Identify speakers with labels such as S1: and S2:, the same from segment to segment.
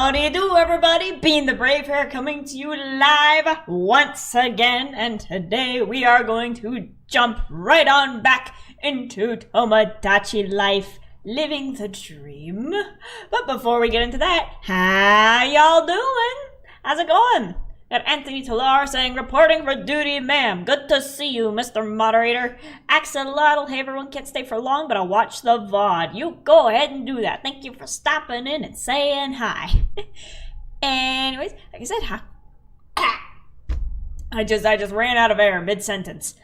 S1: Howdy do, everybody. Bean the Brave here, coming to you live once again, and today we are going to jump right on back into Tomodachi Life, living the dream. But before we get into that, how y'all doing? How's it going? Got Anthony Talar saying, reporting for duty, ma'am. Good to see you, Mr. Moderator. Axolotl, hey everyone, can't stay for long, but I'll watch the VOD. You go ahead and do that. Thank you for stopping in and saying hi. Anyways, like I said, hi. I just ran out of air mid-sentence.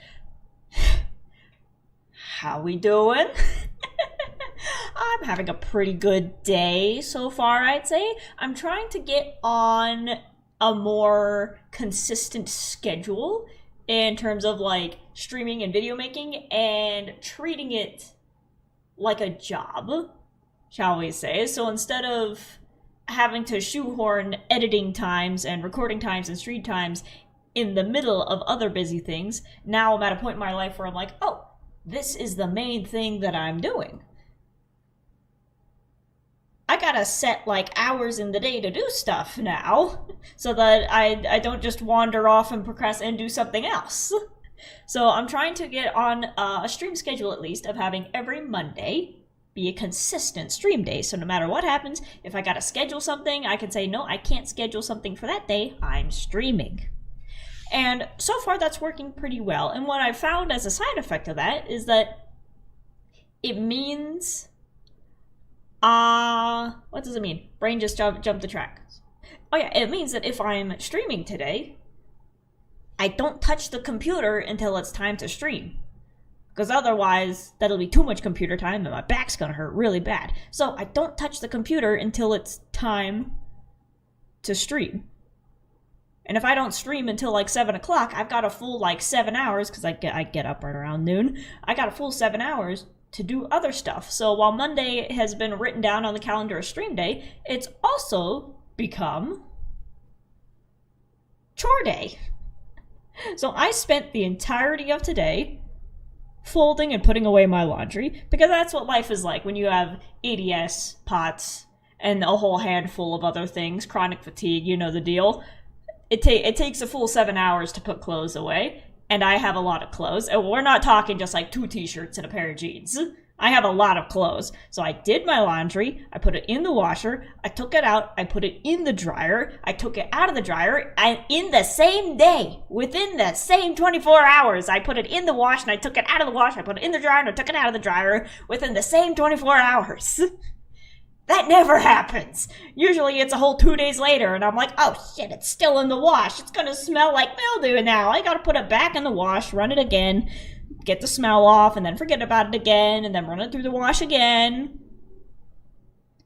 S1: How we doing? I'm having a pretty good day so far, I'd say. I'm trying to get on a more consistent schedule in terms of like streaming and video making and treating it like a job, shall we say. So instead of having to shoehorn editing times and recording times and stream times in the middle of other busy things, now I'm at a point in my life where I'm like, oh, this is the main thing that I'm doing. I gotta set like hours in the day to do stuff now, so that I don't just wander off and procrastinate and do something else. So I'm trying to get on a stream schedule at least of having every Monday be a consistent stream day. So no matter what happens, if I gotta schedule something, I can say, no, I can't schedule something for that day, I'm streaming. And so far that's working pretty well. And what I've found as a side effect of that is that it means... what does it mean? Brain just jumped the track. Oh yeah, it means that if I'm streaming today, I don't touch the computer until it's time to stream. Because otherwise, that'll be too much computer time and my back's gonna hurt really bad. So I don't touch the computer until it's time to stream. And if I don't stream until like 7 o'clock, I've got a full like 7 hours, because I get up right around noon. I got a full 7 hours to do other stuff. So while Monday has been written down on the calendar as stream day, it's also become chore day. So I spent the entirety of today folding and putting away my laundry, because that's what life is like when you have ADS, POTS, and a whole handful of other things, chronic fatigue, you know the deal. It takes a full 7 hours to put clothes away. And I have a lot of clothes. And we're not talking just like 2 t-shirts and a pair of jeans. I have a lot of clothes. So I did my laundry, I put it in the washer, I took it out, I put it in the dryer, I took it out of the dryer, and in the same day, within the same 24 hours, I put it in the wash and I took it out of the wash, I put it in the dryer and I took it out of the dryer within the same 24 hours. That never happens. Usually it's a whole 2 days later and I'm like, oh shit, it's still in the wash. It's gonna smell like mildew now. I gotta put it back in the wash, run it again, get the smell off, and then forget about it again, and then run it through the wash again.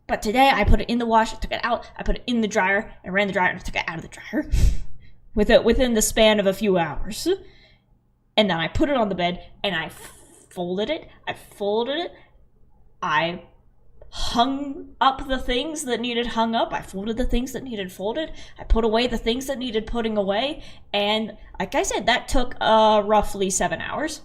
S1: But today I put it in the wash, I took it out, I put it in the dryer, I ran the dryer, and I took it out of the dryer. Within the span of a few hours. And then I put it on the bed, and I folded it, I hung up the things that needed hung up, I folded the things that needed folded, I put away the things that needed putting away, and like I said, that took roughly 7 hours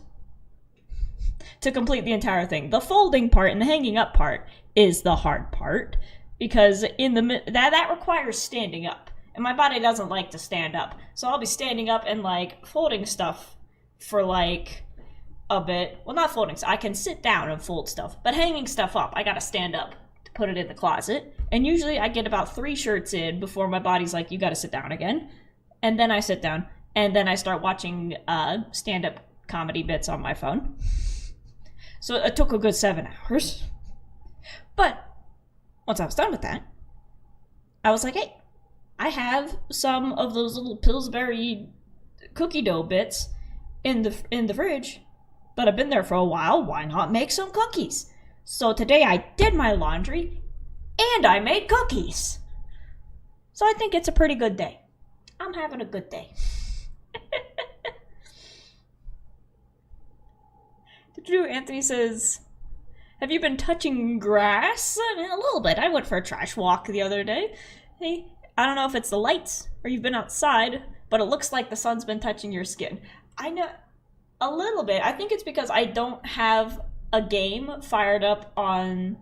S1: to complete the entire thing. The folding part and the hanging up part is the hard part, because that requires standing up, and my body doesn't like to stand up, so I'll be standing up and like folding stuff for like a bit. Well, not folding, so I can sit down and fold stuff, but hanging stuff up, I gotta stand up to put it in the closet. And usually I get about 3 shirts in before my body's like, you gotta sit down again. And then I sit down, and then I start watching stand-up comedy bits on my phone. So it took a good 7 hours. But once I was done with that, I was like, hey, I have some of those little Pillsbury cookie dough bits in the fridge that have been there for a while. Why not make some cookies? So today I did my laundry and I made cookies. So I think it's a pretty good day. I'm having a good day. Drew Anthony says, have you been touching grass? I mean, a little bit. I went for a trash walk the other day. Hey, I don't know if it's the lights or you've been outside, but it looks like the sun's been touching your skin. I know. A little bit. I think it's because I don't have a game fired up on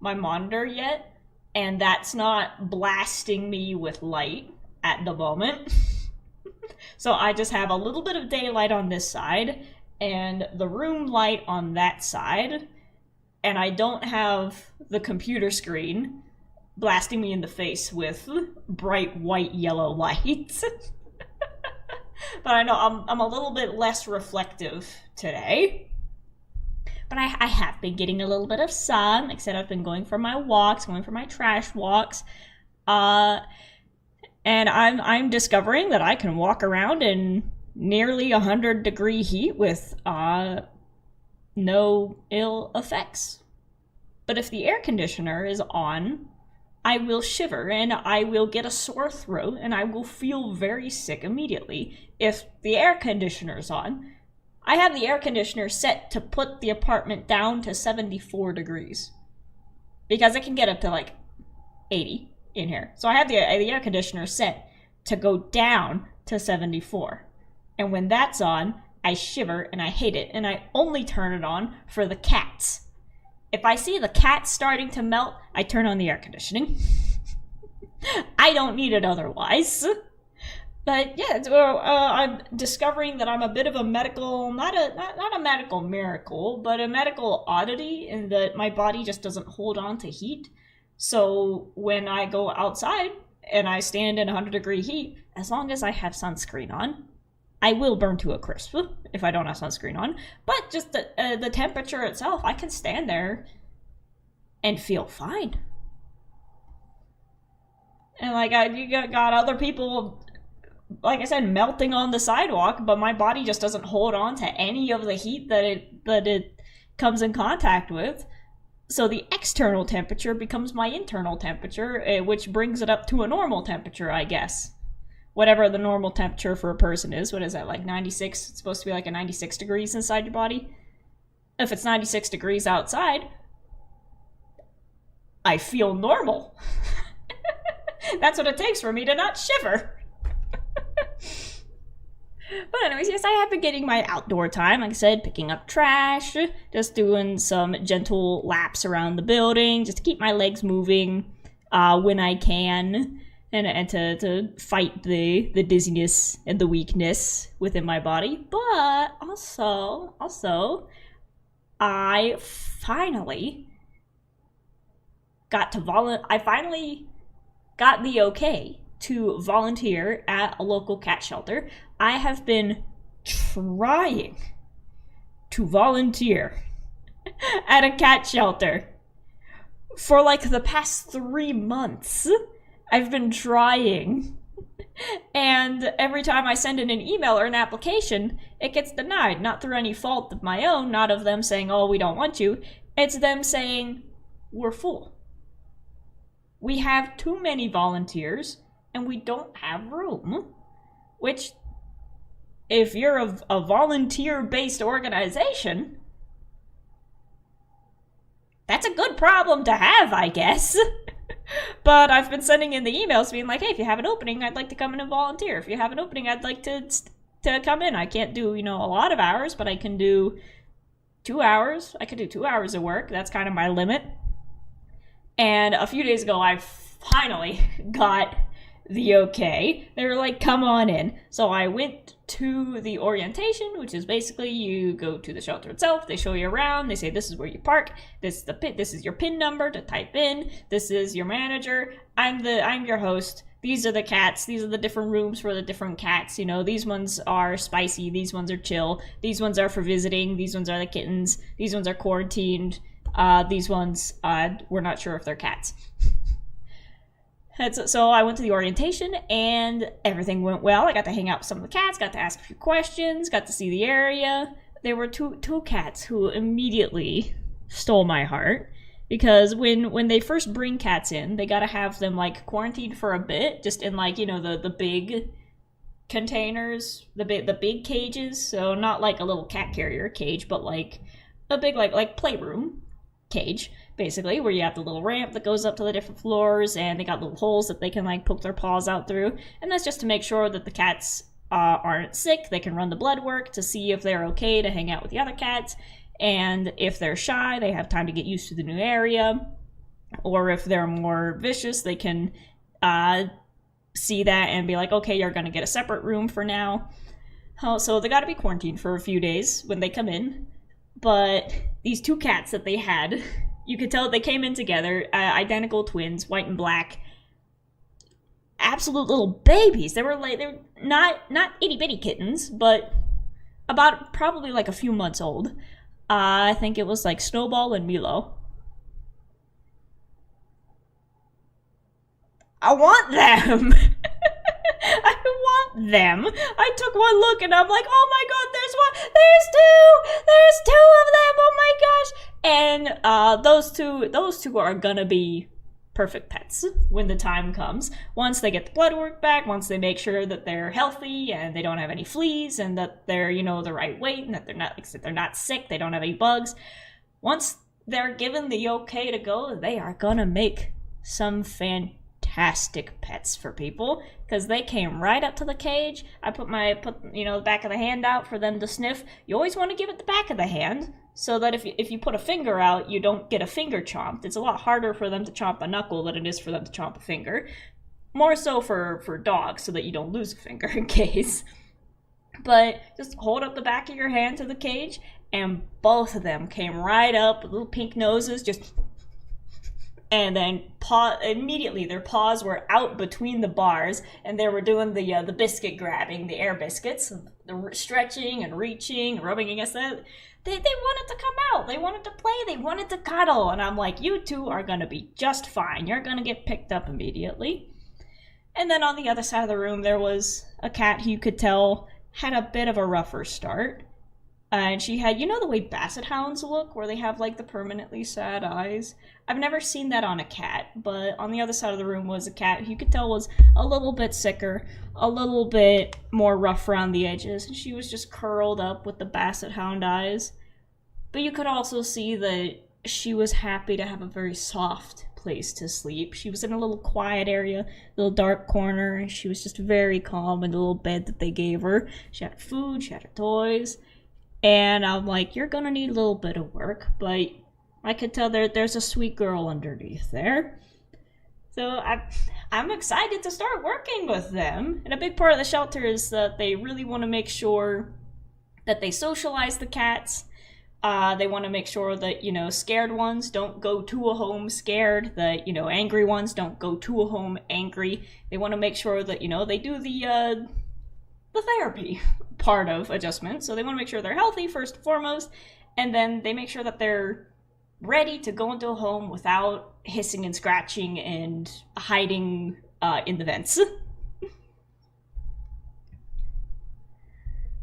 S1: my monitor yet. and that's not blasting me with light at the moment. So I just have a little bit of daylight on this side and the room light on that side, and I don't have the computer screen blasting me in the face with bright white yellow light. But I know I'm a little bit less reflective today. But I have been getting a little bit of sun. Like I said, I've been going for my walks, going for my trash walks. And I'm discovering that I can walk around in nearly 100-degree heat with no ill effects. But if the air conditioner is on, I will shiver and I will get a sore throat and I will feel very sick immediately. If the air conditioner is on, I have the air conditioner set to put the apartment down to 74 degrees. Because it can get up to like 80 in here. So I have the air conditioner set to go down to 74. And when that's on, I shiver and I hate it. And I only turn it on for the cats. If I see the cats starting to melt, I turn on the air conditioning. I don't need it otherwise. But yeah, I'm discovering that I'm a bit of a medical, not a medical miracle, but a medical oddity in that my body just doesn't hold on to heat. So when I go outside and I stand in 100-degree heat, as long as I have sunscreen on, I will burn to a crisp if I don't have sunscreen on. But just the temperature itself, I can stand there and feel fine. And like you got other people, like I said, melting on the sidewalk, but my body just doesn't hold on to any of the heat that it comes in contact with. So the external temperature becomes my internal temperature, which brings it up to a normal temperature, I guess. Whatever the normal temperature for a person is. What is that, like 96? It's supposed to be like a 96 degrees inside your body. If it's 96 degrees outside, I feel normal. That's what it takes for me to not shiver. But anyways, yes, I have been getting my outdoor time. Like I said, picking up trash, just doing some gentle laps around the building, just to keep my legs moving when I can, and to fight the dizziness and the weakness within my body. But also, I finally got the okay to volunteer at a local cat shelter. I have been trying to volunteer at a cat shelter for like the past 3 months. I've been trying. And every time I send in an email or an application, it gets denied. Not through any fault of my own, not of them saying, oh, we don't want you. It's them saying, we're full. We have too many volunteers, and we don't have room. Which, if you're a volunteer-based organization, that's a good problem to have, I guess. But I've been sending in the emails being like, hey, if you have an opening, I'd like to come in and volunteer. If you have an opening, I'd like to come in. I can't do, a lot of hours, but I can do 2 hours. I could do 2 hours of work. That's kind of my limit. And a few days ago, I finally got the okay. They were like, come on in. So I went to the orientation, which is basically you go to the shelter itself. They show you around. They say, this is where you park. This is your PIN number to type in. This is your manager. I'm your host. These are the cats. These are the different rooms for the different cats. These ones are spicy. These ones are chill. These ones are for visiting. These ones are the kittens. These ones are quarantined. These ones, we're not sure if they're cats. So I went to the orientation and everything went well. I got to hang out with some of the cats, got to ask a few questions, got to see the area. There were two cats who immediately stole my heart, because when they first bring cats in, they got to have them like quarantined for a bit, just in like, the big containers, the big cages. So not like a little cat carrier cage, but like a big like playroom cage, basically, where you have the little ramp that goes up to the different floors, and they got little holes that they can like poke their paws out through, and that's just to make sure that the cats aren't sick. They can run the blood work to see if they're okay to hang out with the other cats, and if they're shy, they have time to get used to the new area. Or if they're more vicious, they can see that and be like, okay, you're going to get a separate room for now. So they got to be quarantined for a few days when they come in. But these two cats that they had, you could tell they came in together, identical twins, white and black. Absolute little babies. They were not itty bitty kittens, but about probably like a few months old. I think it was like Snowball and Milo. I want them. I want them. I took one look and I'm like, oh my god, there's two of them. Oh my gosh. And those two are gonna be perfect pets when the time comes. Once they get the blood work back, once they make sure that they're healthy and they don't have any fleas and that they're, the right weight and that they're not sick, they don't have any bugs. Once they're given the okay to go, they are gonna make some fantastic pets for people, because they came right up to the cage. I put the back of the hand out for them to sniff. You always want to give it the back of the hand, so that if you put a finger out, you don't get a finger chomped. It's a lot harder for them to chomp a knuckle than it is for them to chomp a finger. More so for dogs, so that you don't lose a finger in case. But just hold up the back of your hand to the cage, and both of them came right up with little pink noses, just... And then immediately their paws were out between the bars, and they were doing the biscuit grabbing, the air biscuits, the stretching and reaching, rubbing against that. They wanted to come out. They wanted to play. They wanted to cuddle. And I'm like, you two are going to be just fine. You're going to get picked up immediately. And then on the other side of the room, there was a cat who you could tell had a bit of a rougher start. And she had, the way basset hounds look, where they have, like, the permanently sad eyes? I've never seen that on a cat, but on the other side of the room was a cat who you could tell was a little bit sicker, a little bit more rough around the edges, and she was just curled up with the basset hound eyes. But you could also see that she was happy to have a very soft place to sleep. She was in a little quiet area, little dark corner, and she was just very calm in the little bed that they gave her. She had food, she had her toys. And I'm like, you're gonna need a little bit of work, but I could tell there's a sweet girl underneath there. So I'm excited to start working with them. And a big part of the shelter is that they really want to make sure that they socialize the cats. They want to make sure that, scared ones don't go to a home scared, that, angry ones don't go to a home angry. They want to make sure that, they do the therapy part of adjustment. So they want to make sure they're healthy first and foremost, and then they make sure that they're ready to go into a home without hissing and scratching and hiding in the vents.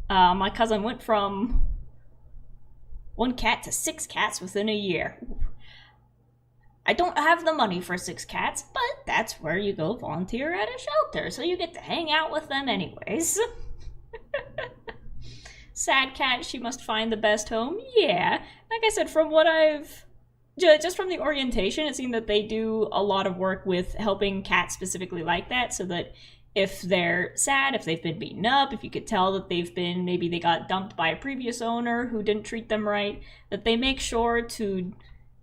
S1: My cousin went from 1 cat to 6 cats within a year. I don't have the money for 6 cats, but that's where you go volunteer at a shelter, so you get to hang out with them anyways. Sad cat, she must find the best home. Yeah, like I said, from what I've... Just from the orientation, it seemed that they do a lot of work with helping cats specifically like that, so that if they're sad, if they've been beaten up, if you could tell that maybe they got dumped by a previous owner who didn't treat them right, that they make sure to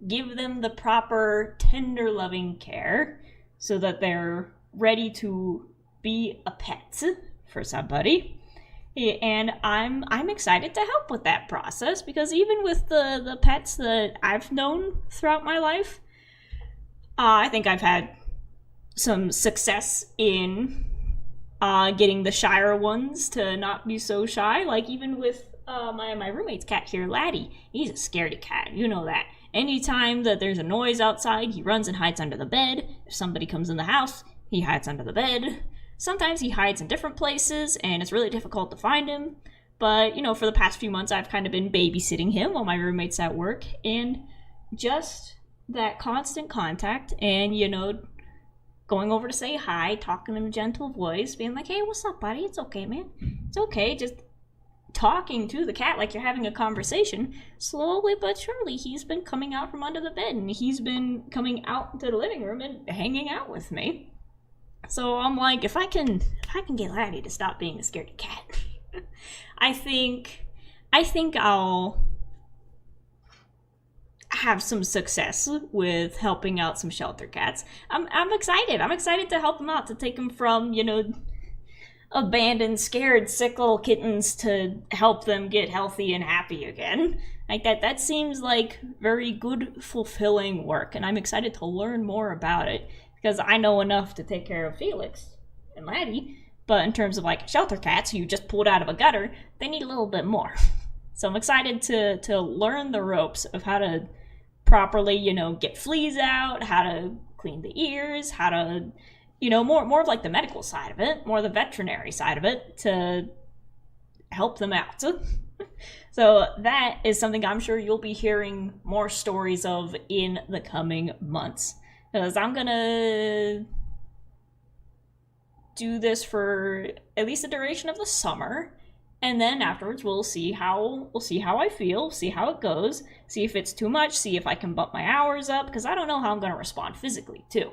S1: give them the proper, tender, loving care so that they're ready to be a pet for somebody. And I'm excited to help with that process, because even with the pets that I've known throughout my life, I think I've had some success in getting the shyer ones to not be so shy. Like even with my roommate's cat here, Laddie, he's a scaredy cat, you know that. Anytime that there's a noise outside, he runs and hides under the bed. If somebody comes in the house, he hides under the bed. Sometimes he hides in different places, and it's really difficult to find him. But, for the past few months, I've kind of been babysitting him while my roommate's at work. And just that constant contact and, going over to say hi, talking in a gentle voice, being like, hey, what's up, buddy? It's okay, man. It's okay. Just talking to the cat like you're having a conversation. Slowly but surely, he's been coming out from under the bed, and he's been coming out into the living room and hanging out with me. So I'm like, if I can get Laddie to stop being a scaredy cat, I think have some success with helping out some shelter cats. I'm excited. I'm excited to help them out, to take them from, abandoned, scared, sick little kittens to help them get healthy and happy again. Like that seems like very good, fulfilling work, and I'm excited to learn more about it, because I know enough to take care of Felix and Laddie, but in terms of like shelter cats who you just pulled out of a gutter, they need a little bit more. So I'm excited to learn the ropes of how to properly, get fleas out, how to clean the ears, how to, more of like the medical side of it, more the veterinary side of it, to help them out. So that is something I'm sure you'll be hearing more stories of in the coming months, because I'm gonna do this for at least the duration of the summer, and then afterwards we'll see how I feel, see how it goes, see if it's too much, see if I can bump my hours up, because I don't know how I'm gonna respond physically too.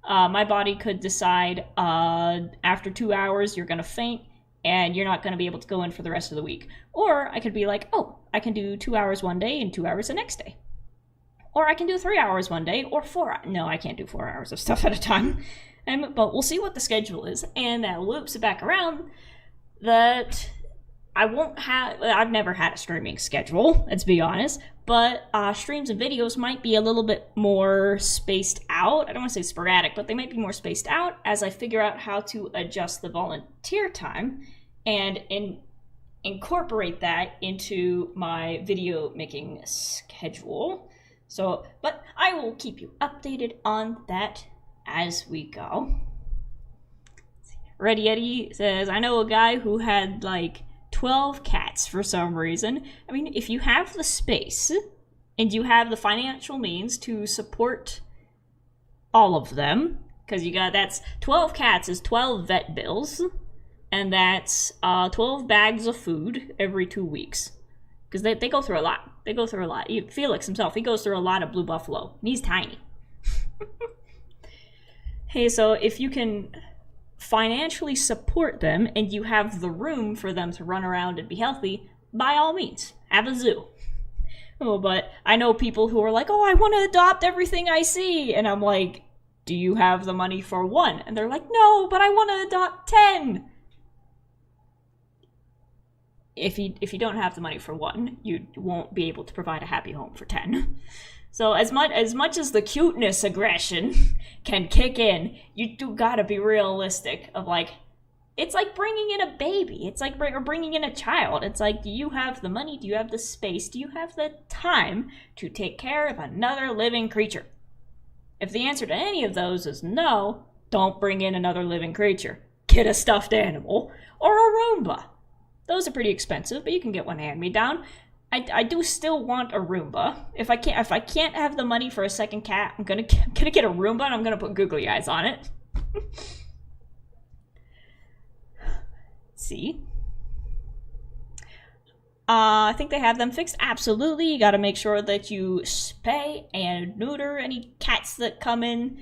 S1: My body could decide after 2 hours you're gonna faint and you're not gonna be able to go in for the rest of the week. Or I could be like, oh, I can do 2 hours one day and 2 hours the next day. Or I can do 3 hours one day, or 4 hours. No, I can't do 4 hours of stuff at a time. But we'll see what the schedule is, and that loops it back around that I've never had a streaming schedule, let's be honest, but streams and videos might be a little bit more spaced out. I don't want to say sporadic, but they might be more spaced out as I figure out how to adjust the volunteer time and incorporate that into my video making schedule. So, but I will keep you updated on that as we go. Ready Eddie says, I know a guy who had like 12 cats for some reason. I mean, if you have the space and you have the financial means to support all of them, because that's 12 cats is 12 vet bills, and that's 12 bags of food every 2 weeks. Because they go through a lot. They go through a lot. Felix himself, he goes through a lot of Blue Buffalo. And he's tiny. Hey, so if you can financially support them and you have the room for them to run around and be healthy, by all means, have a zoo. Oh, but I know people who are like, oh, I want to adopt everything I see. And I'm like, do you have the money for one? And they're like, no, but I want to adopt 10. If you don't have the money for one, you won't be able to provide a happy home for 10. So as much as the cuteness aggression can kick in, you do gotta be realistic of like, it's like bringing in a baby. It's like bringing in a child. It's like, do you have the money? Do you have the space? Do you have the time to take care of another living creature? If the answer to any of those is no, don't bring in another living creature. Get a stuffed animal or a Roomba. Those are pretty expensive, but you can get one hand-me-down. I do still want a Roomba. If I can't have the money for a second cat, I'm gonna get a Roomba and I'm gonna put googly eyes on it. See? I think they have them fixed. Absolutely. You gotta make sure that you spay and neuter any cats that come in,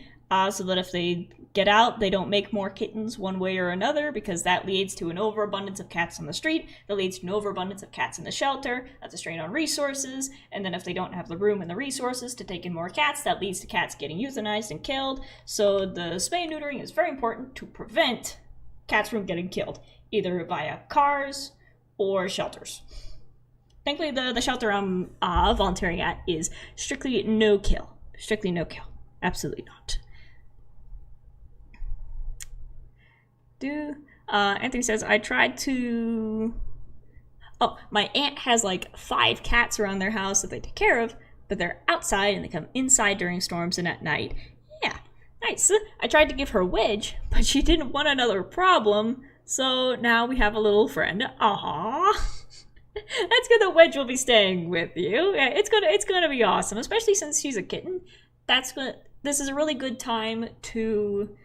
S1: so that if they get out, they don't make more kittens one way or another, because that leads to an overabundance of cats on the street, that leads to an overabundance of cats in the shelter, that's a strain on resources, and then if they don't have the room and the resources to take in more cats, that leads to cats getting euthanized and killed. So the spay and neutering is very important to prevent cats from getting killed, either via cars or shelters. Thankfully, the shelter I'm volunteering at is strictly no kill. Strictly no kill. Absolutely not. Anthony says, I tried to... Oh, my aunt has like 5 cats around their house that they take care of, but they're outside and they come inside during storms and at night. Yeah, nice. I tried to give her Wedge, but she didn't want another problem, so now we have a little friend. Aww. That's good that Wedge will be staying with you. Yeah, it's gonna be awesome, especially since she's a kitten. This is a really good time to,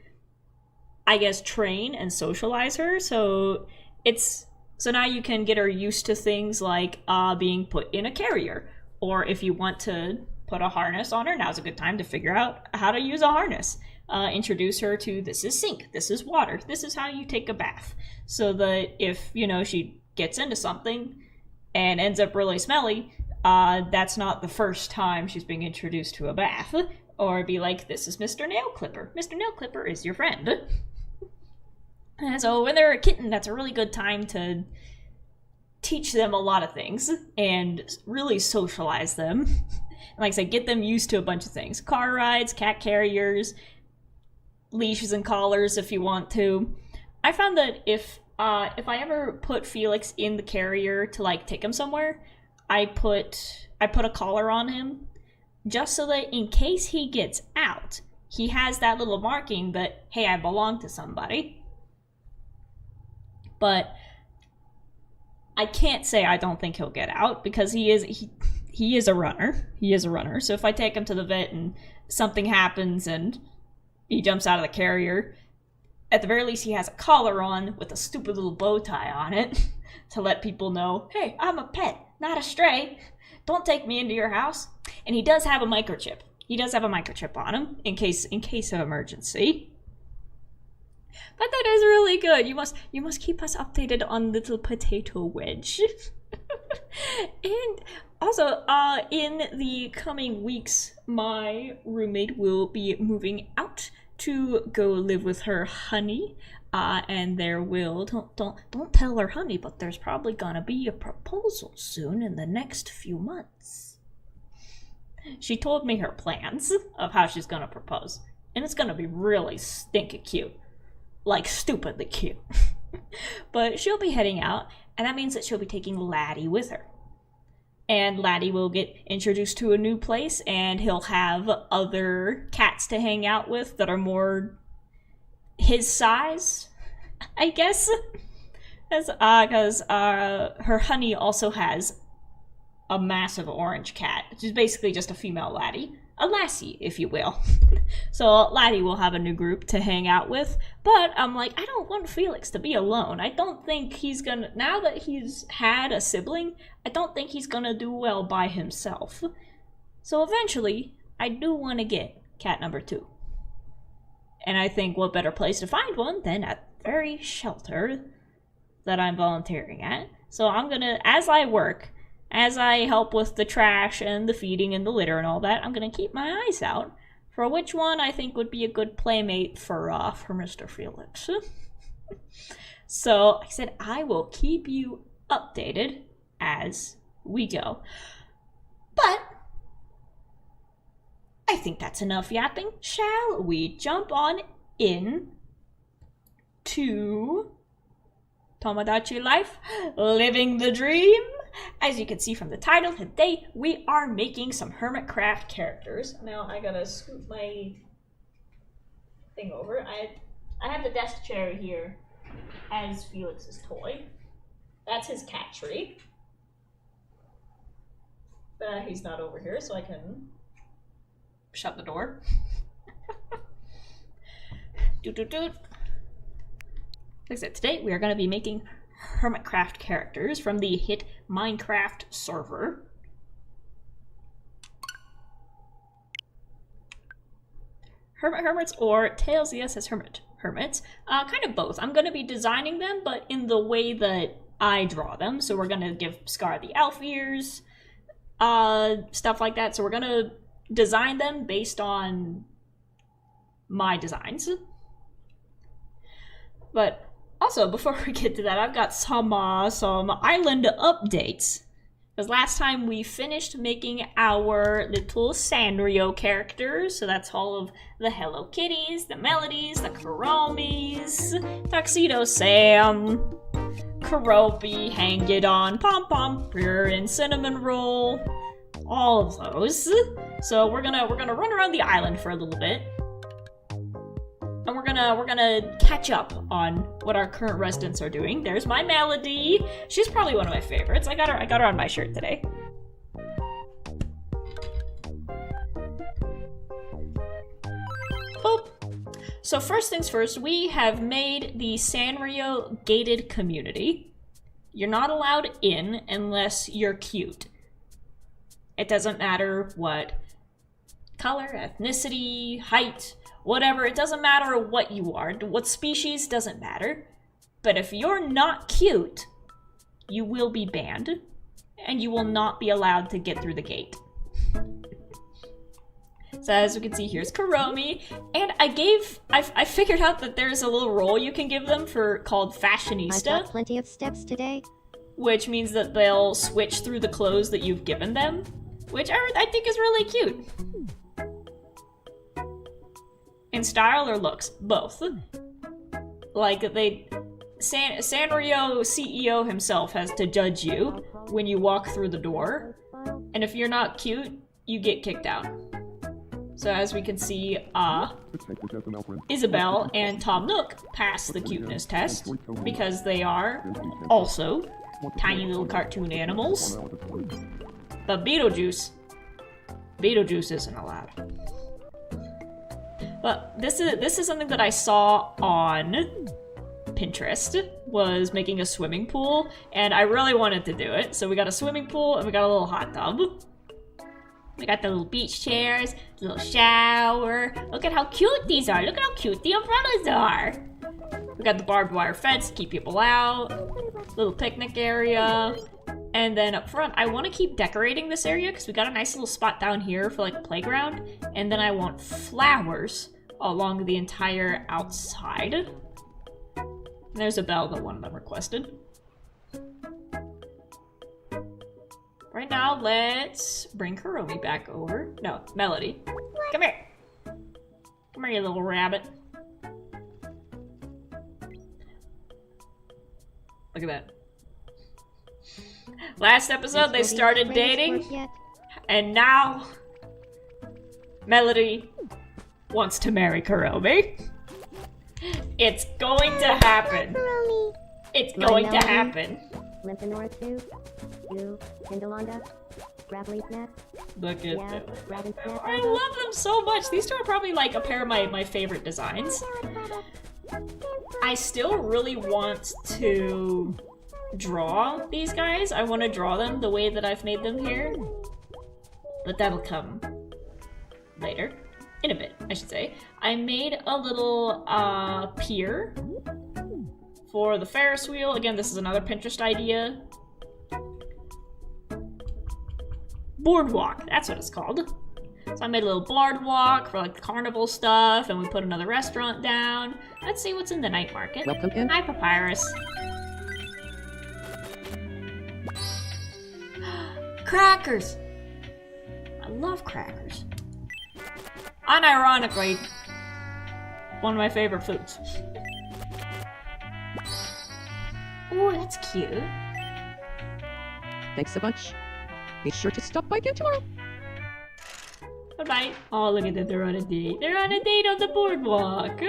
S1: I guess, train and socialize her. So now you can get her used to things like being put in a carrier, or if you want to put a harness on her, now's a good time to figure out how to use a harness. Introduce her to, this is sink, this is water, this is how you take a bath, so that if she gets into something and ends up really smelly, that's not the first time she's being introduced to a bath. Or be like, this is Mr. Nail Clipper. Mr. Nail Clipper is your friend. And so when they're a kitten, that's a really good time to teach them a lot of things and really socialize them. Like I said, get them used to a bunch of things. Car rides, cat carriers, leashes and collars if you want to. I found that if I ever put Felix in the carrier to like take him somewhere, I put a collar on him just so that in case he gets out, he has that little marking that, hey, I belong to somebody. But I can't say I don't think he'll get out because he is a runner. He is a runner. So if I take him to the vet and something happens and he jumps out of the carrier, at the very least he has a collar on with a stupid little bow tie on it to let people know, hey, I'm a pet, not a stray. Don't take me into your house. And he does have a microchip. He does have a microchip on him in case of emergency. But that is really good. You must keep us updated on Little Potato Wedge. And also, in the coming weeks, my roommate will be moving out to go live with her honey. And there will don't tell her honey, but there's probably gonna be a proposal soon in the next few months. She told me her plans of how she's gonna propose, and it's gonna be really stinky cute, like stupidly cute. But she'll be heading out, and that means that she'll be taking Laddie with her. And Laddie will get introduced to a new place, and he'll have other cats to hang out with that are more his size, I guess. Because her honey also has a massive orange cat, which is basically just a female Laddie. A lassie, if you will. So Laddie will have a new group to hang out with, but I'm like, I don't want Felix to be alone. I don't think he's gonna, now that he's had a sibling, I don't think he's gonna do well by himself. So eventually, I do want to get cat number 2. And I think what better place to find one than at the very shelter that I'm volunteering at. So I'm gonna, as I help with the trash and the feeding and the litter and all that, I'm gonna keep my eyes out for which one I think would be a good playmate for Mr. Felix. So, like I said, I will keep you updated as we go. But I think that's enough yapping. Shall we jump on in to Tomodachi Life, Living the Dream? As you can see from the title, today we are making some Hermitcraft characters. Now I gotta scoot my thing over. I have the desk chair here as Felix's toy. That's his cat tree. But he's not over here, so I can shut the door. Doot doot doot. Like I said, today we are going to be making Hermitcraft characters from the hit Minecraft server. Hermits or Tails the SS Hermits. Kind of both. I'm going to be designing them, but in the way that I draw them. So we're going to give Scar the elf ears, stuff like that. So we're going to design them based on my designs. But also, before we get to that, I've got some island updates. Because last time we finished making our little Sanrio characters, so that's all of the Hello Kitties, the Melodies, the Kuromis, Tuxedo Sam, Kuropi, Hang It On, Pom Pom Purr, and Cinnamon Roll, all of those. So we're gonna run around the island for a little bit. And we're gonna catch up on what our current residents are doing. There's my Melody. She's probably one of my favorites. I got her on my shirt today. Oh. So first things first, we have made the Sanrio gated community. You're not allowed in unless you're cute. It doesn't matter what color, ethnicity, height, whatever, it doesn't matter what you are, what species, doesn't matter. But if you're not cute, you will be banned. and you will not be allowed to get through the gate. So as we can see, here's Kuromi, and I figured out that there's a little role you can give them called Fashionista.
S2: I've got plenty of steps today.
S1: Which means that they'll switch through the clothes that you've given them, which I think is really cute. In style or looks? Both. Like, Sanrio CEO himself has to judge you when you walk through the door, and if you're not cute, you get kicked out. So as we can see, Isabelle and Tom Nook pass the cuteness test, because they are also tiny little cartoon animals. But Beetlejuice isn't allowed. But this is something that I saw on Pinterest, was making a swimming pool, and I really wanted to do it. So we got a swimming pool and we got a little hot tub. We got the little beach chairs, the little shower. Look at how cute these are. Look at how cute the umbrellas are. We got the barbed wire fence to keep people out. Little picnic area. And then up front, I want to keep decorating this area because we got a nice little spot down here for like a playground. And then I want flowers along the entire outside. And there's a bell that one of them requested. Right now, let's bring Kuromi back over. No, Melody. Come here. Come here, you little rabbit. Look at that. Last episode, they started dating, and now Melody wants to marry Kuromi. It's going to happen. It's going to happen.
S2: Look at them.
S1: I love them so much. These two are probably like a pair of my favorite designs. I still really want to draw these guys. I want to draw them the way that I've made them here. But that'll come later. In a bit, I should say. I made a little pier for the Ferris wheel. Again, this is another Pinterest idea. Boardwalk, that's what it's called. So I made a little boardwalk for like the carnival stuff, and we put another restaurant down. Let's see what's in the night market.
S3: Welcome in.
S1: Hi, Papyrus. Crackers! I love crackers. Unironically, one of my favorite foods. Oh, that's cute.
S3: Thanks a bunch. Be sure to stop by again tomorrow.
S1: Bye-bye. Oh, look at that, they're on a date. They're on a date on the boardwalk.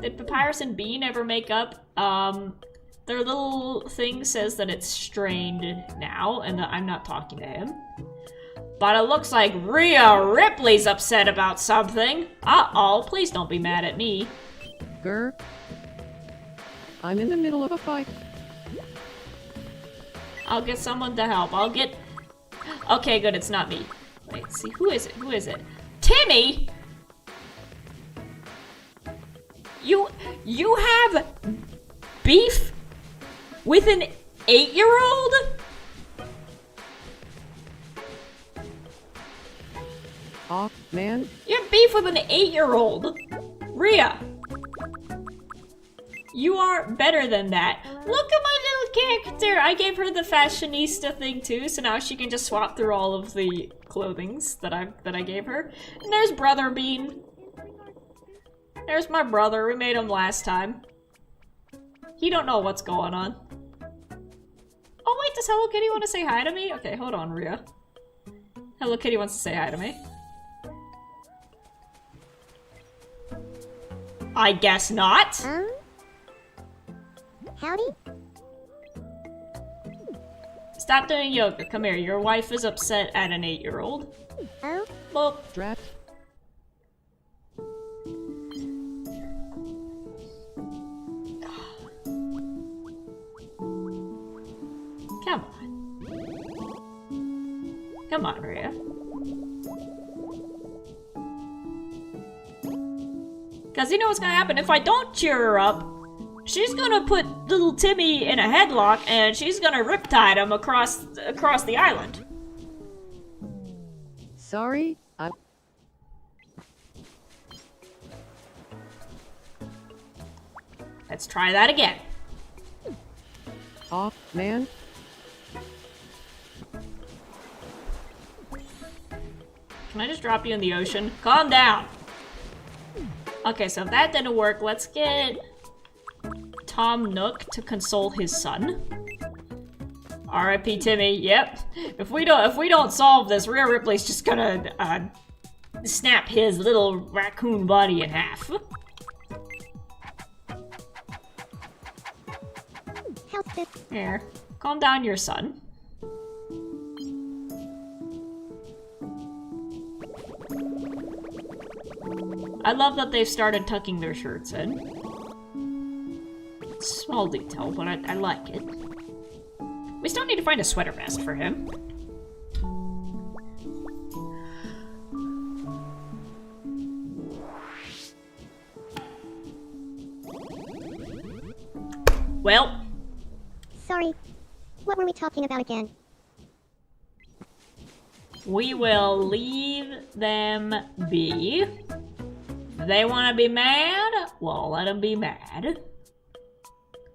S1: Did Papyrus and Bean ever make up? Their little thing says that it's strained now, and that I'm not talking to him. But it looks like Rhea Ripley's upset about something. Uh-oh, please don't be mad at me.
S3: Grr. I'm in the middle of a fight.
S1: I'll get someone to help. Okay, good, it's not me. Wait, see, who is it? Who is it? Timmy! You have beef with an 8-year-old?
S3: Aw, man.
S1: You have beef with an 8-year-old. Rhea. You are better than that. Look at my little character. I gave her the fashionista thing too, so now she can just swap through all of the clothings that I gave her. And there's Brother Bean. There's my brother. We made him last time. He don't know what's going on. Oh wait, does Hello Kitty want to say hi to me? Okay, hold on, Rhea. Hello Kitty wants to say hi to me. I guess not.
S2: Howdy?
S1: Stop doing yoga. Come here. Your wife is upset at an 8-year-old.
S2: Oh?
S1: Well,
S3: Drat.
S1: come on. Come on, Rhea. Because you know what's gonna happen if I don't cheer her up. She's gonna put little Timmy in a headlock and she's gonna riptide him across the island.
S3: Sorry,
S1: Let's try that again.
S3: oh man.
S1: Can I just drop you in the ocean? Calm down. Okay, so if that didn't work, let's get Tom Nook to console his son. R.I.P. Timmy. Yep. If we don't solve this, Rhea Ripley's just gonna snap his little raccoon body in half. Here, calm down your son. I love that they've started tucking their shirts in. Small detail, but I like it. We still need to find a sweater vest for him. Well.
S2: Sorry. What were we talking about again?
S1: We will leave them be. If they want to be mad, well, let them be mad.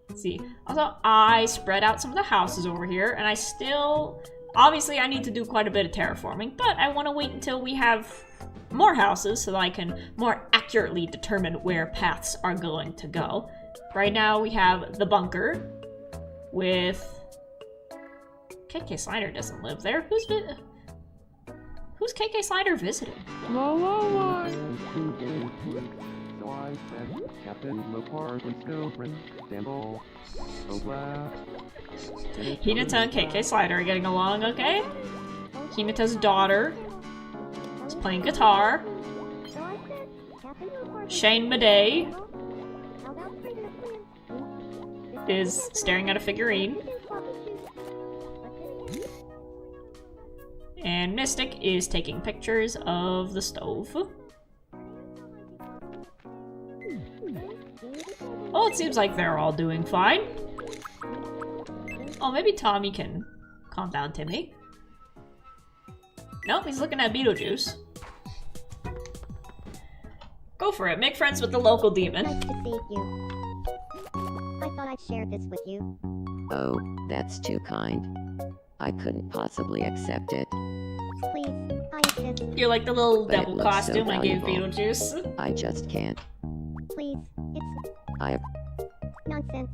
S1: Let's see. Also, I spread out some of the houses over here, and I still... Obviously, I need to do quite a bit of terraforming, but I want to wait until we have more houses so that I can more accurately determine where paths are going to go. Right now, we have the bunker with... KK Slider doesn't live there. Who's KK Slider visiting?
S3: La la la.
S4: So I said, Captain Lopar was girlfriend, Sample, so glad.
S1: Hinata and KK Slider are getting along okay. Hinata's daughter is playing guitar. Shane Madej is staring at a figurine. And Mystic is taking pictures of the stove. Oh, it seems like they're all doing fine. Oh, maybe Tommy can calm down Timmy. Nope, he's looking at Beetlejuice. Go for it, make friends with the local demon.
S2: Nice to see you. I thought I'd share this with you.
S3: Oh, that's too kind. I couldn't possibly accept it.
S2: Please, I insist.
S1: You're like the little
S3: But it
S1: devil
S3: looks so
S1: costume I gave
S3: valuable.
S1: Beetlejuice.
S3: I just can't.
S2: Please, it's
S3: I
S2: nonsense.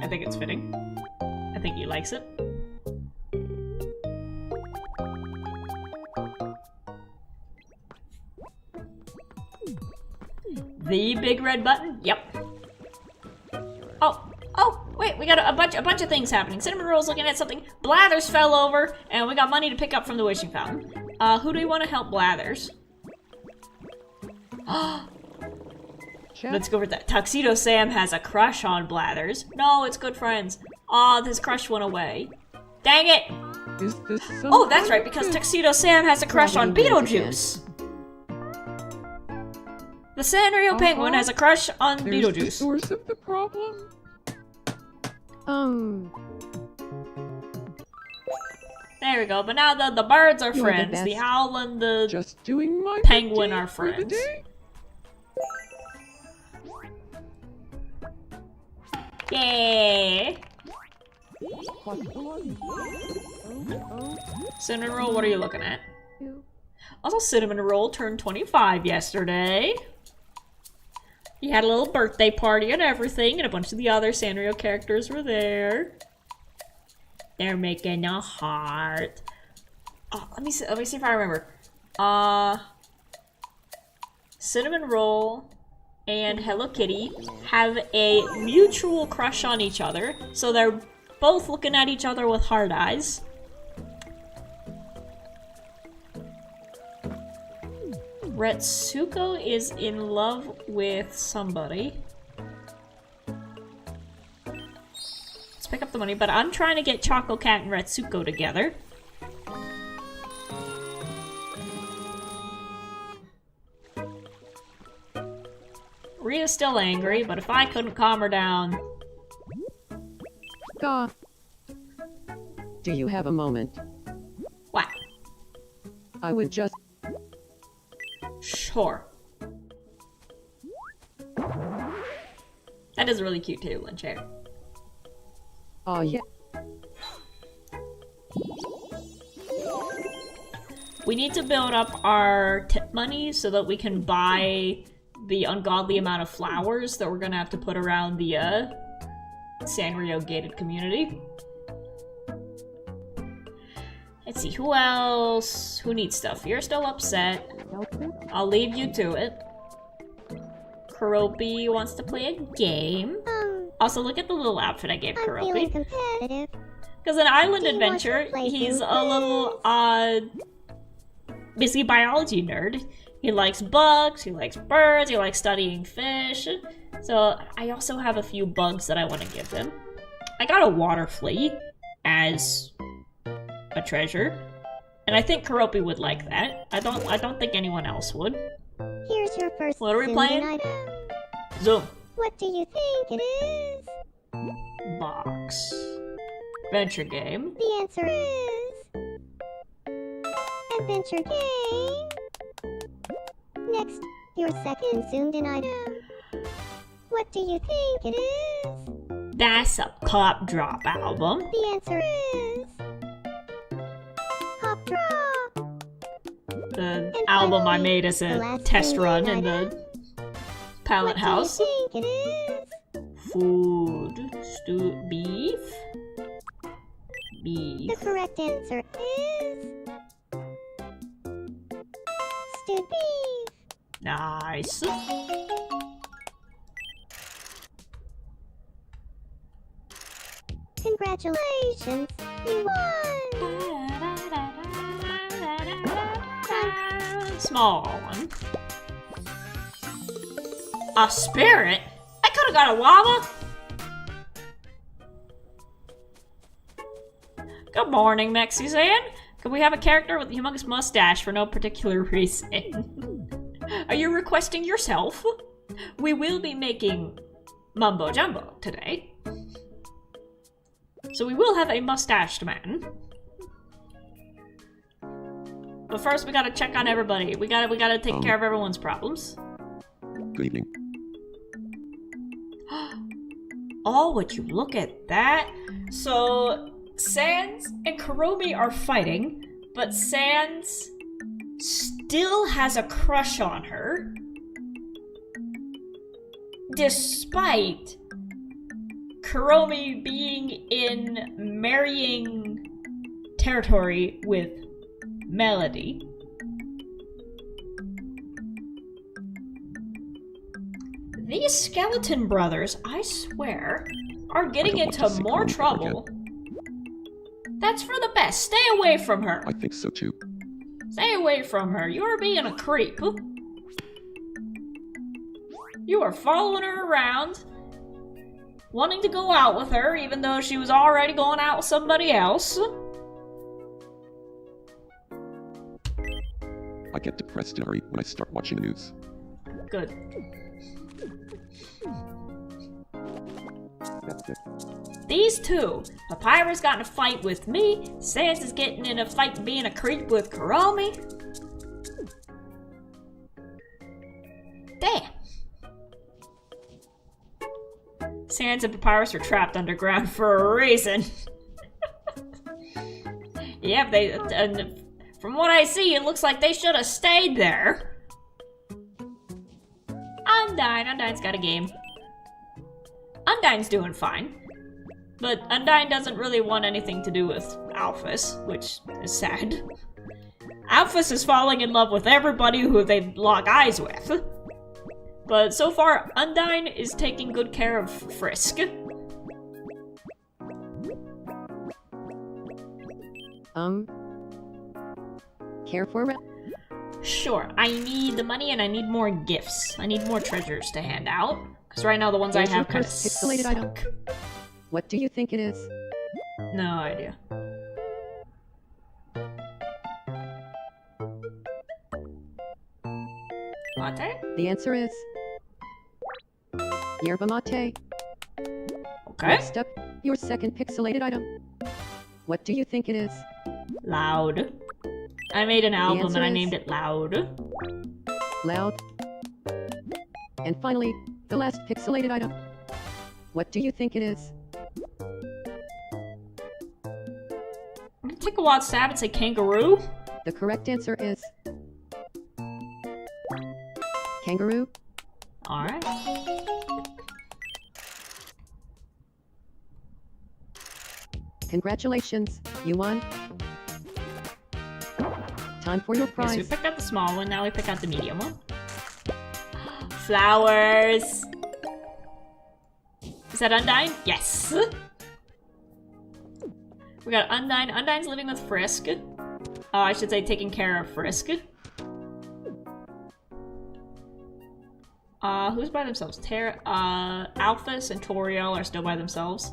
S1: I think it's fitting. I think he likes it. The big red button? Yep. Oh, wait, we got a bunch of things happening. Cinnamon Roll's looking at something. Blathers fell over, and we got money to pick up from the wishing fountain. Who do we want to help Blathers? Let's go over that. Tuxedo Sam has a crush on Blathers. No, it's good friends. Aw, this crush went away. Dang it!
S3: Is this
S1: Oh, that's right, because Tuxedo Sam has a crush on Beetlejuice. The Sanrio Penguin has a crush on
S3: There's the
S1: Beetlejuice.
S3: source of the problem?
S1: There we go, but now the birds are
S3: You're the
S1: friends. The
S3: best.
S1: owl and the
S3: Just doing my
S1: penguin
S3: duty
S1: are
S3: for the
S1: friends.
S3: day?
S1: Yeah. Cinnamon Roll, what are you looking at? Also, Cinnamon Roll turned 25 yesterday. He had a little birthday party and everything, and a bunch of the other Sanrio characters were there. They're making a heart. Oh, let me see if I remember. Cinnamon Roll and Hello Kitty have a mutual crush on each other, so they're both looking at each other with hard eyes. Retsuko is in love with somebody. Let's pick up the money, but I'm trying to get Choco Cat and Retsuko together. Rita's still angry, but if I couldn't calm her down...
S3: Gah. Do you have a moment?
S1: What?
S3: I would just...
S1: Sure. That is a really cute table and chair.
S3: Oh yeah.
S1: We need to build up our tip money so that we can buy the ungodly amount of flowers that we're gonna have to put around the Sanrio gated community. Let's see, who else? Who needs stuff? You're still upset. I'll leave you to it. Kuropi wants to play a game. Also, look at the little outfit I gave
S2: I'm feeling
S1: Kuropi.
S2: competitive.
S1: Because an island
S2: Do you want
S1: adventure,
S2: to play
S1: he's
S2: some
S1: a little, basically biology nerd. He likes bugs, he likes birds, he likes studying fish. So I also have a few bugs that I want to give him. I got a water flea as a treasure, and I think Kuropi would like that. I don't think anyone else would.
S2: Here's your first
S1: What are we
S2: Zoom
S1: playing?
S2: item.
S1: Zoom.
S2: What do you think it is?
S1: Box. Adventure game.
S2: The answer is... Adventure game. Next, your second zoomed-in item. What do you think it is?
S1: That's a pop drop album.
S2: The answer is... Pop Drop.
S1: The
S2: And
S1: album I
S2: finally,
S1: made as
S2: the
S1: a
S2: last
S1: test
S2: thing
S1: run
S2: that
S1: in
S2: I
S1: the pallet house.
S2: What do you think it is?
S1: Food. Beef?
S2: The
S1: Beef.
S2: correct answer is... Stewed beef.
S1: Nice.
S2: Congratulations, you won!
S1: Small one. A spirit? I could've got a llama! Good morning, Mexizan. Could we have a character with a humongous mustache for no particular reason? Are you requesting yourself? We will be making Mumbo Jumbo today. So we will have a mustached man. But first we gotta check on everybody. We gotta take care of everyone's problems.
S4: Good evening.
S1: Oh, would you look at that? So Sans and Kuromi are fighting, but Sans still has a crush on her, despite Kuromi being in marrying territory with Melody. These skeleton brothers, I swear, are getting
S4: I don't want
S1: into
S4: to see
S1: more
S4: Kuromi
S1: trouble. That's for the best. Stay away from her.
S4: I think so too.
S1: Stay away from her. You're being a creep. You are following her around, wanting to go out with her, even though she was already going out with somebody else.
S4: I get depressed in a hurry when I start watching the news.
S1: Good.
S4: That's it.
S1: These two. Papyrus got in a fight with me. Sans is getting in a fight being a creep with Kuromi. Damn. Sans and Papyrus are trapped underground for a reason. Yep, and from what I see, it looks like they should have stayed there. Undyne's got a game. Undyne's doing fine. But Undyne doesn't really want anything to do with Alphys, which is sad. Alphys is falling in love with everybody who they lock eyes with. But so far, Undyne is taking good care of Frisk.
S3: Care for it?
S1: Sure, I need the money and I need more gifts. I need more treasures to hand out. Because right now the ones
S3: Here's
S1: I have
S3: your
S1: kind of
S3: first pixelated item.
S1: suck.
S3: What do you think it is?
S1: No idea. Latte?
S3: The answer is... Yerba mate.
S1: Okay.
S3: Next up, your second pixelated item. What do you think it is?
S1: Loud. I made an album
S3: answer
S1: and I
S3: is-
S1: named it Loud.
S3: Loud. And finally, the last pixelated item. What do you think it is?
S1: I'm gonna take a wild stab and say kangaroo.
S3: The correct answer is kangaroo.
S1: Alright.
S3: Congratulations, you won. Time for your
S1: Okay, so we
S3: prize.
S1: picked out the small one, now we pick out the medium one. Flowers! Is that Undyne? Yes! We got Undyne. Undyne's living with Frisk. Oh, I should say taking care of Frisk. Who's by themselves? Alphys and Toriel are still by themselves.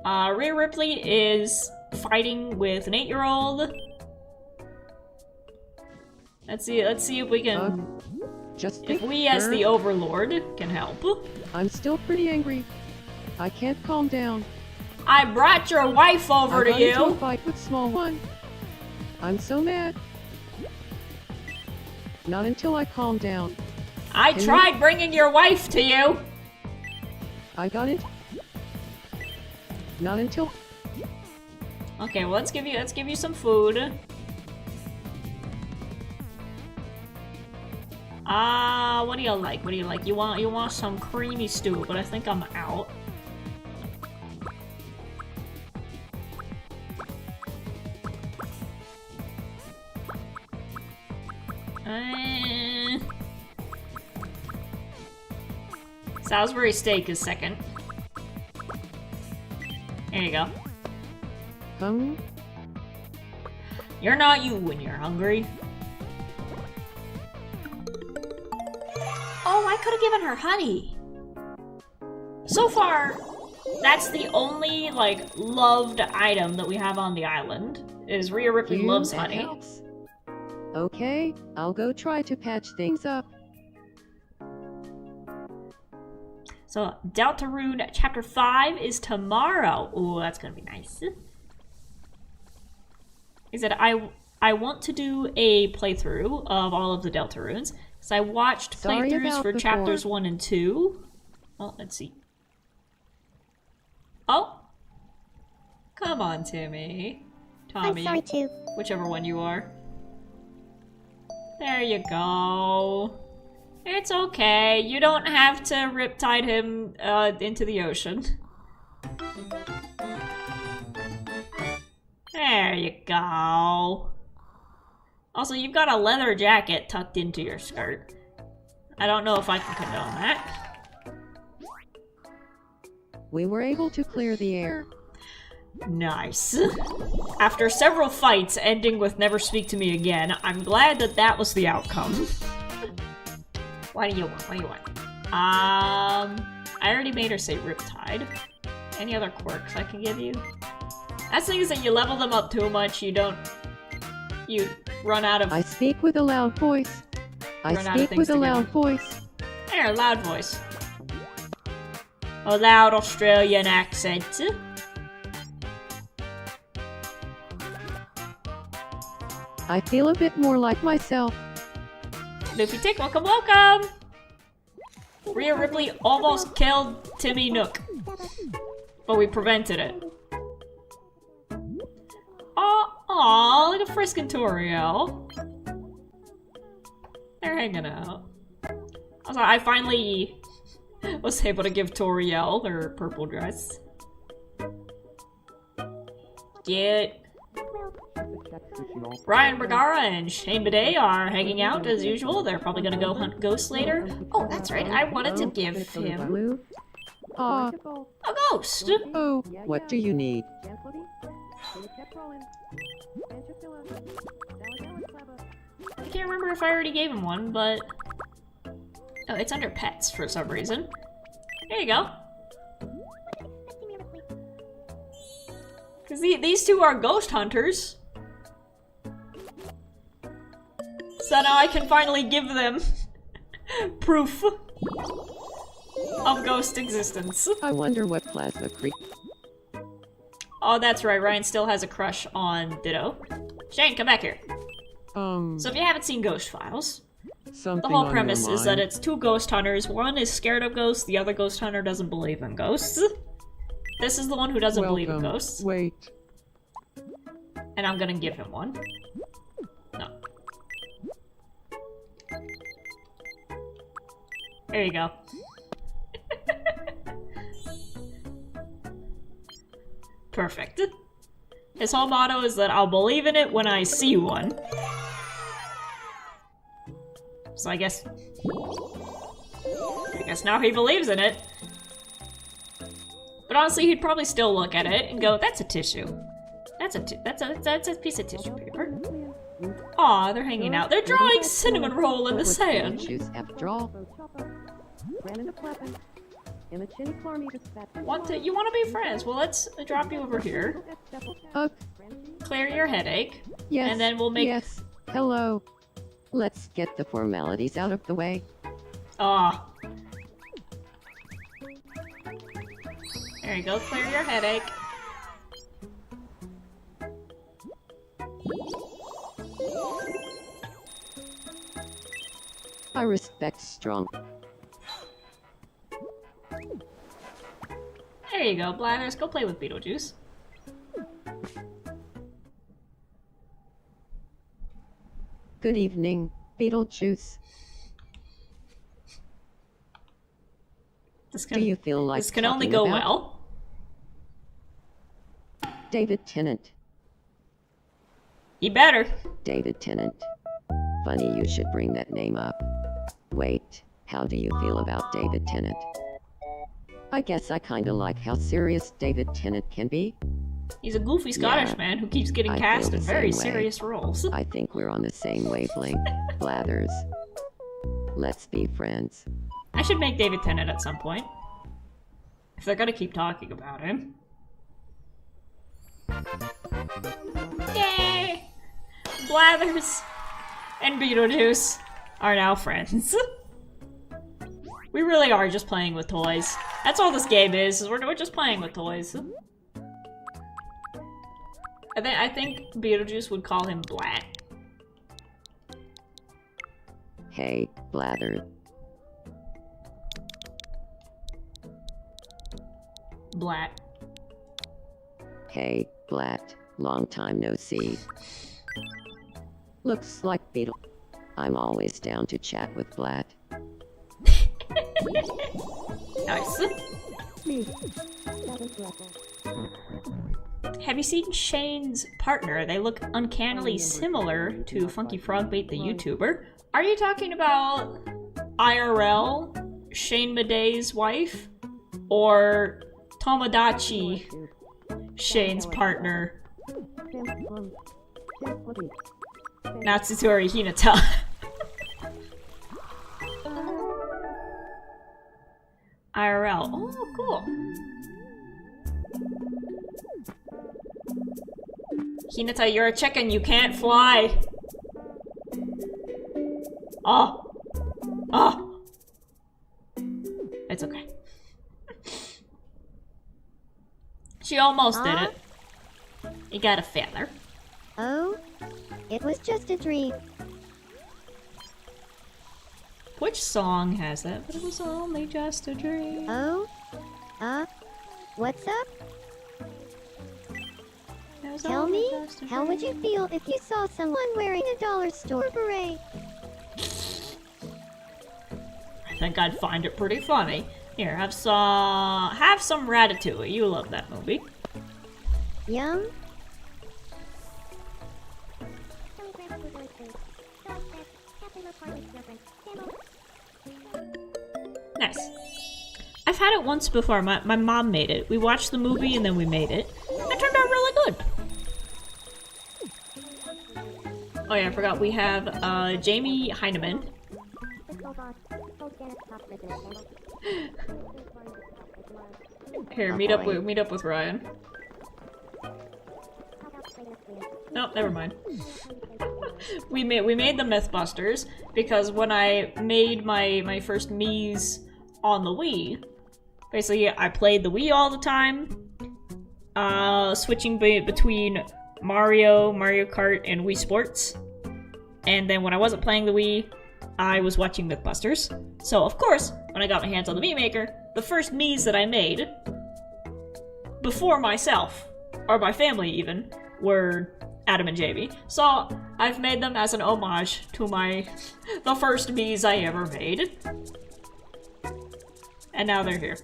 S1: Rhea Ripley is fighting with an 8-year-old. Let's see if we can...
S3: Just
S1: if
S3: think,
S1: we as
S3: sir.
S1: the Overlord can help.
S3: I'm still pretty angry. I can't calm down.
S1: I brought your wife over
S3: I
S1: to
S3: got into a
S1: you!
S3: fight with small one. I'm so mad. Not until I calm down.
S1: I
S3: Can
S1: tried bringing your wife to you!
S3: I got it. Not until
S1: Okay, well let's give you some food. What do you like? What do you like? You want some creamy stew, but I think I'm out. Salisbury steak is second. There you go. You're not you when you're hungry. Oh, I could have given her honey. So far, that's the only, like, loved item that we have on the island, is Rhea Ripley loves
S3: that
S1: honey.
S3: helps. Okay, I'll go try to patch things up.
S1: So, Deltarune Chapter 5 is tomorrow. Ooh, that's gonna be nice. He said, I want to do a playthrough of all of the Deltarunes. So I watched
S3: Sorry
S1: playthroughs
S3: about
S1: for
S3: before.
S1: chapters 1 and 2. Well, let's see. Oh! Come on, Timmy. Tommy.
S2: I'm sorry too.
S1: Whichever one you are. There you go. It's okay. You don't have to riptide him into the ocean. There you go. Also, you've got a leather jacket tucked into your skirt. I don't know if I can condone that.
S3: We were able to clear the air.
S1: Nice. After several fights ending with never speak to me again, I'm glad that that was the outcome. What do you want? What do you want? I already made her say Riptide. Any other quirks I can give you? That's the thing is that you level them up too much, you run out of...
S3: I speak with a loud voice. I
S1: Run out of
S3: speak
S1: things
S3: with
S1: to
S3: a
S1: give
S3: loud
S1: them.
S3: voice.
S1: There, loud voice. A loud Australian accent.
S3: I feel a bit more like myself.
S1: Luffy Tick, welcome, welcome! Rhea Ripley almost killed Timmy Nook, but we prevented it. Aw, look at Frisk and Toriel. They're hanging out. Also, I finally was able to give Toriel her purple dress. Cute. Ryan Bergara and Shane Bidet are hanging out as usual. They're probably gonna go hunt ghosts later. Oh, that's right. I wanted to give him
S3: Blue. Aw,
S1: a ghost.
S3: oh, what do you need?
S1: I can't remember if I already gave him one, but... Oh, it's under pets for some reason. There you go. Because these two are ghost hunters. So now I can finally give them Proof of ghost existence.
S3: I wonder what plasma creep.
S1: Oh, that's right. Ryan still has a crush on Ditto. Shane, come back here. So if you haven't seen Ghost Files,
S3: Something
S1: the whole
S3: on
S1: premise
S3: your
S1: is that
S3: mind?
S1: it's two ghost hunters. One is scared of ghosts, the other ghost hunter doesn't believe in ghosts. This is the one who doesn't believe in
S3: Welcome.
S1: ghosts.
S3: Wait.
S1: And I'm gonna give him one. No. There you go. Perfect. His whole motto is that I'll believe in it when I see one. So I guess now he believes in it. But honestly, he'd probably still look at it and go, "That's a tissue. That's a piece of tissue paper." Aw, they're hanging out. They're drawing cinnamon roll in the sand.
S3: Choose after all.
S1: You want to be friends? Well, let's drop you over here. Clear your headache.
S3: Yes.
S1: And then we'll make.
S3: Yes. Hello. Let's get the formalities out of the way.
S1: Aw. There you go. Clear your headache.
S3: I respect strong.
S1: There you go, Blathers. Go play with Beetlejuice.
S3: Good evening, Beetlejuice.
S1: This
S3: Do you feel like
S1: can only
S3: talking
S1: go
S3: about
S1: well.
S3: David Tennant?
S1: You better.
S3: David Tennant. Funny you should bring that name up. Wait, how do you feel about David Tennant? I guess I kinda like how serious David Tennant can be.
S1: He's a goofy Scottish
S3: Yeah,
S1: man who keeps getting
S3: I feel
S1: cast
S3: the
S1: in very
S3: same way.
S1: serious roles.
S3: I think we're on the same wavelength, Blathers. Let's be friends.
S1: I should make David Tennant at some point. If they're gonna keep talking about him. Yay! Blathers and Beetlejuice are now friends. We really are just playing with toys. That's all this game is we're just playing with toys. I think Beetlejuice would call him Blat.
S3: Hey, Blather.
S1: Blat.
S3: Hey, Blat. Long time no see. Looks like Beetle. I'm always down to chat with Blat.
S1: Nice. Have you seen Shane's partner? They look uncannily similar to Funky Frogbait the YouTuber. Are you talking about IRL, Shane Madei's wife? Or Tomodachi, Shane's partner? Natsutori Hinata. IRL. Oh, cool. Hinata, you're a chicken. You can't fly. Oh. Oh. It's okay. She almost did it. You got a feather.
S2: Oh, it was just a dream.
S1: Which song has that? But it was only just a dream.
S2: Oh, what's up?
S1: It was
S2: Tell
S1: only
S2: me,
S1: just a
S2: how would you
S1: dream.
S2: feel if you saw someone wearing a dollar store beret?
S1: I think I'd find it pretty funny. Here, have some Ratatouille. You love that movie.
S2: Yum.
S1: Nice. I've had it once before. My mom made it. We watched the movie and then we made it. It turned out really good. Oh yeah, I forgot. We have Jamie Heineman. Here, meet up with Ryan. Nope, never mind. we made the Mythbusters because when I made my first Mii's on the Wii, basically I played the Wii all the time, switching between Mario Kart, and Wii Sports. And then when I wasn't playing the Wii, I was watching Mythbusters. So of course, when I got my hands on the Mii Maker, the first Mii's that I made, before myself, or my family even, were Adam and JB. So I've made them as an homage to the first Mii's I ever made. And now they're here.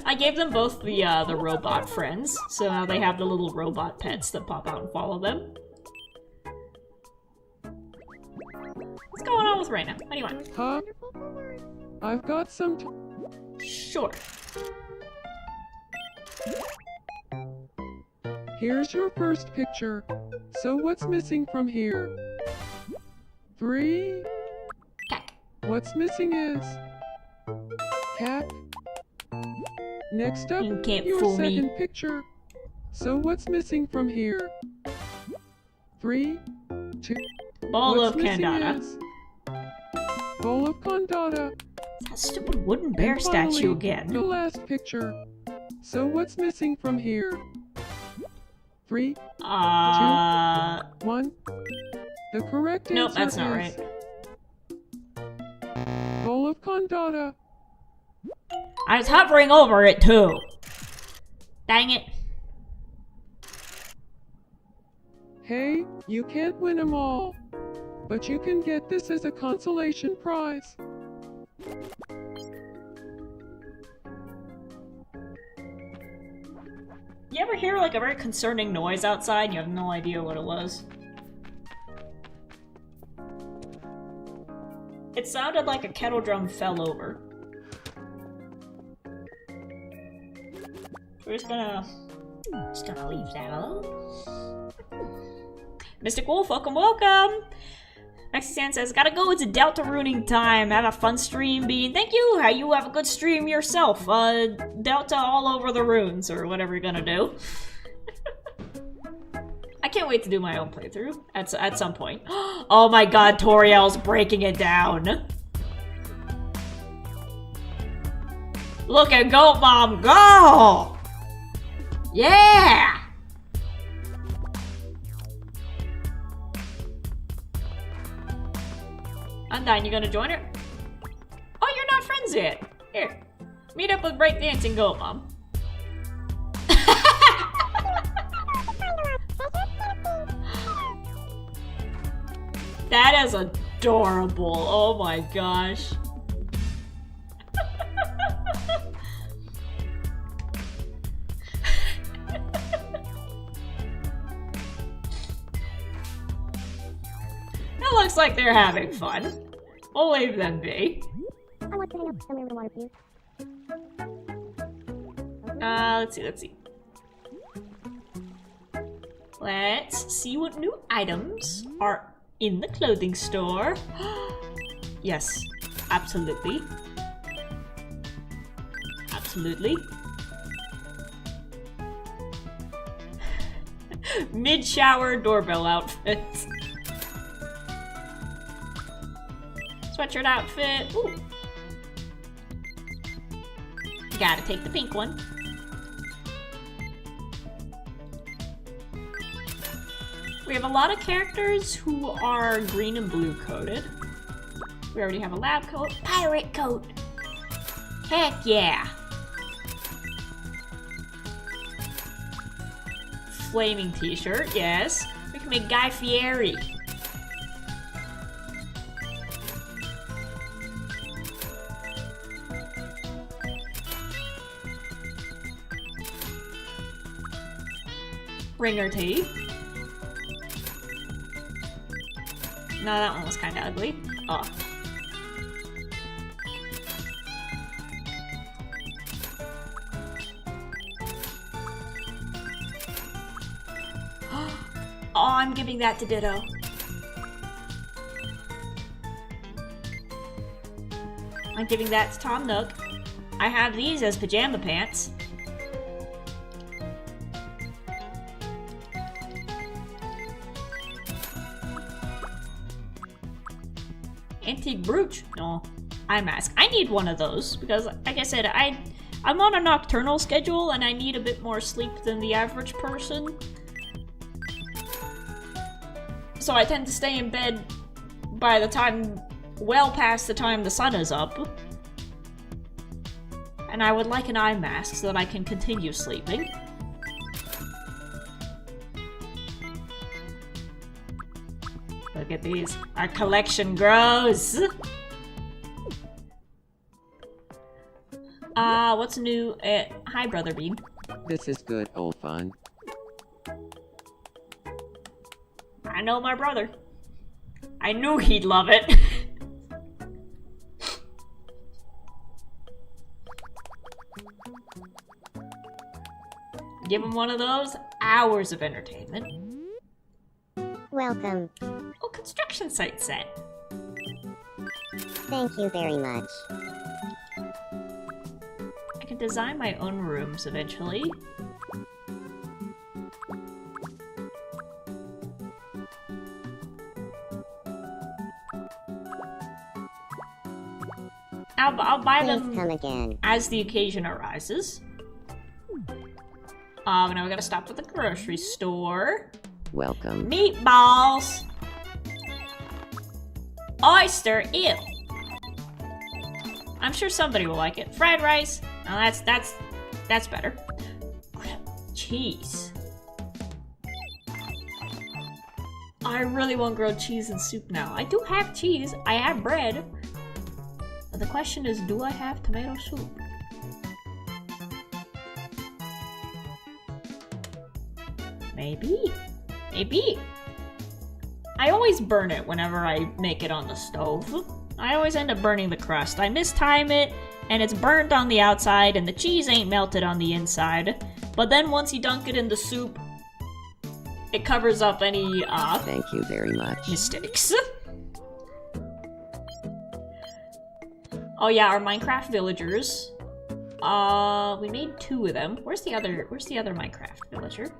S1: I gave them both the robot friends, so now they have the little robot pets that pop out and follow them. What's going on with Raina? What do you want?
S5: Huh? I've got some
S1: Sure.
S5: Here's your first picture. So what's missing from here? 3.
S1: Cack.
S5: What's missing is... cat. Next up,
S1: You can't
S5: your
S1: fool me.
S5: second picture. So what's missing from here? 3, 2...
S1: Ball
S5: what's
S1: of
S5: missing
S1: Candata.
S5: is... bowl of Condata.
S1: That stupid wooden bear
S5: And finally,
S1: statue
S5: the
S1: again.
S5: last picture. So what's missing from here? 3, 1. The correct answer
S1: Nope, that's not
S5: is...
S1: right.
S5: bowl of Condata.
S1: I was hovering over it too. Dang it.
S5: Hey, you can't win them all. But you can get this as a consolation prize.
S1: You ever hear like a very concerning noise outside and you have no idea what it was? It sounded like a kettle drum fell over. We're just gonna leave that alone. Mystic Wolf, welcome, welcome! Mexican says, gotta go, it's a Delta ruining time. Have a fun stream, Bean. Thank you! How you have a good stream yourself. Delta all over the runes, or whatever you're gonna do. I can't wait to do my own playthrough at some point. Oh my god, Toriel's breaking it down. Look at Goat Mom go! Yeah! Undyne, you gonna join her? Oh, you're not friends yet. Here, meet up with Breakdancing Goat Mom. That is adorable. Oh my gosh. It looks like they're having fun. We'll leave them be.
S2: I want to hang up somewhere with a water, please.
S1: Let's see. Let's see what new items are in the clothing store. Yes, absolutely. Absolutely. Mid-shower doorbell outfit. Sweatshirt outfit. Ooh. Gotta take the pink one. We have a lot of characters who are green and blue coated. We already have a lab coat. Pirate coat! Heck yeah! Flaming t-shirt, yes. We can make Guy Fieri. Ringer tee. No, that one was kind of ugly. Oh. Oh, I'm giving that to Ditto. I'm giving that to Tom Nook. I have these as pajama pants. Antique brooch. No, eye mask. I need one of those because, like I said, I'm on a nocturnal schedule and I need a bit more sleep than the average person. So I tend to stay in bed by the time, well past the time the sun is up. And I would like an eye mask so that I can continue sleeping. Look at these. Our collection grows! What's new? Hi, Brother Beam.
S3: This is good old fun.
S1: I know my brother. I knew he'd love it. Give him one of those. Hours of entertainment.
S2: Welcome.
S1: Oh, construction site set.
S2: Thank you very much.
S1: I can design my own rooms eventually. I'll buy
S2: Please
S1: them
S2: come again.
S1: as the occasion arises. Now we gotta stop at the grocery store.
S3: Welcome.
S1: Meatballs! Oyster, ew! I'm sure somebody will like it. Fried rice. Now that's better. Cheese. I really want grilled cheese and soup now. I do have cheese. I have bread. But the question is, do I have tomato soup? Maybe. Maybe. I always burn it whenever I make it on the stove. I always end up burning the crust. I mistime it, and it's burnt on the outside, and the cheese ain't melted on the inside. But then once you dunk it in the soup, it covers up any,
S3: Thank you very much.
S1: mistakes. Oh yeah, our Minecraft villagers. We made 2 of them. Where's the other Minecraft villager?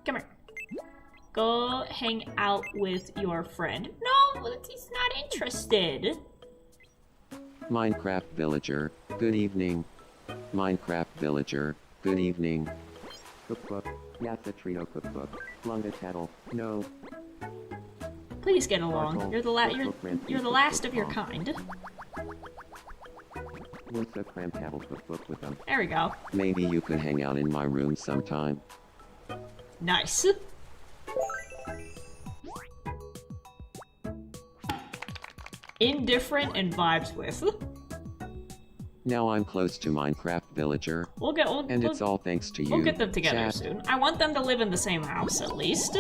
S1: Come here. Go hang out with your friend. No, he's not interested.
S3: Minecraft villager, good evening. Minecraft villager, good evening. Cookbook, Yatsa Trio cookbook, Lunga Tattle, no.
S1: Please get along. You're the last of your kind.
S3: What's a cram tattle cookbook with them?
S1: There we go.
S3: Maybe you could hang out in my room sometime.
S1: Nice. Indifferent and vibes with.
S3: Now I'm close to Minecraft villager, and it's all thanks to you.
S1: We'll get them together
S3: chat.
S1: soon. I want them to live in the same house at least.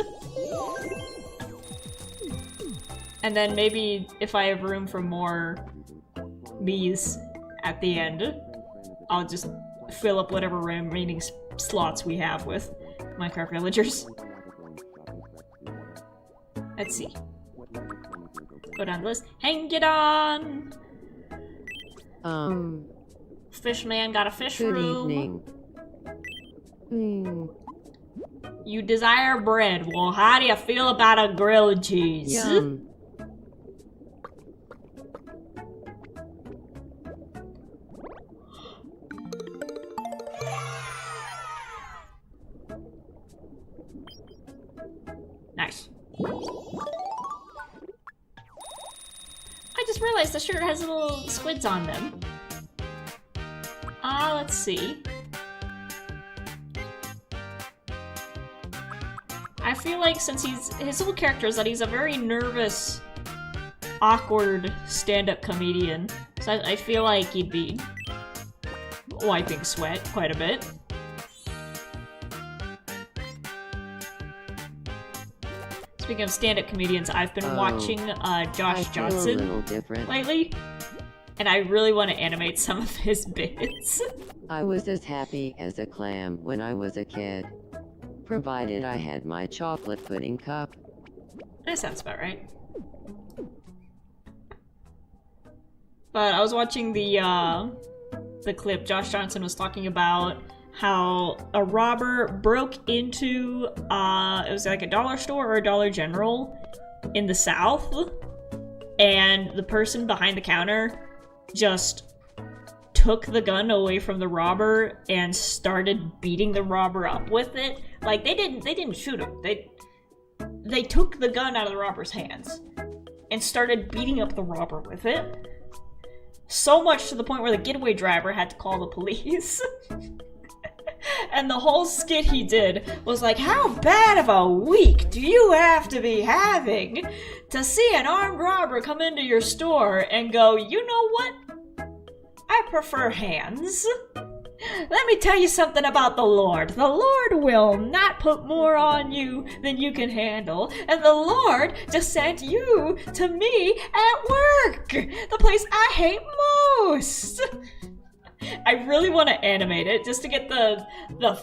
S1: And then maybe if I have room for more bees at the end, I'll just fill up whatever remaining slots we have with Minecraft villagers. Let's see. Go down the list. Hang it on! Fishman got a fish
S3: Good
S1: room.
S3: evening.
S1: You desire bread. Well, how do you feel about a grilled cheese?
S3: Yum.
S1: Nice. I just realized the shirt has little squids on them. Let's see. I feel like since his whole character is that he's a very nervous, awkward stand-up comedian, so I feel like he'd be wiping sweat quite a bit. Speaking of stand-up comedians, I've been watching Josh
S3: I
S1: Johnson
S3: feel a little different.
S1: lately, and I really want to animate some of his bits.
S3: I was as happy as a clam when I was a kid. Provided I had my chocolate pudding cup.
S1: That sounds about right. But I was watching the clip. Josh Johnson was talking about how a robber broke into, it was like a dollar store or a Dollar General in the South, and the person behind the counter just took the gun away from the robber and started beating the robber up with it. Like, they didn't shoot him. They took the gun out of the robber's hands and started beating up the robber with it. So much to the point where the getaway driver had to call the police. And the whole skit he did was like, how bad of a week do you have to be having to see an armed robber come into your store and go, you know what? I prefer hands. Let me tell you something about the Lord. The Lord will not put more on you than you can handle. And the Lord just sent you to me at work. The place I hate most. I really want to animate it just to get the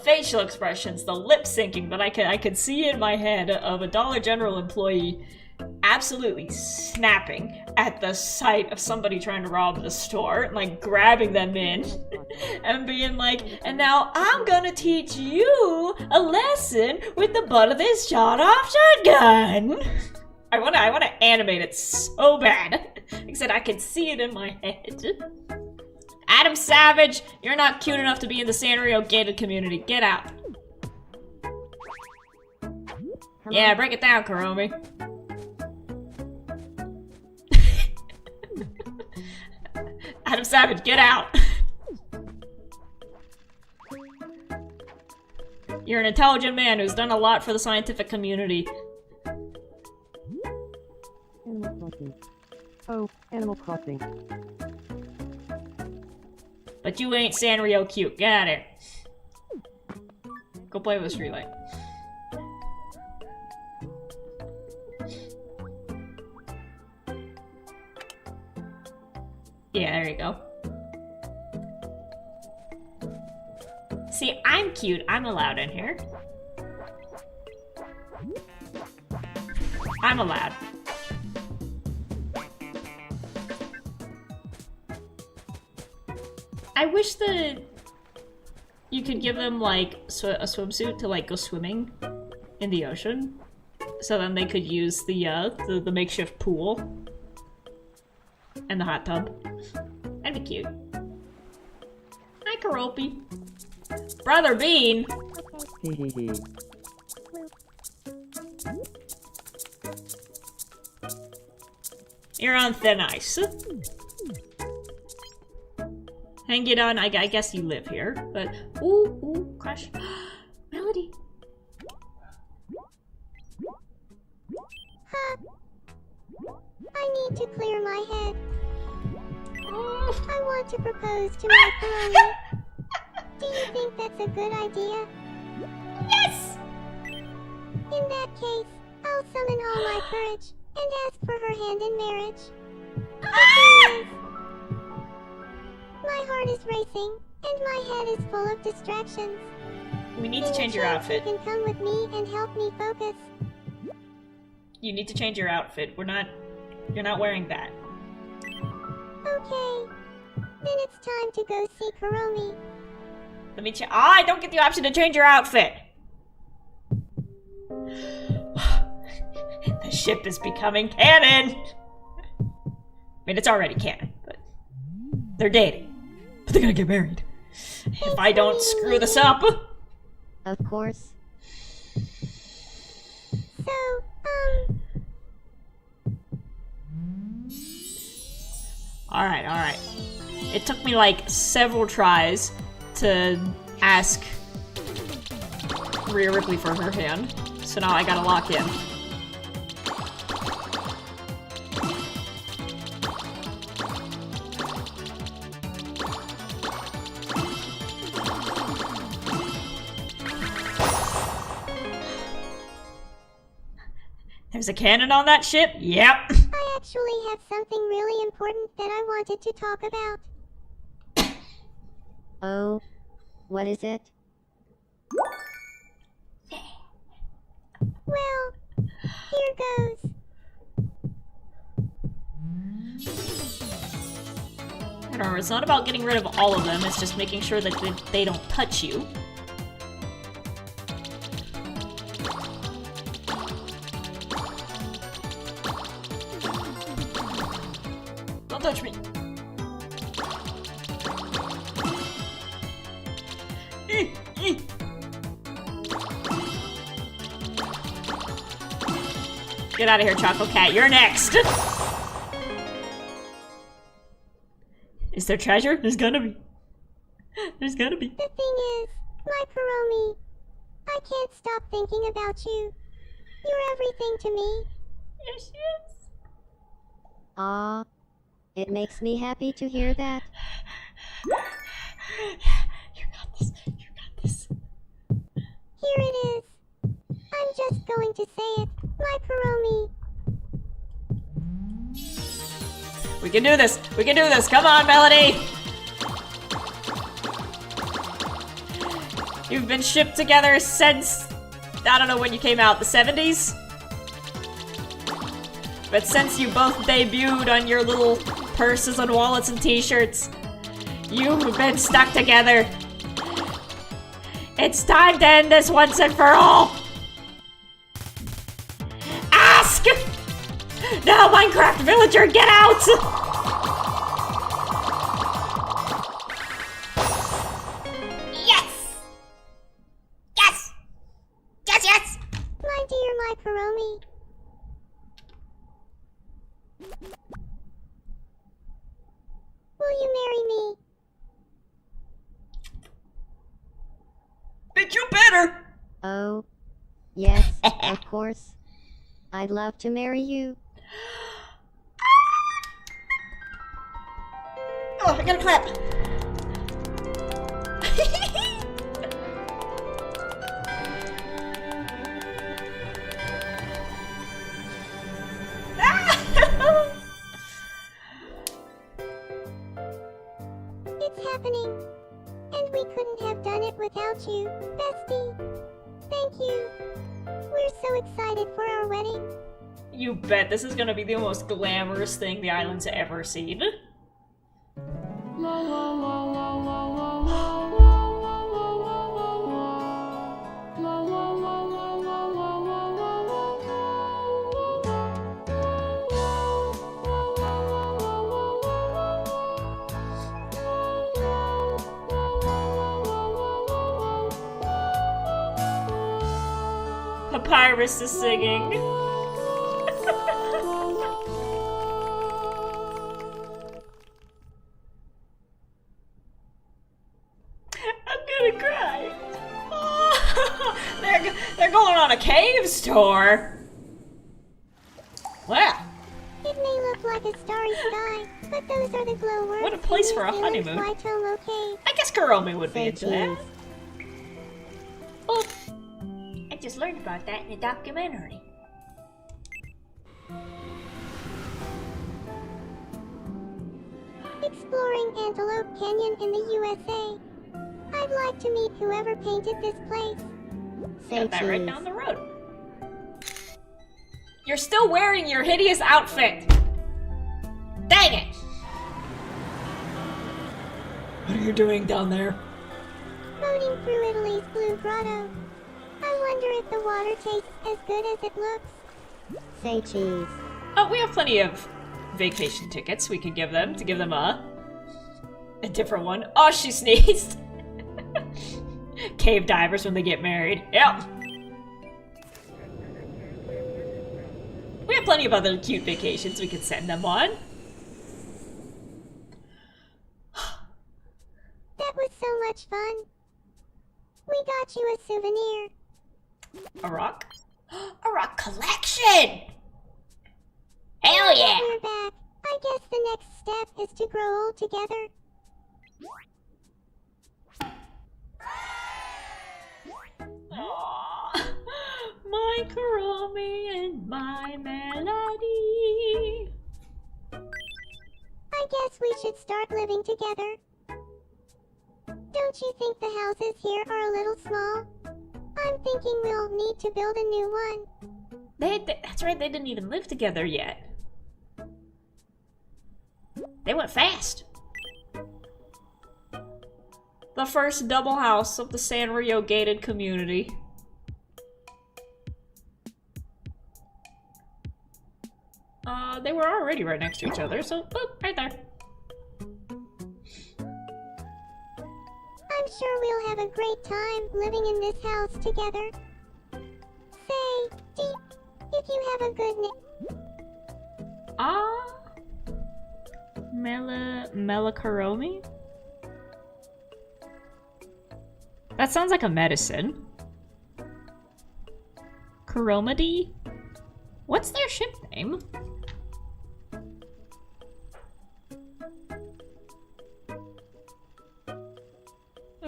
S1: facial expressions, the lip syncing that I could see in my head of a Dollar General employee absolutely snapping at the sight of somebody trying to rob the store, like grabbing them in and being like, and now I'm gonna teach you a lesson with the butt of this shot-off shotgun. I wanna animate it so bad, except I can see it in my head. Adam Savage, you're not cute enough to be in the Sanrio gated community. Get out. Yeah, break it down, Kuromi. Adam Savage, get out! You're an intelligent man who's done a lot for the scientific community.
S5: Animal Crossing. Oh, Animal Crossing.
S1: But you ain't Sanrio cute. Get out of here. Go play with a streetlight. Yeah, there you go. See, I'm cute. I'm allowed in here. I'm allowed. I wish that you could give them, like, a swimsuit to, like, go swimming in the ocean. So then they could use the makeshift pool. And the hot tub. That'd be cute. Hi, Karopi. Brother Bean! You're on thin ice. Hang it on, I guess you live here, but... Ooh, crash. Melody!
S2: I need to clear my head. I want to propose to my Chloe. Do you think that's a good idea?
S1: Yes!
S2: In that case, I'll summon all my courage and ask for her hand in marriage. The thing is, my heart is racing and my head is full of distractions.
S1: We need to change your outfit.
S2: You can come with me and help me focus.
S1: You need to change your outfit. You're not wearing that.
S2: Okay. Then it's time to go see Kuromi.
S1: Let me check. I don't get the option to change your outfit! The ship is becoming canon! I mean, it's already canon, but... They're dating. But they're gonna get married. If I don't screw this up...
S2: Of course. So,
S1: Alright. It took me like several tries to ask Rhea Ripley for her hand, so now I gotta lock in. There's a cannon on that ship? Yep.
S2: I actually have something really important that I wanted to talk about.
S3: Oh, what is it?
S2: Well, here goes.
S1: Remember, it's not about getting rid of all of them, it's just making sure that they don't touch you. touch me. Get out of here, Choco Cat. You're next. Is there treasure? There's gonna be. There's gonna be.
S2: The thing is, my Kuromi, I can't stop thinking about you. You're everything to me.
S1: Yes, yes.
S6: Ah, it makes me happy to hear that.
S1: You got this. You got this.
S2: Here it is. I'm just going to say it, my Kuromi.
S1: We can do this. We can do this. Come on, Melody. You've been shipped together since, I don't know when you came out, the 70s? But since you both debuted on your little purses and wallets and t-shirts, you've been stuck together. It's time to end this once and for all. Ask! No, Minecraft villager, get out! Yes! Yes! Yes, yes!
S2: My dear, my Kuromi. Will you marry me?
S1: Bitch, you better!
S6: Oh, yes, of course. I'd love to marry you.
S1: Oh, I gotta clap.
S2: It's happening. And we couldn't have done it without you, bestie. Thank you. We're so excited for our wedding.
S1: You bet this is gonna be the most glamorous thing the island's ever seen. Papyrus is singing. I'm gonna cry. Oh, they're going on a caves tour. Wow.
S2: It may look like a starry sky, but those are the glowworms.
S1: What a place
S2: in
S1: for a
S2: New Zealand's
S1: honeymoon.
S2: Waitomo Cave.
S1: I guess Kuromi would be
S6: Say
S1: into that.
S6: cheese.
S1: Oh, I just learned about that in a documentary.
S2: Exploring Antelope Canyon in the USA. I'd like to meet whoever painted this place.
S6: Say
S1: Got that right
S6: cheese.
S1: down the road. You're still wearing your hideous outfit. Dang it! What are you doing down there?
S2: Floating through Italy's Blue Grotto. I wonder if the water tastes as good as it looks.
S6: Say cheese.
S1: Oh, we have plenty of vacation tickets we could give them to give them a different one. Oh, she sneezed. Cave divers when they get married. Yep. We have plenty of other cute vacations we could send them on.
S2: That was so much fun. We got you a souvenir.
S1: A rock? A rock collection! Hell yeah!
S2: We're back. I guess the next step is to grow old together.
S1: Aww. My Kuromi and my Melody.
S2: I guess we should start living together. Don't you think the houses here are a little small? I'm thinking we'll need to build a new one.
S1: That's right, they didn't even live together yet. They went fast. The first double house of the Sanrio gated community. They were already right next to each other, so boop, right there.
S2: I'm sure we'll have a great time living in this house together. Say, Deep, if you have a good name.
S1: Melakaromi? That sounds like a medicine. Kuromadi? What's their ship name?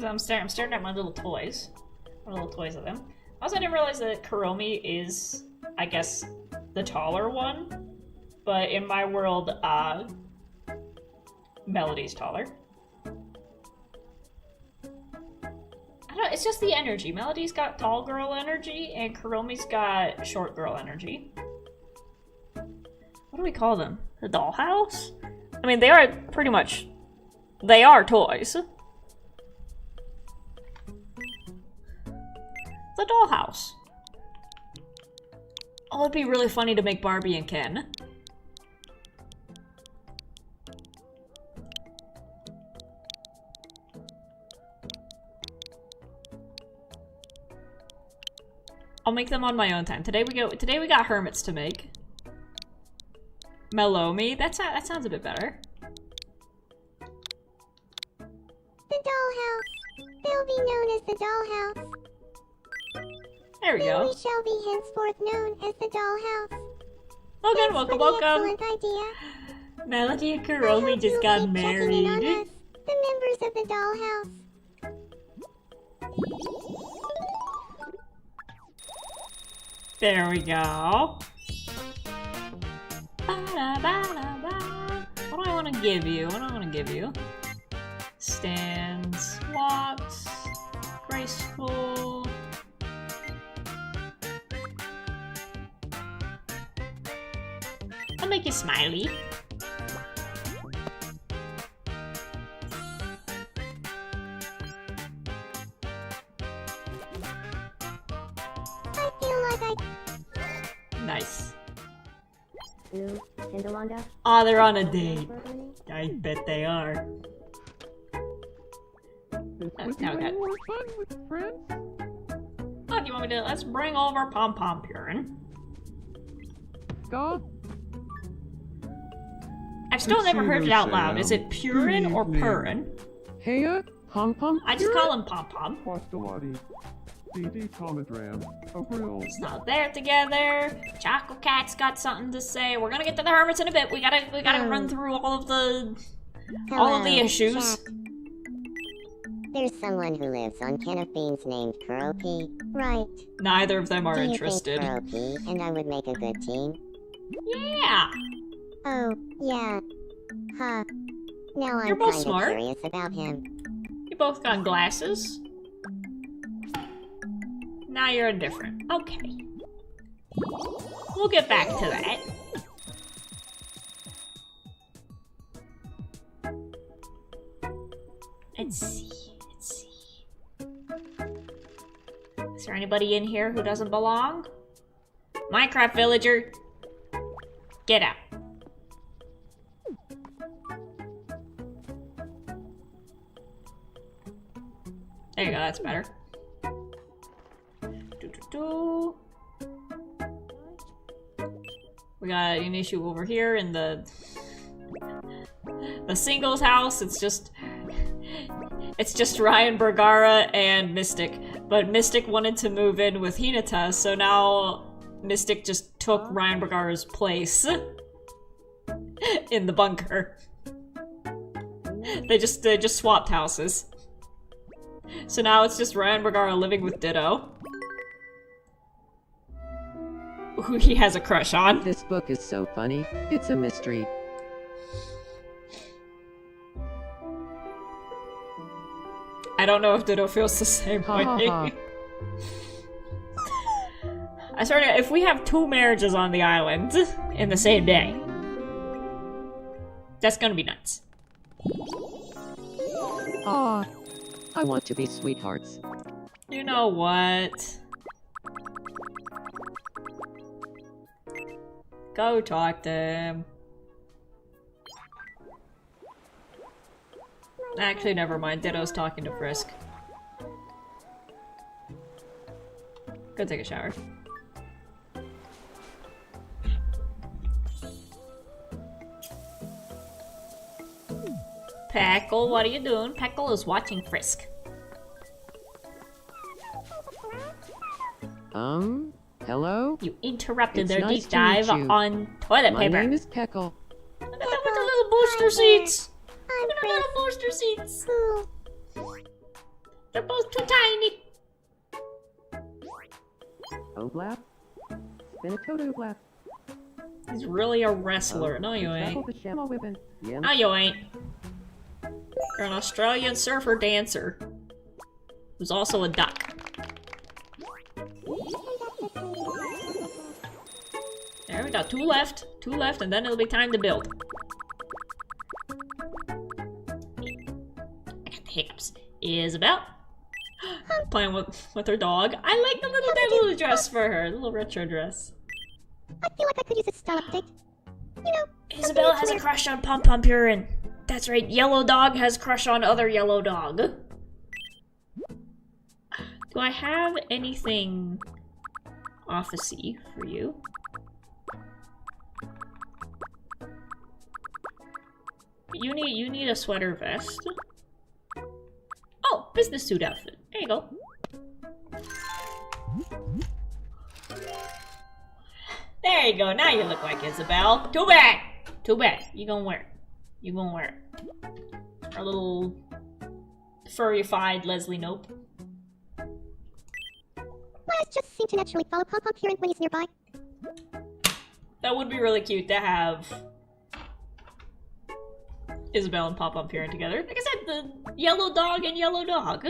S1: I'm staring at my little toys. My little toys of them. Also, I didn't realize that Kuromi is, I guess, the taller one. But in my world, Melody's taller. I don't know, it's just the energy. Melody's got tall girl energy, and Kuromi's got short girl energy. What do we call them? The dollhouse? I mean, they are pretty much... They are toys. The dollhouse. Oh, it'd be really funny to make Barbie and Ken. I'll make them on my own time. Today we got hermits to make. Melomi, that sounds a bit better.
S2: The dollhouse. They'll be known as the dollhouse.
S1: There we
S2: Then
S1: go.
S2: we shall be henceforth known as the dollhouse.
S1: Welcome,
S2: Thanks
S1: welcome,
S2: for the
S1: welcome.
S2: excellent idea.
S1: Melody and
S2: I
S1: Kuromi
S2: hope
S1: just
S2: you'll
S1: got
S2: keep checking in on
S1: married.
S2: us, the members of the dollhouse.
S1: There we go. Ba-da-ba-da-ba. What do I want to give you? What do I want to give you? Stands, walks, graceful. I'll make you smiley.
S2: I feel like
S1: Nice.
S6: Ooh, Cinderlonga?
S1: Oh, they're on a date. I bet they are.
S5: This
S1: Oh,
S5: would
S1: no,
S5: be
S1: okay.
S5: more fun with friends.
S1: Oh, do you want me to? Let's bring all of our pom-pom Purin.
S5: God,
S1: I've still never heard it out loud. Is it Purin or
S5: evening.
S1: Purin?
S5: Heya, Pom Pom.
S1: I just call him pom-pom.
S5: Postalati. DD Tomadram. April.
S1: It's not there together. Choco Cat's got something to say. We're gonna get to the hermits in a bit. We gotta run through all of the issues.
S2: Jack.
S6: There's someone who lives on can of beans named Kuropi.
S2: Right.
S1: Neither of them are
S6: Do you
S1: interested.
S6: think Kuropi and I would make a good team?
S1: Yeah.
S2: Oh, yeah. Huh. Now
S1: You're
S2: I'm
S1: both
S2: kinda
S1: smart.
S2: curious about him.
S1: You both got glasses. Now you're indifferent. Okay. We'll get back to that. Let's see. Is there anybody in here who doesn't belong? Minecraft villager, get out. There you go, that's better. We got an issue over here in the singles house. It's just Ryan Bergara and Mystic, but Mystic wanted to move in with Hinata, so now Mystic just took Ryan Bergara's place in the bunker. They just swapped houses. So now it's just Ryan Bergara living with Ditto, who he has a crush on.
S3: This book is so funny. It's a mystery.
S1: I don't know if Ditto feels the same
S5: Ha,
S1: way.
S5: ha,
S1: I swear to God, if we have 2 marriages on the island in the same day, that's gonna be nuts.
S5: Ah,
S3: I want to be sweethearts.
S1: You know what? Go talk to him. Actually, never mind. Ditto's talking to Frisk. Go take a shower. Peckle, what are you doing? Peckle is watching Frisk.
S3: Hello?
S1: You interrupted
S3: It's
S1: their
S3: nice
S1: deep
S3: to meet
S1: dive
S3: you.
S1: on toilet
S3: My
S1: paper.
S3: name is Peckle.
S1: Look at them with the little booster seats!
S2: I'm
S1: Look at the little booster seats!
S2: cool.
S1: They're both too tiny!
S3: Oblap? Spin a toad oblap.
S1: He's really a wrestler. No, you ain't. No, you ain't. You're an Australian surfer dancer. Who's also a duck. There, we got two left. Two left, and then it'll be time to build. I got the hiccups. Isabel? Playing with her dog. I like the little dress for her. The little retro dress.
S2: I feel like I could use a style update. You know,
S1: Isabel has a crush on Pom Pom Purin. That's right, Yellow Dog has a crush on other Yellow Dog. Do I have anything officey for you? You need a sweater vest. Oh, business suit outfit. There you go. There you go. Now you look like Isabel. Too bad. Too bad. You gonna wear it. You gonna wear it. Our little furry-fied Leslie Nope.
S2: my eyes just seem to naturally follow Pom Pom Purin when he's nearby.
S1: That would be really cute to have Isabel and Pom Pom Purin together. Like I said, the Yellow Dog and Yellow Dog.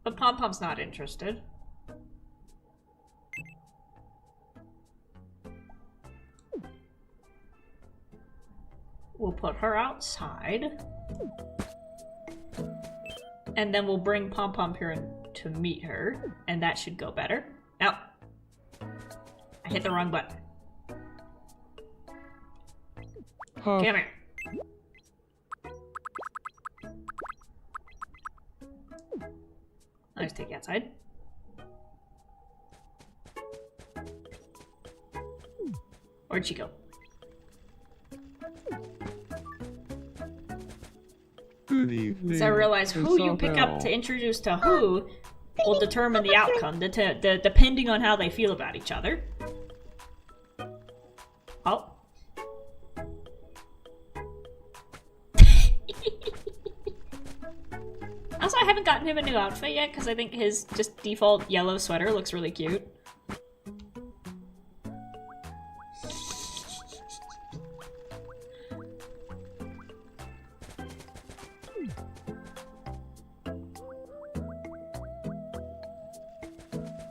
S1: But Pom Pom's not interested. We'll put her outside. And then we'll bring Pom Pom Purin to meet her. And that should go better. Now, I hit the wrong button. Come here. I'll just take you outside. Where'd she go?
S5: Good evening.
S1: So I realize who you pick up to introduce to who will determine the outcome, depending on how they feel about each other. Oh. Also, I haven't gotten him a new outfit yet, because I think his just default yellow sweater looks really cute.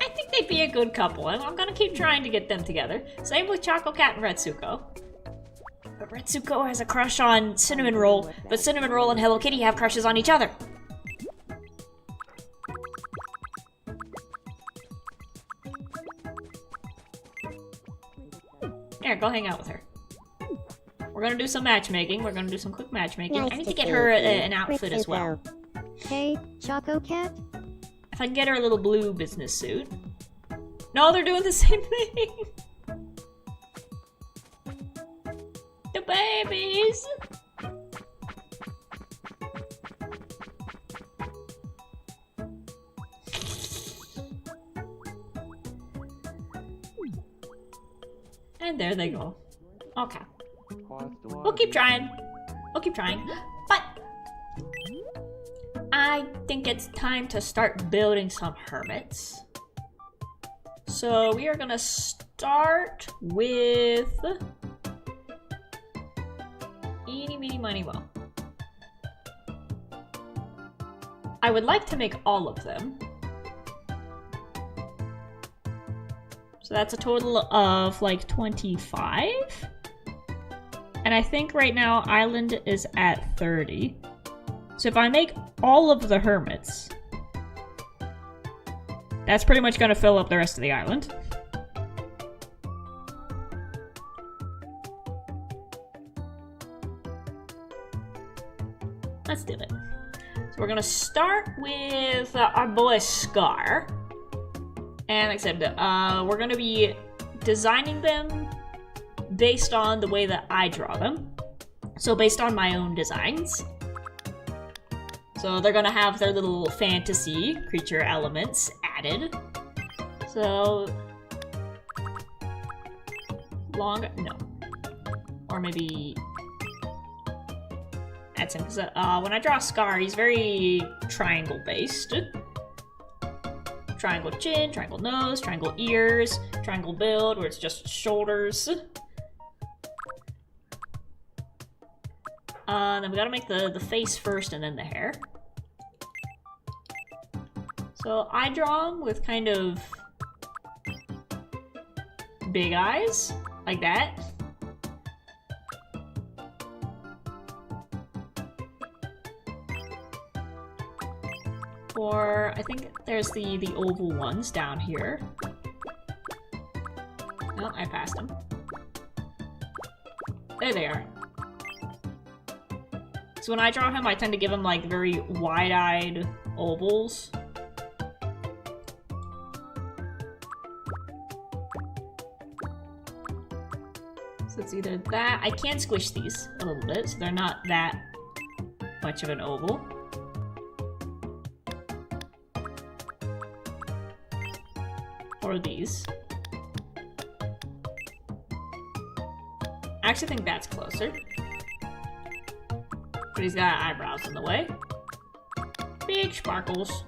S1: I think they'd be a good couple, and I'm gonna keep trying to get them together. Same with Choco Cat and Retsuko. But Retsuko has a crush on Cinnamon Roll, but Cinnamon Roll and Hello Kitty have crushes on each other. Here, go hang out with her. We're gonna do some matchmaking. We're gonna do some quick matchmaking.
S2: Nice
S1: I need
S2: to
S1: to get
S2: see
S1: her
S2: you.
S1: an outfit as well.
S6: Hey, Choco Cat?
S1: If I can get her a little blue business suit. No, they're doing the same thing. The babies. And there they go. Okay. We'll keep trying. We'll keep trying. But I think it's time to start building some hermits. So we are gonna start with eeny, meeny, miny, mo. I would like to make all of them. So that's a total of like 25. And I think right now Island is at 30. So if I make all of the hermits, That's pretty much gonna fill up the rest of the island. Let's do it. So we're gonna start with our boy Scar. And like I said, we're gonna be designing them based on the way that I draw them. So based on my own designs. So they're gonna have their little fantasy creature elements added. So long, no, or maybe that's him. Because when I draw Scar, he's very triangle based. Triangle chin, triangle nose, triangle ears, triangle build, where it's just shoulders. Then we gotta make the face first and then the hair. So I draw him with kind of big eyes, like that. Or I think there's the oval ones down here. No, I passed them. There they are. So when I draw him, I tend to give him like very wide-eyed ovals. So it's either that. I can squish these a little bit, so they're not that much of an oval. Or these. I actually think that's closer. But he's got eyebrows in the way. Big sparkles.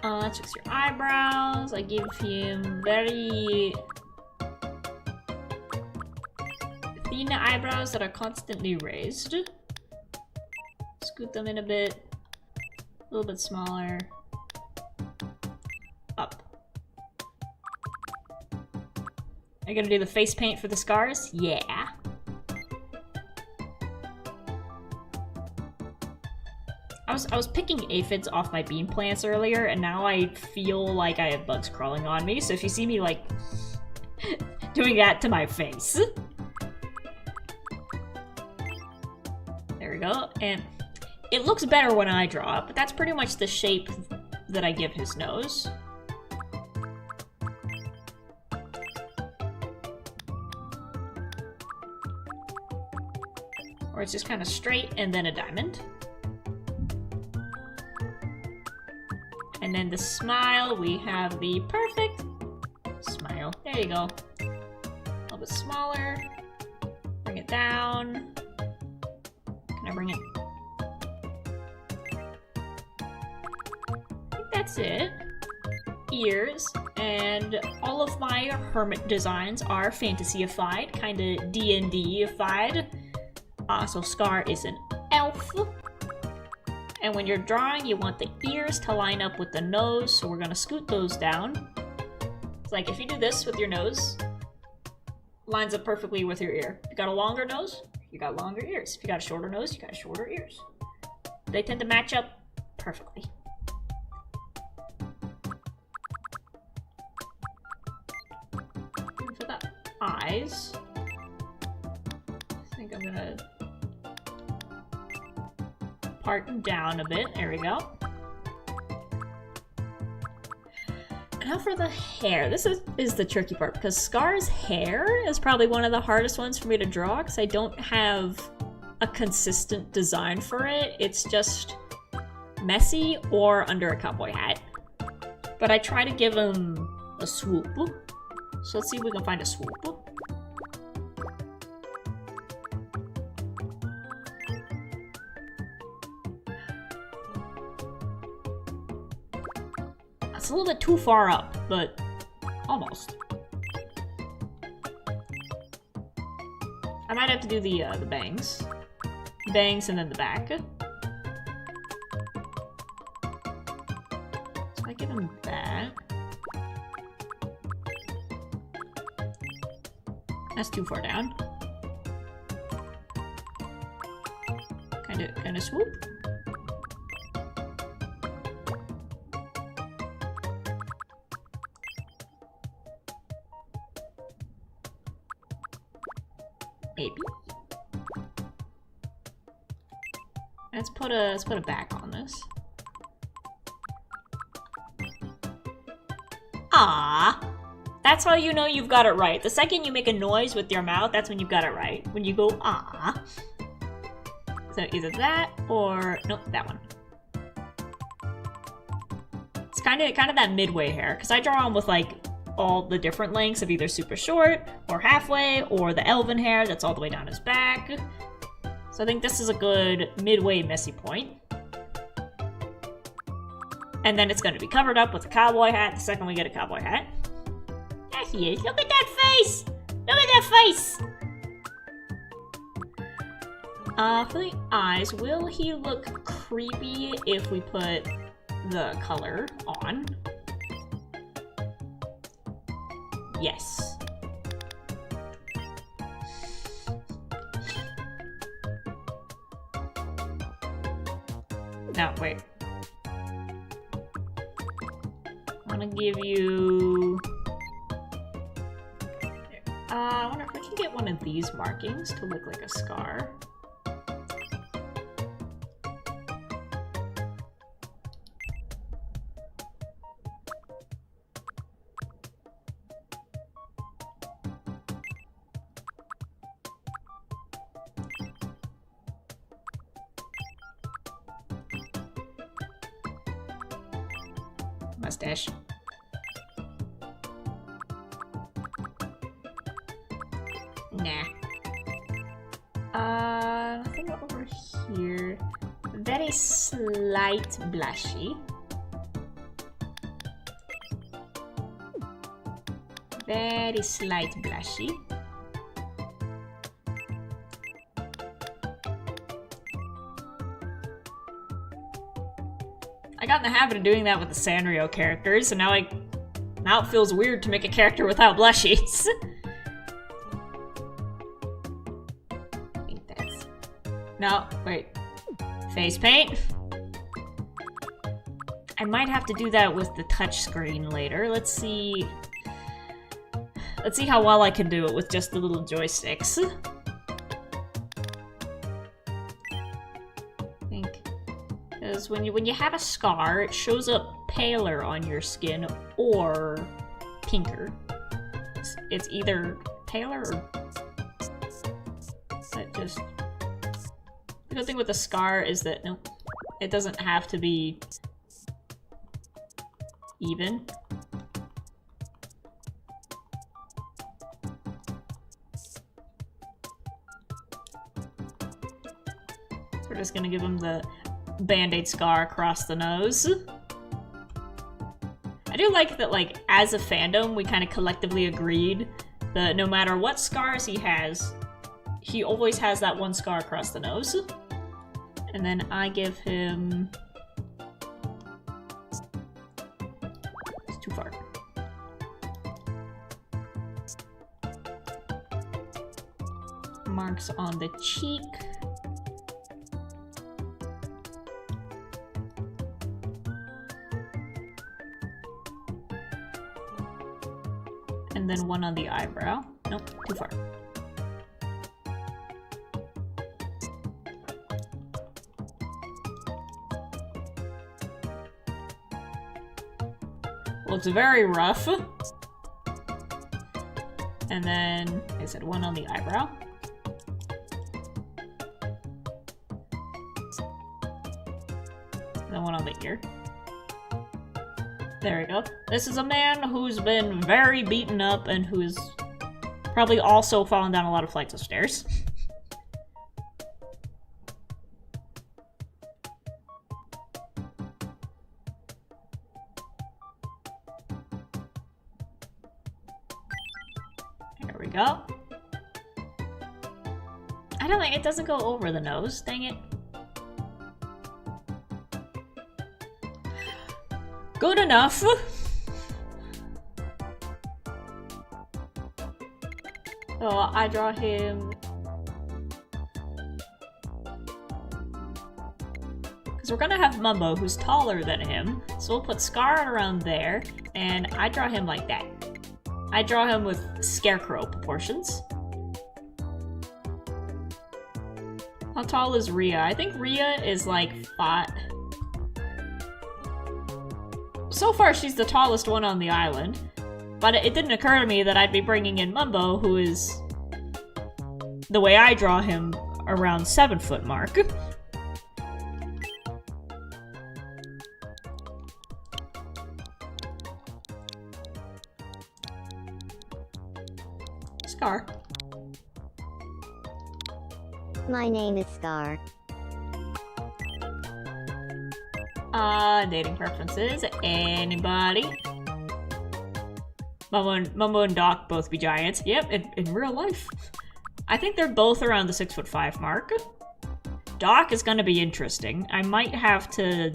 S1: Let's fix your eyebrows. I give him very thin eyebrows that are constantly raised. Scoot them in a bit. A little bit smaller. Up. Are you gonna do the face paint for the scars? Yeah. I was picking aphids off my bean plants earlier, and now I feel like I have bugs crawling on me, so if you see me, like, doing that to my face. There we go, and it looks better when I draw it, but that's pretty much the shape that I give his nose. Or it's just kind of straight and then a diamond. And then the smile, we have the perfect smile. There you go. A little bit smaller. Bring it down. Can I bring it? I think that's it. Ears. And all of my hermit designs are fantasy-ified, kind of D&D-ified. So Scar is an elf. And when you're drawing, you want the ears to line up with the nose, so we're gonna scoot those down. It's like if you do this with your nose, lines up perfectly with your ear. If you got a longer nose, you got longer ears. If you got a shorter nose, you got shorter ears. They tend to match up perfectly. And for the eyes, I think I'm gonna part them down a bit. There we go. Now for the hair. This is the tricky part, because Scar's hair is probably one of the hardest ones for me to draw, because I don't have a consistent design for it. It's just messy or under a cowboy hat. But I try to give him a swoop. So let's see if we can find a swoop. It's a little bit too far up, but almost. I might have to do the bangs. Bangs and then the back. So I give him that. That's too far down. Kinda swoop. Maybe. Let's put a back on this. Ah, that's how you know you've got it right. The second you make a noise with your mouth, that's when you've got it right. When you go ah. So either that or nope, that one. It's kind of that midway hair because I draw them with like all the different lengths of either super short or halfway or the elven hair that's all the way down his back. So I think this is a good midway messy point. And then it's going to be covered up with a cowboy hat the second we get a cowboy hat. There he is. Look at that face! Look at that face! For the eyes, will he look creepy if we put the color on? Yes. No, wait. I'm gonna give you... I wonder if we can get one of these markings to look like a scar. Mustache. Nah. Nothing over here. Very slight blushy. Very slight blushy. I got in the habit of doing that with the Sanrio characters, so now it feels weird to make a character without blushies. I think that's... No, wait. Face paint? I might have to do that with the touchscreen later. Let's see how well I can do it with just the little joysticks. Because when you have a scar, it shows up paler on your skin or pinker. It's either paler or... That just... The good thing with a scar is that, no, it doesn't have to be even. So we're just gonna give him the Band-Aid scar across the nose. I do like that, like, as a fandom, we kind of collectively agreed that no matter what scars he has, he always has that one scar across the nose. And then I give him... It's too far. Marks on the cheek. And then one on the eyebrow. Nope, too far. Looks very rough. And then, like I said, one on the eyebrow. And then one on the ear. There we go. This is a man who's been very beaten up and who's probably also fallen down a lot of flights of stairs. There we go. I don't think it doesn't go over the nose, dang it. Good enough. So I draw him we're gonna have Mumbo, who's taller than him, so we'll put Scar around there, and I draw him like that. I draw him with Scarecrow proportions. How tall is Rhea? I think Rhea is like 5. So far, she's the tallest one on the island, but it didn't occur to me that I'd be bringing in Mumbo, who is, the way I draw him, around 7-foot mark. Scar.
S6: My name is Scar.
S1: Dating preferences. Anybody? Mumbo and Doc both be giants. Yep, in real life. I think they're both around the 6'5" mark. Doc is gonna be interesting. I might have to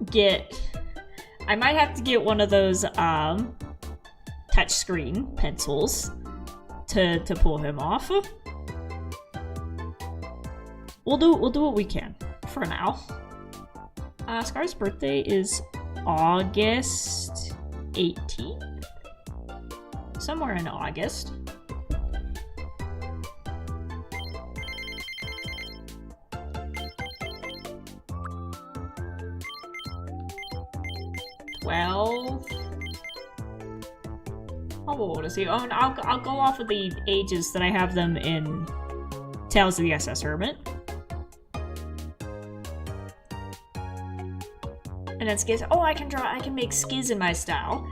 S1: get one of those touchscreen pencils to pull him off. We'll do what we can for now. Scar's birthday is August 18th? Somewhere in August. Well, how old is he? Oh, and I'll go off of the ages that I have them in Tales of the SS Hermit. And then Skiz. Oh, I can make Skiz in my style.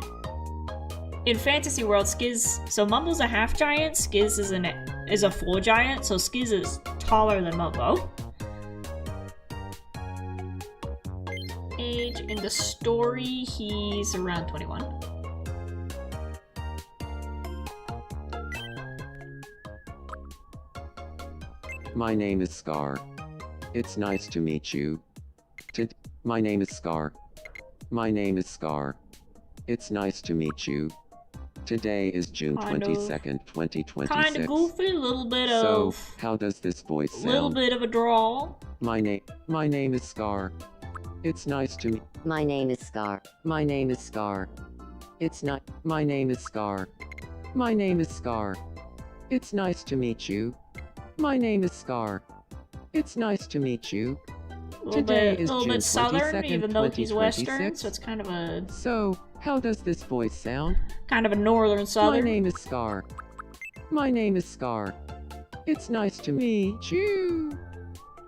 S1: In Fantasy World, Skiz. So Mumble's a half giant. Skiz is a full giant. So Skiz is taller than Mumbo. Age in the story, he's around 21.
S7: My name is Scar. It's nice to meet you. My name is Scar. My name is Scar. It's nice to meet you. Today is June 22nd, 2026.
S1: Kind of goofy, a little bit
S7: So,
S1: of...
S7: how does this voice sound?
S1: Little bit of a drawl.
S7: My name is Scar. It's nice to meet...
S6: My name is Scar.
S7: My name is Scar. It's not... My name is Scar. My name is Scar. It's nice to meet you. My name is Scar. It's nice to meet you. Today is
S1: little
S7: June
S1: bit southern,
S7: 22nd,
S1: even though he's western,
S7: 2026.
S1: so it's kind of a...
S7: So, how does this voice sound?
S1: Kind of a northern southern.
S7: My name is Scar. My name is Scar. It's nice to meet you.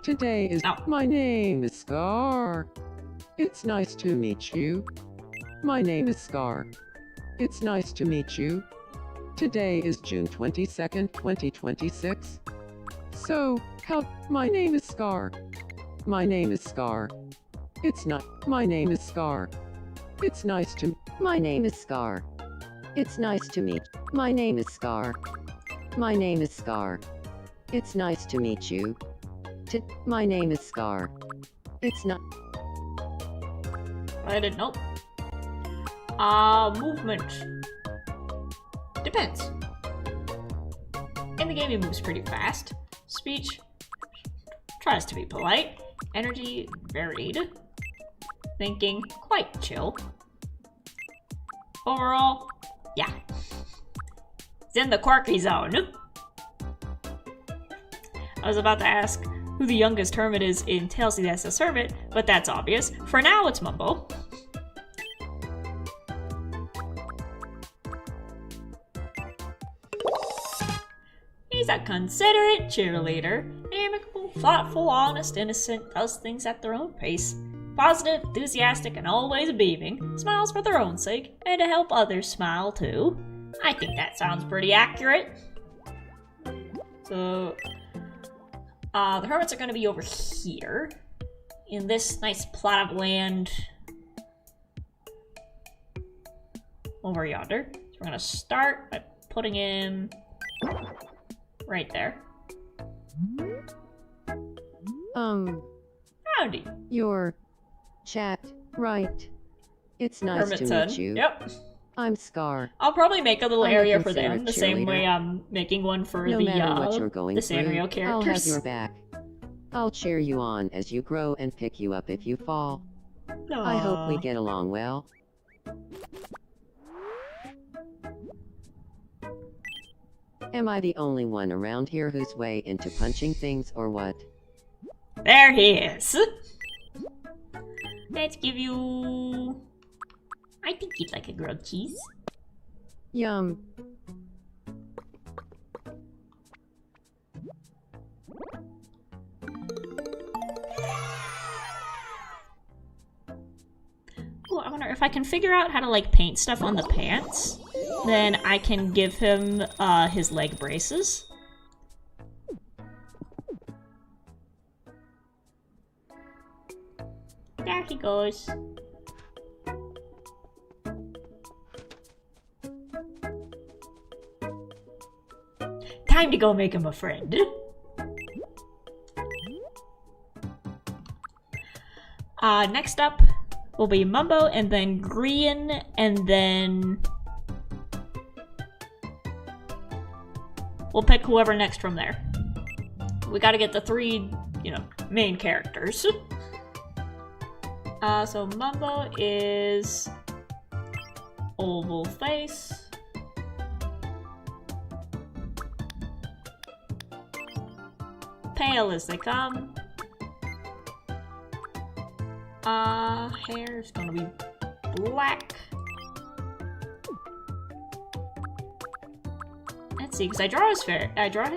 S7: Today is...
S1: Oh.
S7: My name is Scar. It's nice to meet you. My name is Scar. It's nice to meet you. Today is June 22nd, 2026. So, how... My name is Scar. My name is Scar. It's not... My name is Scar. It's nice to...
S3: My name is Scar. It's nice to meet. My name is Scar. My name is Scar. It's nice to meet you. My name is Scar. It's not.
S1: I didn't know. Movement. Depends. In the game, he moves pretty fast. Speech tries to be polite. Energy varied. Thinking quite chill. Overall, yeah. It's in the quirky zone. I was about to ask who the youngest hermit is in Tales of the SS Hermit, but that's obvious. For now, it's Mumbo. He's a considerate cheerleader. Amicable, thoughtful, honest, innocent, does things at their own pace. Positive, enthusiastic, and always beaming. Smiles for their own sake, and to help others smile too. I think that sounds pretty accurate. So, the hermits are going to be over here, in this nice plot of land over yonder. So we're going to start by putting him right there. Howdy.
S3: Your chat, right? It's nice
S1: Hermit
S3: to
S1: son.
S3: meet you.
S1: Yep.
S3: I'm Scar.
S1: I'll probably make a little
S3: I'm a
S1: area for
S3: considerate
S1: them, the same way
S3: cheerleader.
S1: I'm making one for
S3: No
S1: the
S3: matter what you're going
S1: the
S3: through,
S1: Sanrio
S3: I'll have
S1: characters.
S3: your back. I'll cheer you on as you grow and pick you up if you fall. I hope we get along well. Am I the only one around here who's way into punching things or what?
S1: There he is. Let's give you... I think you'd like a grilled cheese.
S3: Yum.
S1: Oh, I wonder if I can figure out how to like paint stuff on the pants, then I can give him his leg braces. There he goes. Time to go make him a friend. Next up will be Mumbo, and then Grian, and then... we'll pick whoever next from there. We gotta get the three, you know, main characters. So Mumbo is... oval face. Pale as they come. Hair's gonna be black. Let's see, because I draw his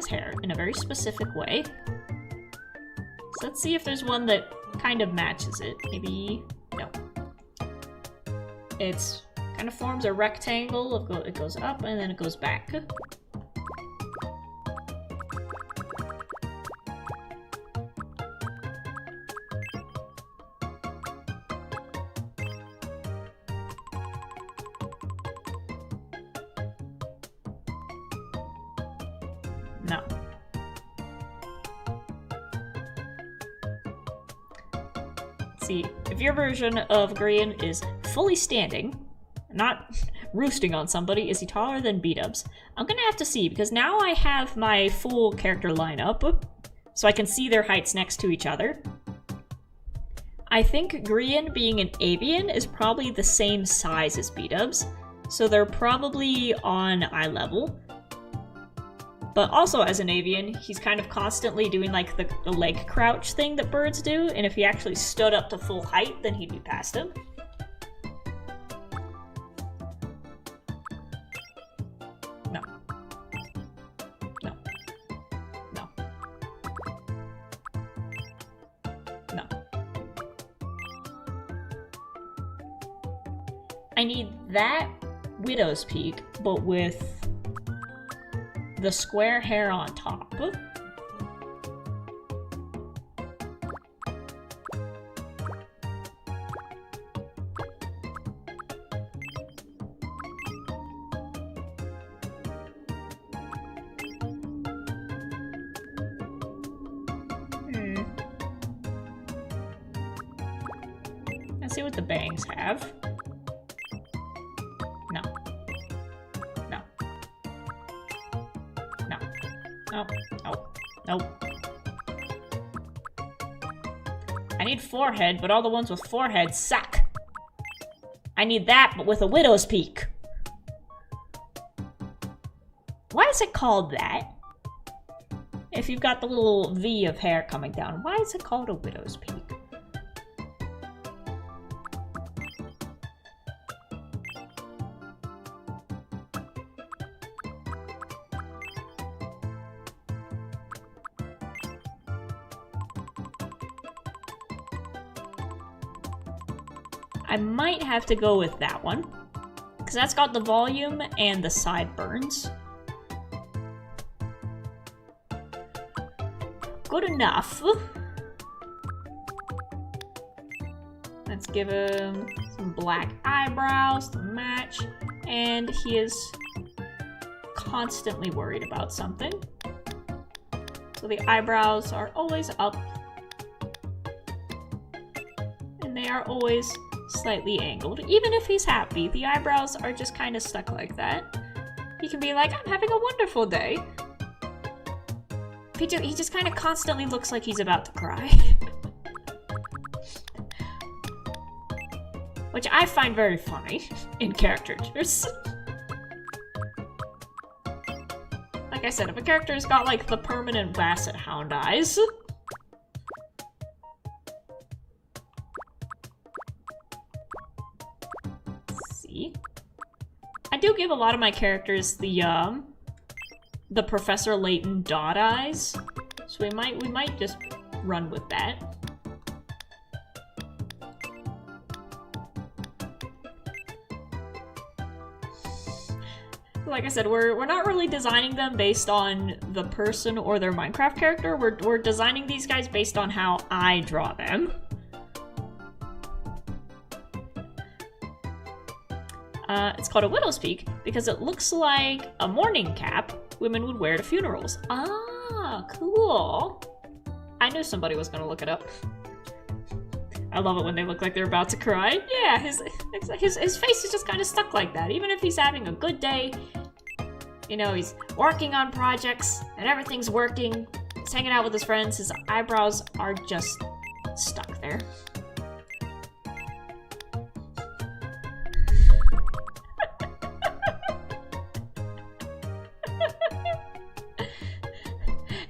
S1: hair in a very specific way. So let's see if there's one that kind of matches it. Maybe no. It's kind of forms a rectangle. It goes up and then it goes back. No. Let's see, if your version of Grian is fully standing, not roosting on somebody, is he taller than B-dubs? I'm gonna have to see, because now I have my full character lineup, so I can see their heights next to each other. I think Grian, being an avian, is probably the same size as B-dubs, so they're probably on eye level. But also as an avian, he's kind of constantly doing like the leg crouch thing that birds do, and if he actually stood up to full height, then he'd be past him. No. No. No. No. I need that widow's peak, but with the square hair on top. Let's see what the bangs have. No. No. No. No. No. Nope. I need forehead, but all the ones with forehead suck. I need that, but with a widow's peak. Why is it called that? If you've got the little V of hair coming down, why is it called a widow's peak? I might have to go with that one, because that's got the volume and the sideburns. Good enough. Let's give him some black eyebrows to match, and he is constantly worried about something. So the eyebrows are always up, and they are always slightly angled. Even if he's happy, the eyebrows are just kind of stuck like that. He can be like, I'm having a wonderful day. He just kind of constantly looks like he's about to cry. Which I find very funny in characters. Like I said, if a character's got like the permanent Basset Hound eyes. Let's see. I do give a lot of my characters the Professor Layton dot eyes. So we might just run with that. Like I said, we're not really designing them based on the person or their Minecraft character. We're designing these guys based on how I draw them. It's called a widow's peak because it looks like a mourning cap women would wear to funerals. Ah, cool. I knew somebody was gonna look it up. I love it when they look like they're about to cry. Yeah, his face is just kind of stuck like that. Even if he's having a good day, you know, he's working on projects and everything's working, he's hanging out with his friends, his eyebrows are just stuck there.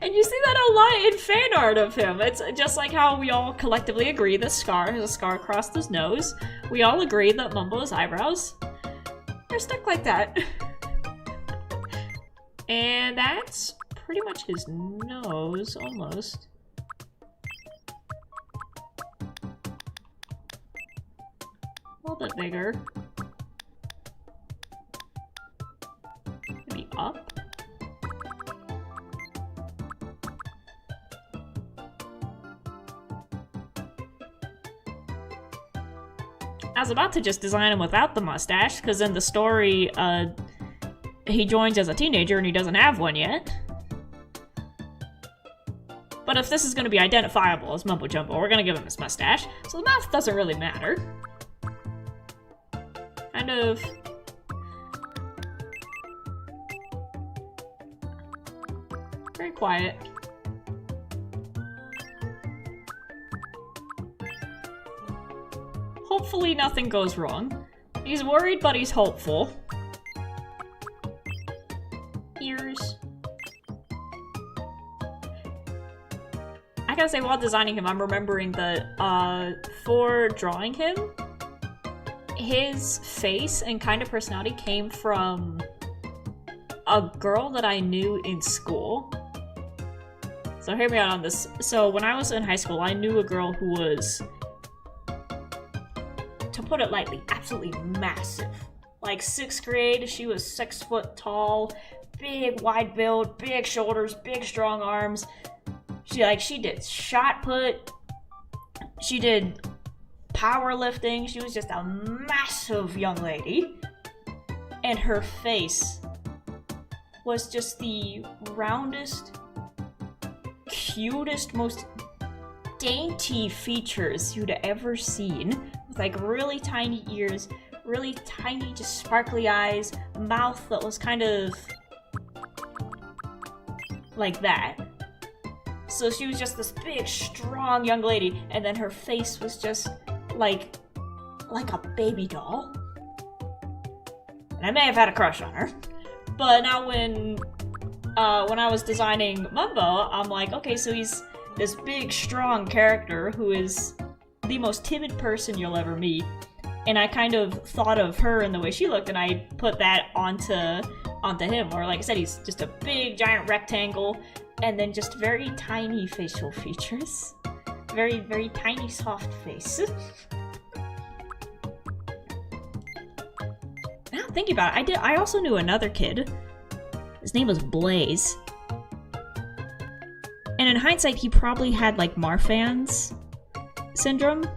S1: And you see that a lot in fan art of him. It's just like how we all collectively agree that Scar has a scar across his nose. We all agree that Mumbo's eyebrows are stuck like that. And that's pretty much his nose, almost. A little bit bigger. Maybe up. I was about to just design him without the mustache, because in the story, he joins as a teenager and he doesn't have one yet. But if this is going to be identifiable as Mumbo Jumbo, we're going to give him his mustache, so the mouth doesn't really matter. Kind of... very quiet. Hopefully nothing goes wrong. He's worried, but he's hopeful. Ears. I gotta say, while designing him, I'm remembering that, for drawing him, his face and kind of personality came from a girl that I knew in school. So hear me out on this. So when I was in high school, I knew a girl who was, to put it lightly, absolutely massive. Like 6th grade, she was 6 foot tall, big wide build, big shoulders, big strong arms. She did shot put, she did powerlifting, she was just a massive young lady. And her face was just the roundest, cutest, most dainty features you'd ever seen. With like really tiny ears, really tiny, just sparkly eyes, a mouth that was kind of like that. So she was just this big, strong young lady, and then her face was just like a baby doll. And I may have had a crush on her, but now when I was designing Mumbo, I'm like, okay, so he's this big, strong character who is the most timid person you'll ever meet, and I kind of thought of her and the way she looked, and I put that onto him. Or like I said, he's just a big, giant rectangle, and then just very tiny facial features, very, very tiny, soft face. Now thinking about it, I also knew another kid. His name was Blaze, and in hindsight, he probably had like Marfan's syndrome,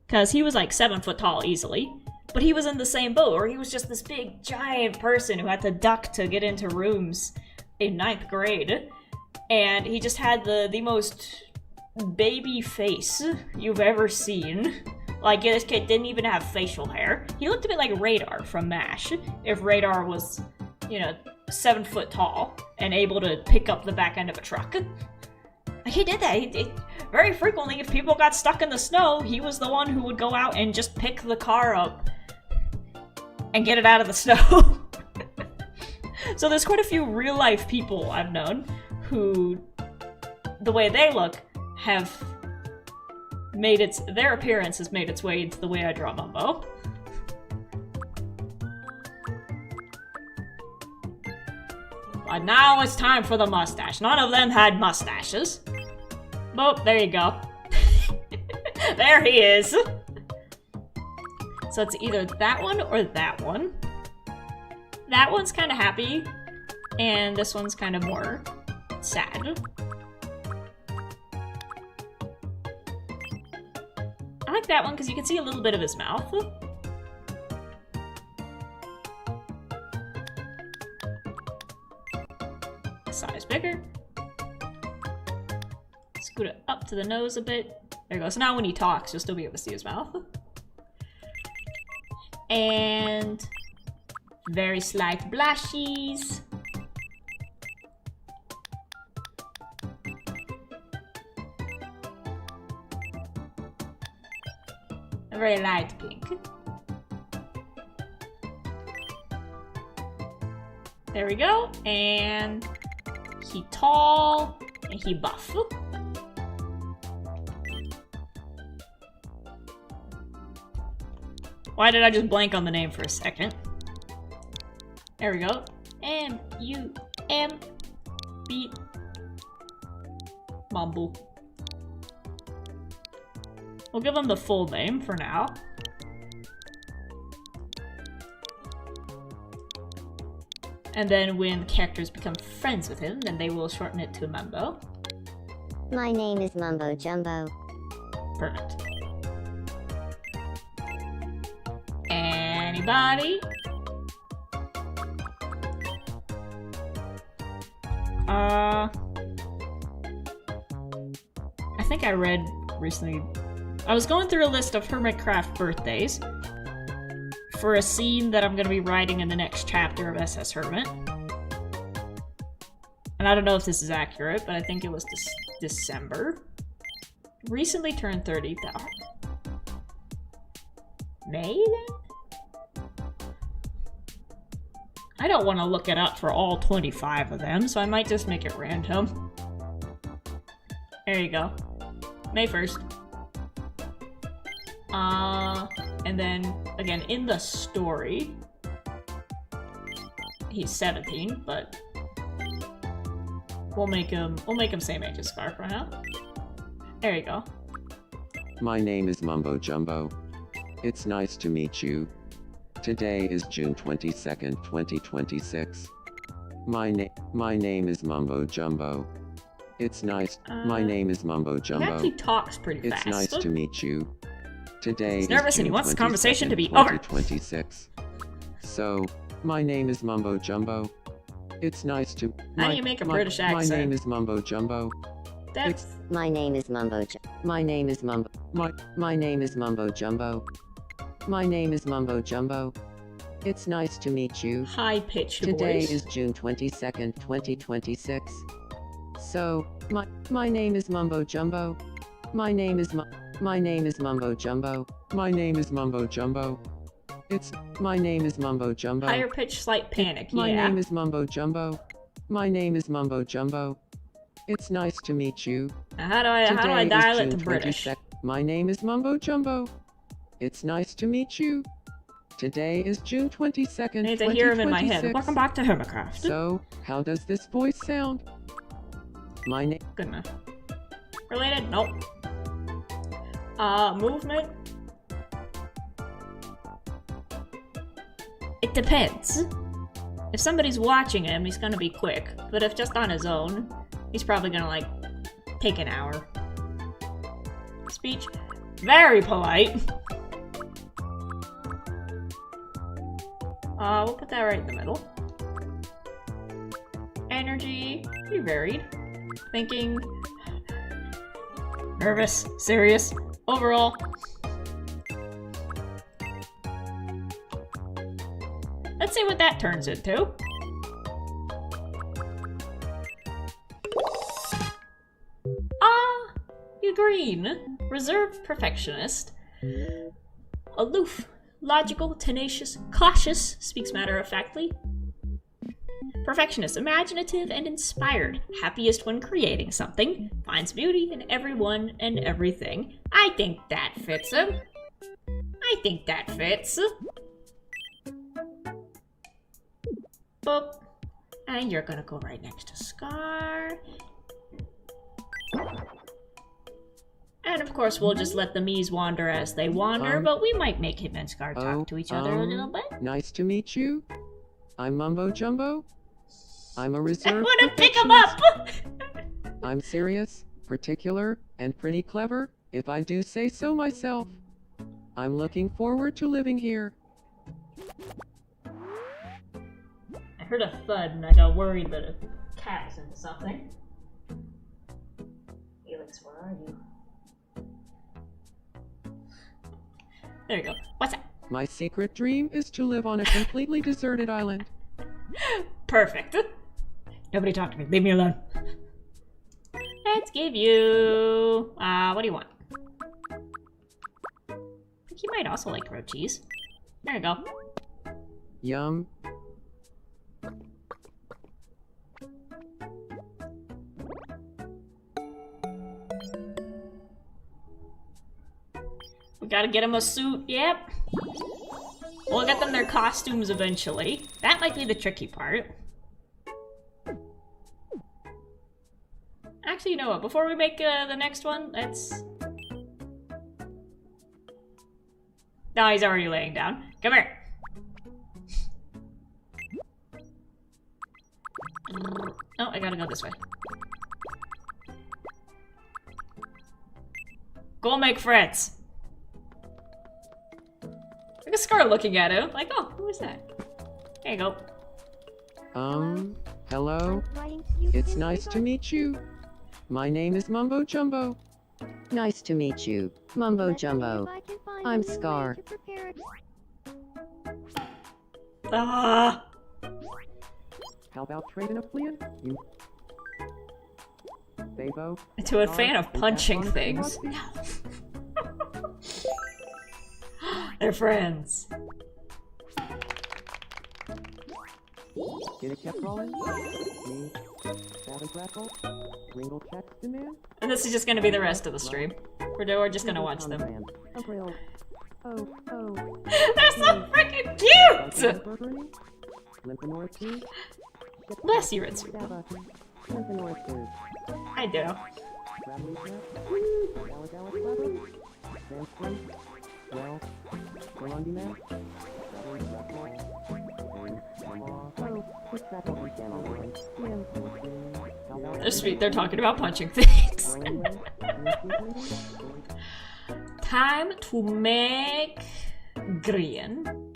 S1: because he was like 7 foot tall easily, but he was in the same boat, or he was just this big giant person who had to duck to get into rooms in 9th grade, and he just had the most baby face you've ever seen. Like, this kid didn't even have facial hair. He looked a bit like Radar from MASH, if Radar was, you know, 7 foot tall and able to pick up the back end of a truck. He did that. Very frequently, if people got stuck in the snow, he was the one who would go out and just pick the car up and get it out of the snow. So there's quite a few real-life people I've known who, the way they look, have made their appearance has made its way into the way I draw Mumbo. But now it's time for the mustache. None of them had mustaches. Oh, there you go. There he is. So it's either that one or that one. That one's kind of happy, and this one's kind of more sad. I like that one because you can see a little bit of his mouth. Size bigger. Scoot it up to the nose a bit. There you go. So now when he talks, you'll still be able to see his mouth. And very slight blushies. A very light pink. There we go. And he tall and he buff. Why did I just blank on the name for a second? There we go. M-U-M-B Mumble. We'll give him the full name for now. And then when characters become friends with him, then they will shorten it to Mumbo.
S6: My name is Mumbo Jumbo.
S1: Perfect. Anybody? I think I read recently. I was going through a list of Hermitcraft birthdays for a scene that I'm going to be writing in the next chapter of SS Hermit. And I don't know if this is accurate, but I think it was December. Recently turned 30. May then? I don't want to look it up for all 25 of them, so I might just make it random. There you go. May 1st. And then, again, in the story, he's 17, but we'll make him same age as Scar for now. There you go.
S7: My name is Mumbo Jumbo. It's nice to meet you. Today is June 22nd, 2026. My name is Mumbo Jumbo. It's nice. My name is Mumbo
S1: He
S7: Jumbo.
S1: actually talks pretty fast.
S7: It's nice to meet you. Today
S1: He's
S7: is
S1: nervous and he
S7: June
S1: wants the conversation to be
S7: 22nd,
S1: over.
S7: 2026. So, my name is Mumbo Jumbo. It's nice to.
S1: How do you make a British accent?
S7: My name is Mumbo Jumbo.
S1: That's
S6: My name is Mumbo
S7: My name is Mumbo. My name is Mumbo Jumbo. My name is Mumbo Jumbo. It's nice to meet you.
S1: high-pitched
S7: Today
S1: voice.
S7: is June 22nd, 2026. So, my name is Mumbo Jumbo. My name is Mumbo Jumbo. My name is Mumbo Jumbo. My name is Mumbo Jumbo.
S1: Higher pitch, slight panic,
S7: My
S1: yeah.
S7: name is Mumbo Jumbo. My name is Mumbo Jumbo. It's nice to meet you.
S1: Now how do I dial it to British?
S7: My name is Mumbo Jumbo. It's nice to meet you. Today is June 22nd,
S1: I need to hear him in my head.
S7: 2026.
S1: Welcome back to Hermitcraft.
S7: So, how does this voice sound? My name.
S1: Good enough. Related? Nope. Movement? It depends. If somebody's watching him, he's gonna be quick. But if just on his own, he's probably gonna, like, take an hour. Speech? Very polite. We'll put that right in the middle. Energy, pretty varied. Thinking, nervous, serious, overall. Let's see what that turns into. Going green. Reserved perfectionist. Aloof. Logical, tenacious, cautious, speaks matter-of-factly. Perfectionist, imaginative and inspired. Happiest when creating something. Finds beauty in everyone and everything. I think that fits him. I think that fits. Boop. And you're gonna go right next to Scar. And of course, we'll just let the Miis wander as they wander, but we might make him and Scar talk to each other a little bit.
S7: Nice to meet you. I'm Mumbo Jumbo. I'm a reserved
S1: I wanna pick him up!
S7: I'm serious, particular, and pretty clever, if I do say so myself. I'm looking forward to living here.
S1: I heard a thud and I got worried that a cat was into something. Felix, where are you? There you go. What's that?
S7: My secret dream is to live on a completely deserted island.
S1: Perfect. Nobody talk to me. Leave me alone. Let's give you... what do you want? I think you might also like grilled cheese. There you go.
S7: Yum.
S1: We gotta get him a suit. Yep. We'll get them their costumes eventually. That might be the tricky part. Actually, you know what? Before we make the next one, let's... No, he's already laying down. Come here. Oh, I gotta go this way. Go make friends. Look at Scar looking at him. Like, oh, who is that? There you go.
S7: Hello? It's nice to meet you. My name is Mumbo Jumbo.
S3: Nice to meet you, Mumbo Jumbo. I'm Scar.
S1: Ah!
S7: How about trading a plan? You... Babo?
S1: To a fan of punching things. They're friends.
S7: Get it kept rolling? Me, Savage Rattle, Ringle checks demand?
S1: And this is just gonna be the rest of the stream. We're just gonna watch them.
S7: Oh.
S1: They're so freaking cute! Bless you, Ritsu. I do. They're sweet, they're talking about punching things. Time to make green.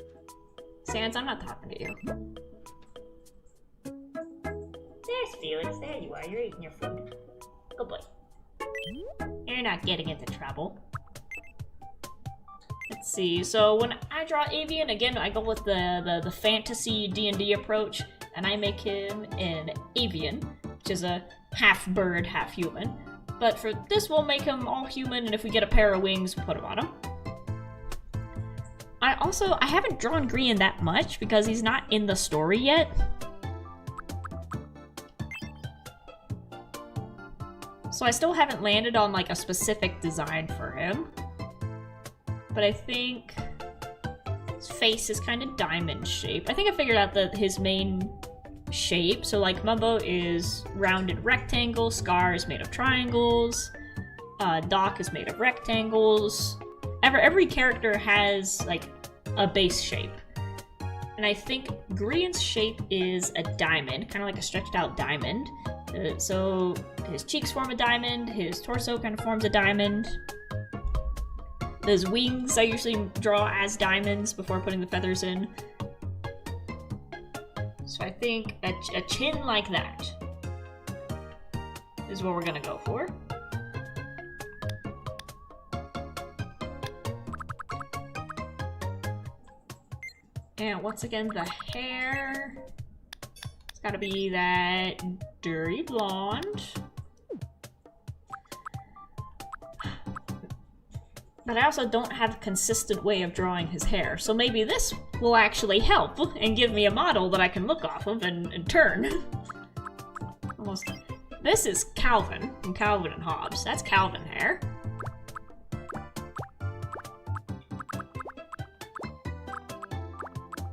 S1: Sans, I'm not talking to you. There's Felix, there you are, you're eating your food. Good boy. You're not getting into trouble. Let's see, so when I draw Avian, again, I go with the fantasy D&D approach, and I make him an Avian, which is a half bird, half human. But for this, we'll make him all human, and if we get a pair of wings, we'll put him on him. I haven't drawn Grian that much, because he's not in the story yet. So I still haven't landed on, like, a specific design for him. But I think his face is kind of diamond shape. I think I figured out his main shape. So like Mumbo is rounded rectangle, Scar is made of triangles, Doc is made of rectangles. Every character has like a base shape. And I think Grian's shape is a diamond, kind of like a stretched out diamond. So his cheeks form a diamond, his torso kind of forms a diamond. Those wings I usually draw as diamonds before putting the feathers in. So I think a chin like that is what we're gonna go for. And once again, the hair, it's gotta be that dirty blonde. But I also don't have a consistent way of drawing his hair, so maybe this will actually help and give me a model that I can look off of and turn. Almost. This is Calvin from Calvin and Hobbes. That's Calvin hair.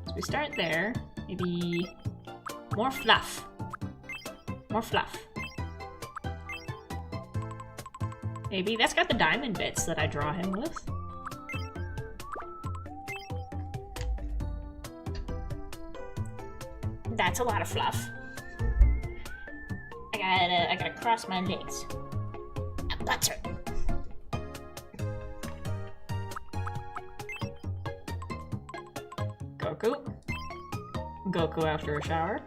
S1: So we start there. Maybe more fluff. More fluff. Maybe that's got the diamond bits that I draw him with. That's a lot of fluff. I gotta cross my legs. Butter. Goku. Goku after a shower.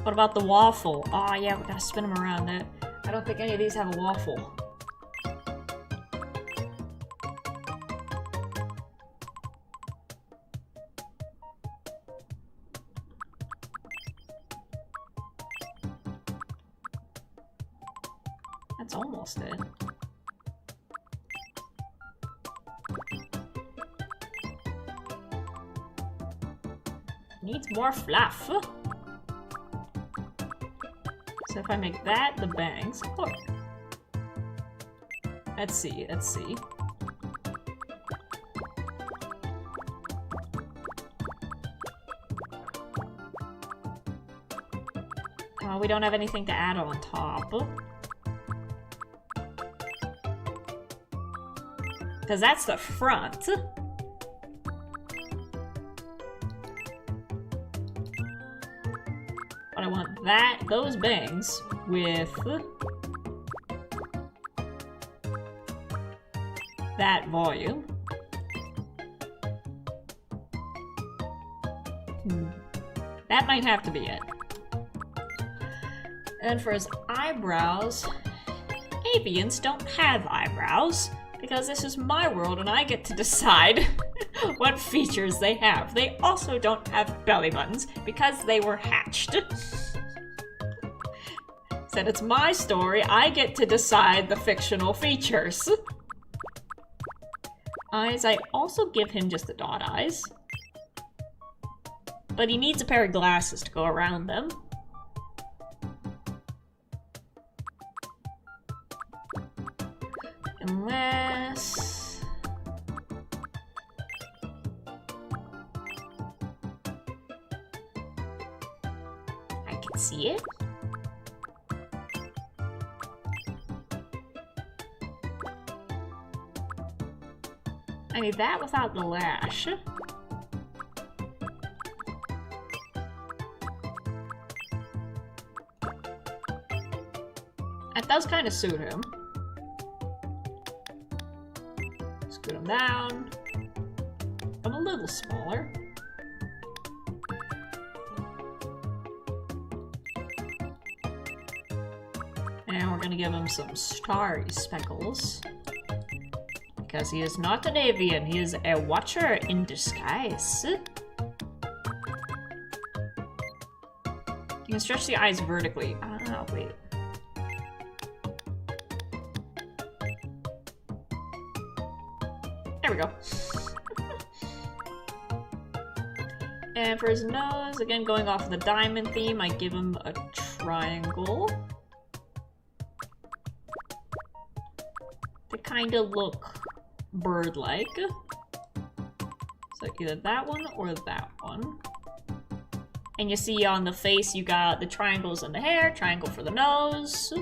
S1: What about the waffle? Oh yeah, we gotta spin them around. I don't think any of these have a waffle. That's almost it. Needs more fluff. So if I make that the bangs, look. Let's see, let's see. Oh, we don't have anything to add on top. Because that's the front. But I want those bangs with that volume. That might have to be it. And for his eyebrows, avians don't have eyebrows because this is my world and I get to decide what features they have. They also don't have belly buttons because they were hatched. Said it's my story, I get to decide the fictional features. Eyes, I also give him just the dot eyes. But he needs a pair of glasses to go around them. Unless... I can see it. I need that without the lash. That does kind of suit him. Scoot him down. I'm a little smaller. And we're gonna give him some starry speckles. Because he is not an avian, he is a watcher in disguise. You can stretch the eyes vertically. Oh, wait. There we go. And for his nose, again going off of the diamond theme, I give him a triangle. To kind of look bird-like. So either that one or that one. And you see on the face you got the triangles in the hair, triangle for the nose,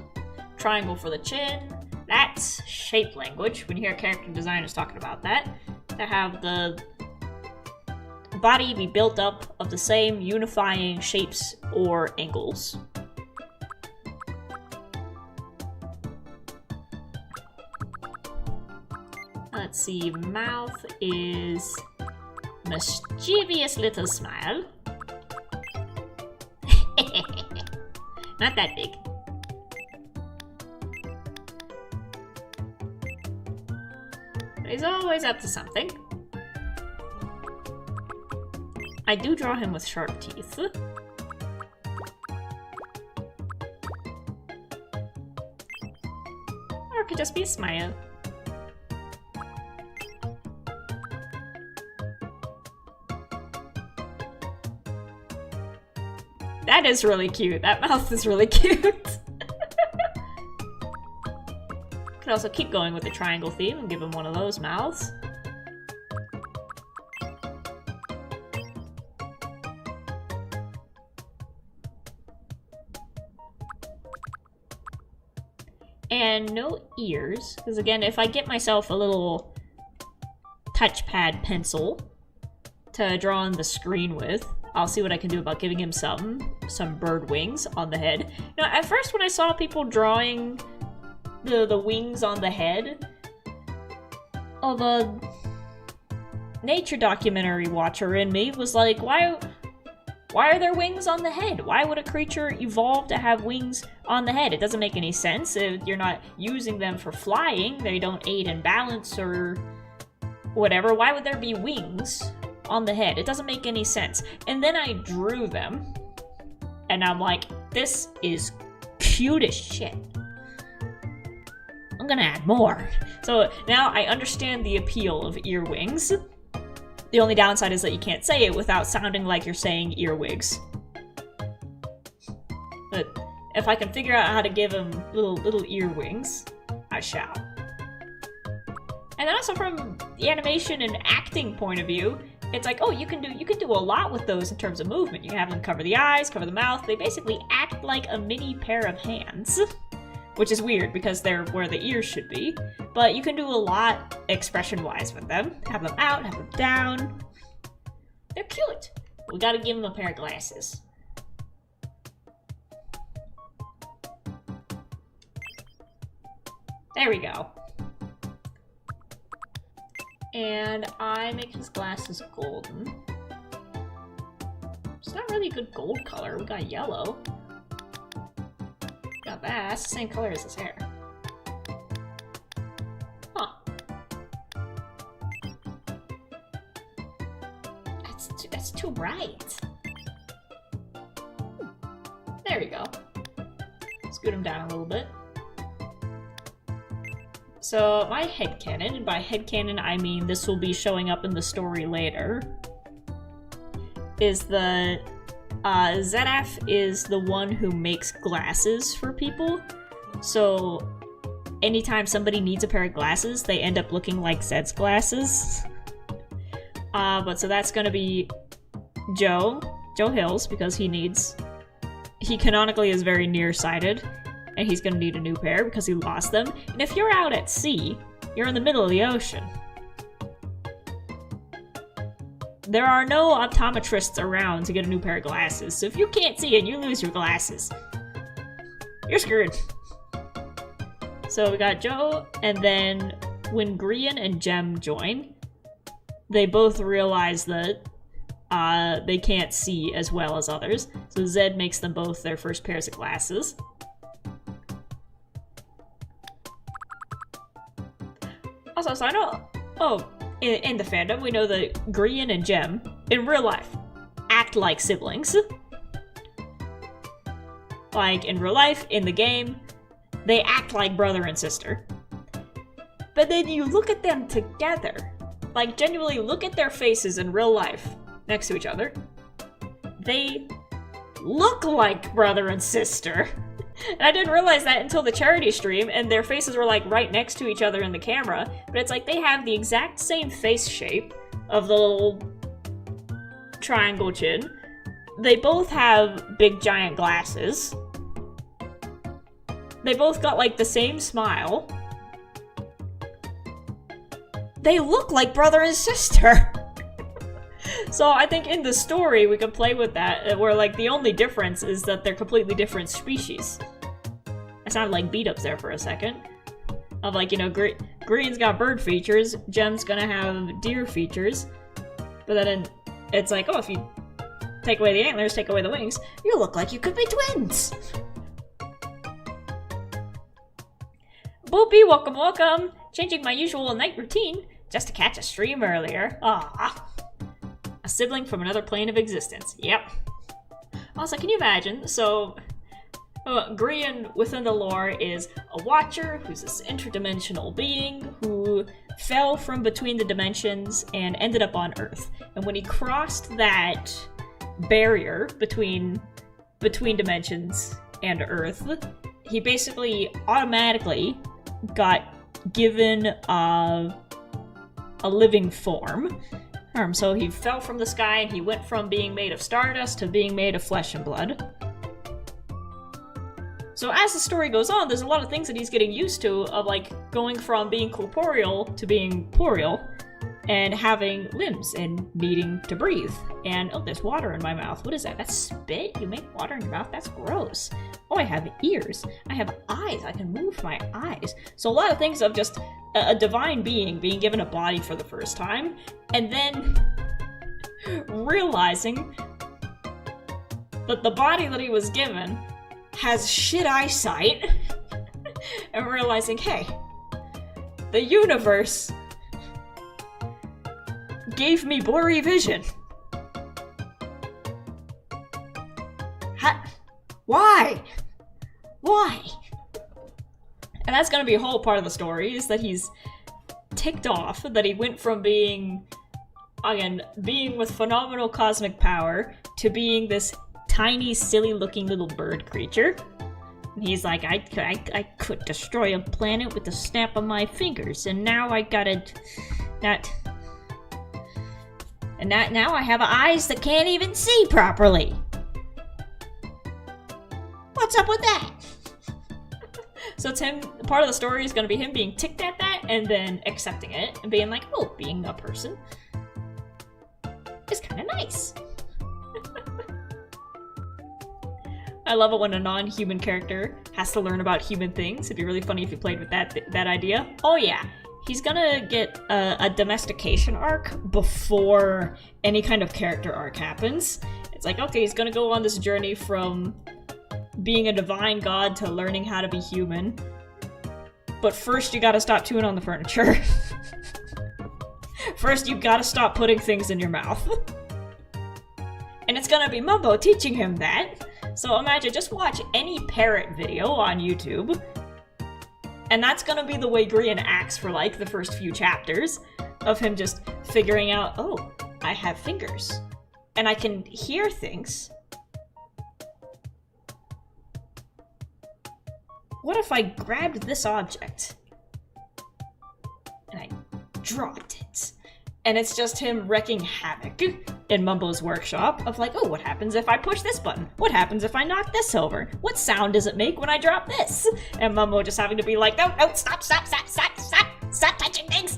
S1: triangle for the chin. That's shape language, when you hear character designers talking about that. To have the body be built up of the same unifying shapes or angles. Let's see, mouth is mischievous little smile. Not that big. But he's always up to something. I do draw him with sharp teeth. Or it could just be a smile. That is really cute. That mouth is really cute. Could also keep going with the triangle theme and give him one of those mouths. And no ears, because again, if I get myself a little touchpad pencil to draw on the screen with, I'll see what I can do about giving him some bird wings on the head. Now, at first when I saw people drawing the wings on the head, the nature documentary watcher in me was like, why are there wings on the head? Why would a creature evolve to have wings on the head? It doesn't make any sense. If you're not using them for flying, they don't aid in balance or whatever. Why would there be wings on the head? It doesn't make any sense. And then I drew them, and I'm like, this is cute as shit. I'm gonna add more. So now I understand the appeal of earwings. The only downside is that you can't say it without sounding like you're saying earwigs. But if I can figure out how to give him little earwings, I shall. And then also from the animation and acting point of view, it's like, oh, you can do a lot with those in terms of movement. You can have them cover the eyes, cover the mouth. They basically act like a mini pair of hands, which is weird because they're where the ears should be. But you can do a lot expression-wise with them. Have them out, have them down. They're cute. We gotta give them a pair of glasses. There we go. And I make his glasses golden. It's not really a good gold color. We got yellow. Got that. That's the same color as his hair. Huh. That's too bright. There we go. Scoot him down a little bit. So my headcanon, and by headcanon I mean this will be showing up in the story later, is that Zedaf is the one who makes glasses for people. So anytime somebody needs a pair of glasses, they end up looking like Zed's glasses. But so that's gonna be Joe Hills, because he canonically is very nearsighted. And he's gonna need a new pair because he lost them. And if you're out at sea, you're in the middle of the ocean. There are no optometrists around to get a new pair of glasses. So if you can't see and you lose your glasses, you're screwed. So we got Joe, and then when Grian and Jem join, they both realize that they can't see as well as others. So Zed makes them both their first pairs of glasses. Also, so I know, in the fandom, we know that Grian and Jem, in real life, act like siblings. Like, in real life, in the game, they act like brother and sister. But then you look at them together, like, genuinely look at their faces in real life, next to each other. They look like brother and sister. And I didn't realize that until the charity stream, and their faces were like right next to each other in the camera, but it's like they have the exact same face shape of the little triangle chin. They both have big giant glasses. They both got like the same smile. They look like brother and sister. So I think in the story we can play with that, where like the only difference is that they're completely different species. I sounded like beat-ups there for a second. Of like, you know, Green's got bird features, Jem's gonna have deer features. But then it's like, oh, if you take away the antlers, take away the wings, you look like you could be twins! Boopy, welcome, welcome! Changing my usual night routine just to catch a stream earlier. Ah. A sibling from another plane of existence. Yep. Also, can you imagine? So, Grian within the lore is a watcher who's this interdimensional being who fell from between the dimensions and ended up on Earth. And when he crossed that barrier between dimensions and Earth, he basically automatically got given a living form. So he fell from the sky and he went from being made of stardust to being made of flesh and blood. So as the story goes on, there's a lot of things that he's getting used to, of like going from being corporeal to being poreal, and having limbs and needing to breathe. And oh, there's water in my mouth. What is that? That's spit? You make water in your mouth? That's gross. Oh, I have ears. I have eyes. I can move my eyes. So a lot of things of just a divine being being given a body for the first time, and then realizing that the body that he was given has shit eyesight, and realizing, hey, the universe gave me blurry vision. Why? Why? And that's gonna be a whole part of the story, is that he's ticked off that he went from being, again, being with phenomenal cosmic power to being this tiny, silly-looking little bird creature. And he's like, I could destroy a planet with the snap of my fingers, and now I gotta... now I have eyes that can't even see properly. What's up with that? So it's him, part of the story is going to be him being ticked at that, and then accepting it, and being like, oh, being a person is kind of nice. I love it when a non-human character has to learn about human things. It'd be really funny if you played with that idea. Oh yeah, he's gonna get a domestication arc before any kind of character arc happens. It's like, okay, he's gonna go on this journey from being a divine god to learning how to be human. But first you gotta stop chewing on the furniture. First you gotta stop putting things in your mouth. And it's gonna be Mumbo teaching him that. So imagine, just watch any parrot video on YouTube, and that's gonna be the way Grian acts for like the first few chapters, of him just figuring out, oh, I have fingers, and I can hear things. What if I grabbed this object, and I dropped it? And it's just him wreaking havoc in Mumbo's workshop of like, oh, what happens if I push this button? What happens if I knock this over? What sound does it make when I drop this? And Mumbo just having to be like, no, stop touching things.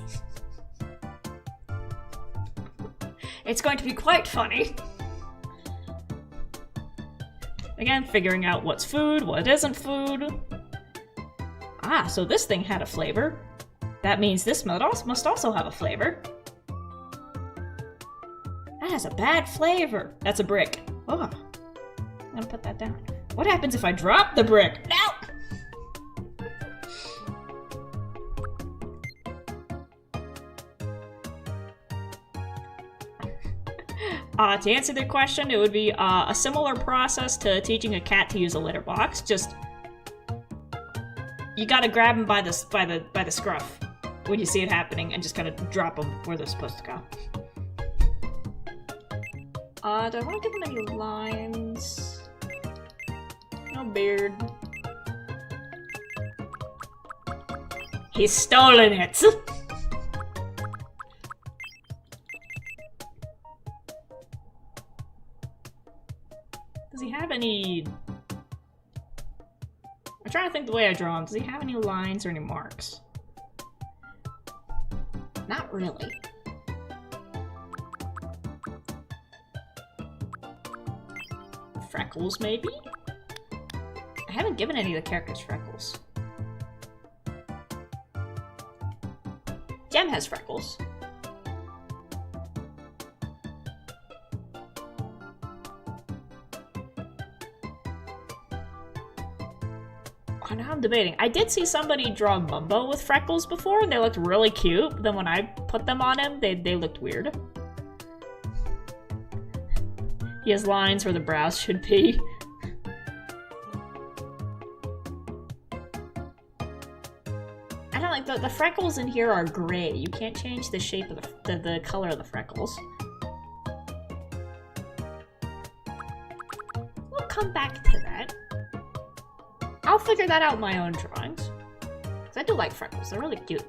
S1: It's going to be quite funny. Again, figuring out what's food, what isn't food. Ah, so this thing had a flavor. That means this must also have a flavor. That has a bad flavor. That's a brick. Oh, I'm gonna put that down. What happens if I drop the brick? No! To answer the question, it would be a similar process to teaching a cat to use a litter box. Just you gotta grab them by the scruff when you see it happening, and just kind of drop them where they're supposed to go. Do I want to give him any lines? No beard. He's stolen it! Does he have any... I'm trying to think the way I draw him. Does he have any lines or any marks? Not really. Freckles, maybe? I haven't given any of the characters freckles. Gem has freckles. Oh, now I'm debating. I did see somebody draw Mumbo with freckles before, and they looked really cute. Then when I put them on him, they looked weird. He has lines where the brows should be. I don't like the freckles in here are gray. You can't change the shape of the color of the freckles. We'll come back to that. I'll figure that out in my own drawings. Because I do like freckles, they're really cute.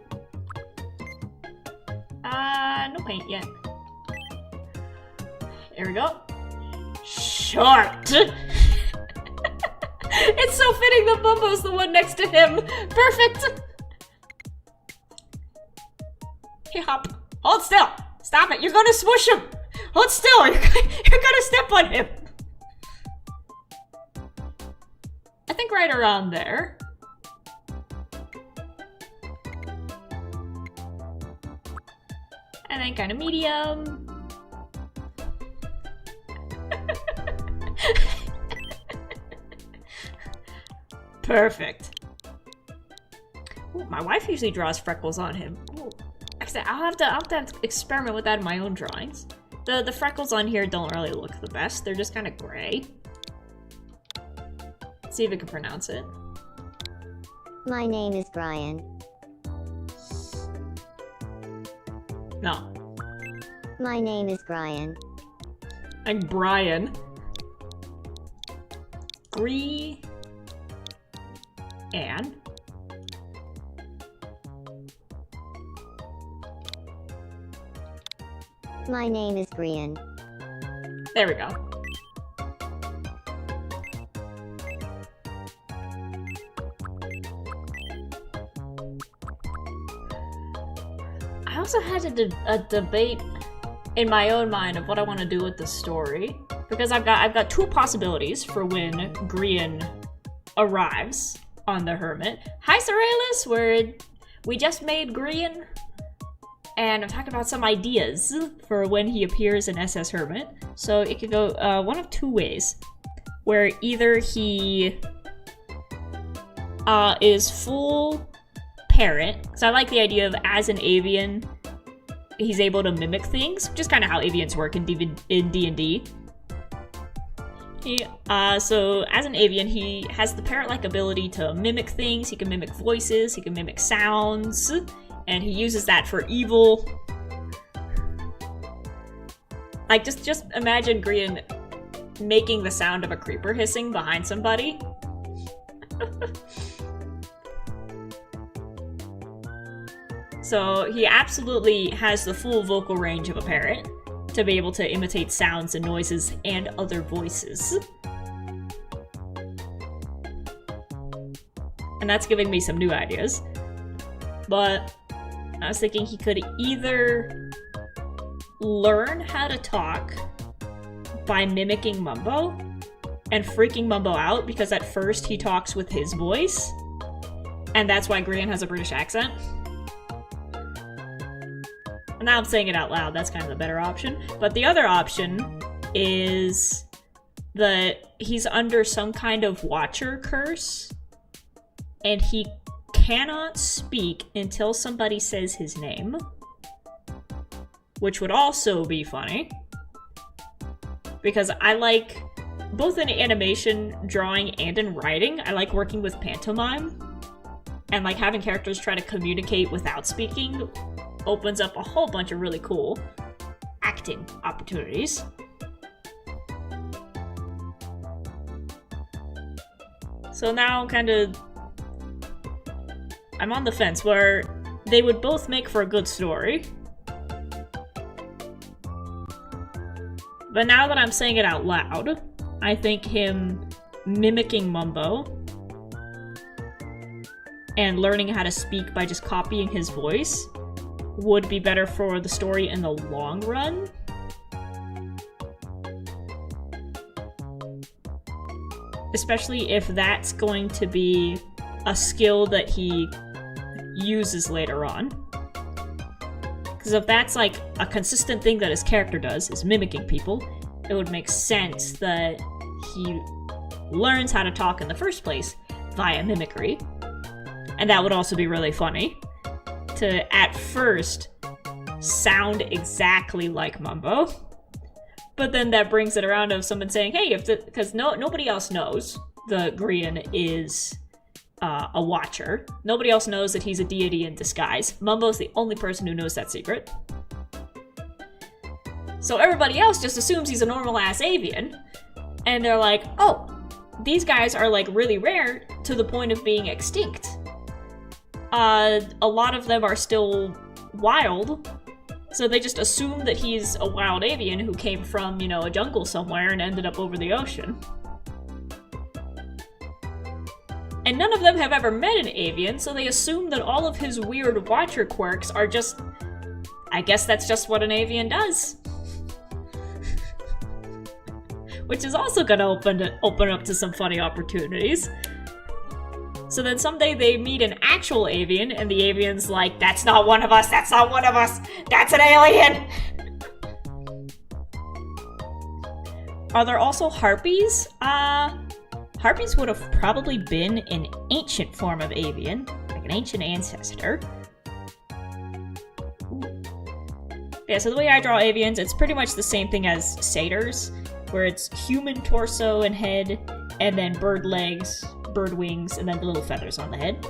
S1: No paint yet. There we go. Short! It's so fitting that Bumbo's the one next to him. Perfect! Hey, hop. Hold still! Stop it, you're gonna swoosh him! Hold still, you're gonna step on him! I think right around there. And then kind of medium. Perfect. Ooh, my wife usually draws freckles on him. Ooh. Like I said, I'll have to experiment with that in my own drawings. The freckles on here don't really look the best. They're just kind of gray. Let's see if I can pronounce it.
S6: My name is Brian.
S1: No.
S6: My name is Brian.
S1: I'm Brian. Gree. And.
S6: My name is Brian.
S1: There we go. I also had a debate in my own mind of what I want to do with the story, because I've got two possibilities for when Grian arrives on the Hermit. Hi, Sorellis, we just made Grian, and I'm talking about some ideas for when he appears in SS Hermit. So it could go one of two ways, where either he is full parrot, because I like the idea of as an avian, he's able to mimic things, which is kind of how avians work in D&D. So as an avian, he has the parrot-like ability to mimic things. He can mimic voices, he can mimic sounds, and he uses that for evil. Like, just imagine Grian making the sound of a creeper hissing behind somebody. So he absolutely has the full vocal range of a parrot to be able to imitate sounds and noises and other voices. And that's giving me some new ideas. But I was thinking he could either learn how to talk by mimicking Mumbo and freaking Mumbo out, because at first he talks with his voice, and that's why Grian has a British accent. And now I'm saying it out loud, that's kind of the better option. But the other option is that he's under some kind of Watcher curse, and he cannot speak until somebody says his name. Which would also be funny, because I like, both in animation, drawing, and in writing, I like working with pantomime. And like having characters try to communicate without speaking opens up a whole bunch of really cool acting opportunities. So now I'm on the fence where they would both make for a good story. But now that I'm saying it out loud, I think him mimicking Mumbo and learning how to speak by just copying his voice would be better for the story in the long run. Especially if that's going to be a skill that he uses later on. Because if that's like a consistent thing that his character does, is mimicking people, it would make sense that he learns how to talk in the first place via mimicry. And that would also be really funny, to at first sound exactly like Mumbo, But then that brings it around of someone saying, hey, because nobody else knows the Grian is a watcher. Nobody else knows that he's a deity in disguise. Mumbo's the only person who knows that secret. So everybody else just assumes he's a normal-ass avian. And they're like, oh, these guys are like really rare to the point of being extinct. A lot of them are still wild. So they just assume that he's a wild avian who came from, you know, a jungle somewhere and ended up over the ocean. And none of them have ever met an avian, so they assume that all of his weird watcher quirks are just... I guess that's just what an avian does. Which is also gonna open up to some funny opportunities. So then someday they meet an actual avian, and the avian's like, that's not one of us, that's not one of us, that's an alien! Are there also harpies? Harpies would have probably been an ancient form of avian, like an ancient ancestor. Yeah, so the way I draw avians, it's pretty much the same thing as satyrs, where it's human torso and head, and then bird legs, bird wings, and then the little feathers on the head.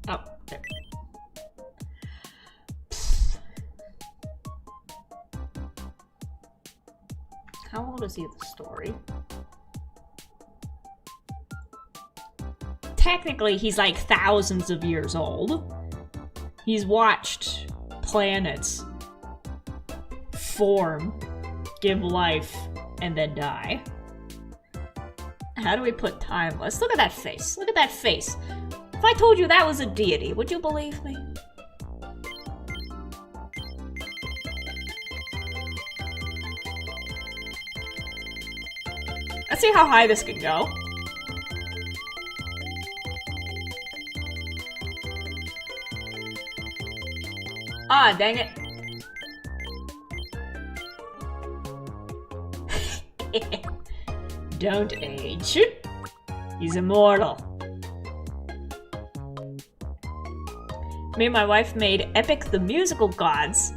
S1: Oh, there. How old is he in the story? Technically, he's like thousands of years old. He's watched planets form, give life, and then die. How do we put timeless? Look at that face. Look at that face. If I told you that was a deity, would you believe me? Let's see how high this can go. Ah, dang it. Don't age. He's immortal. Me and my wife made Epic the Musical Gods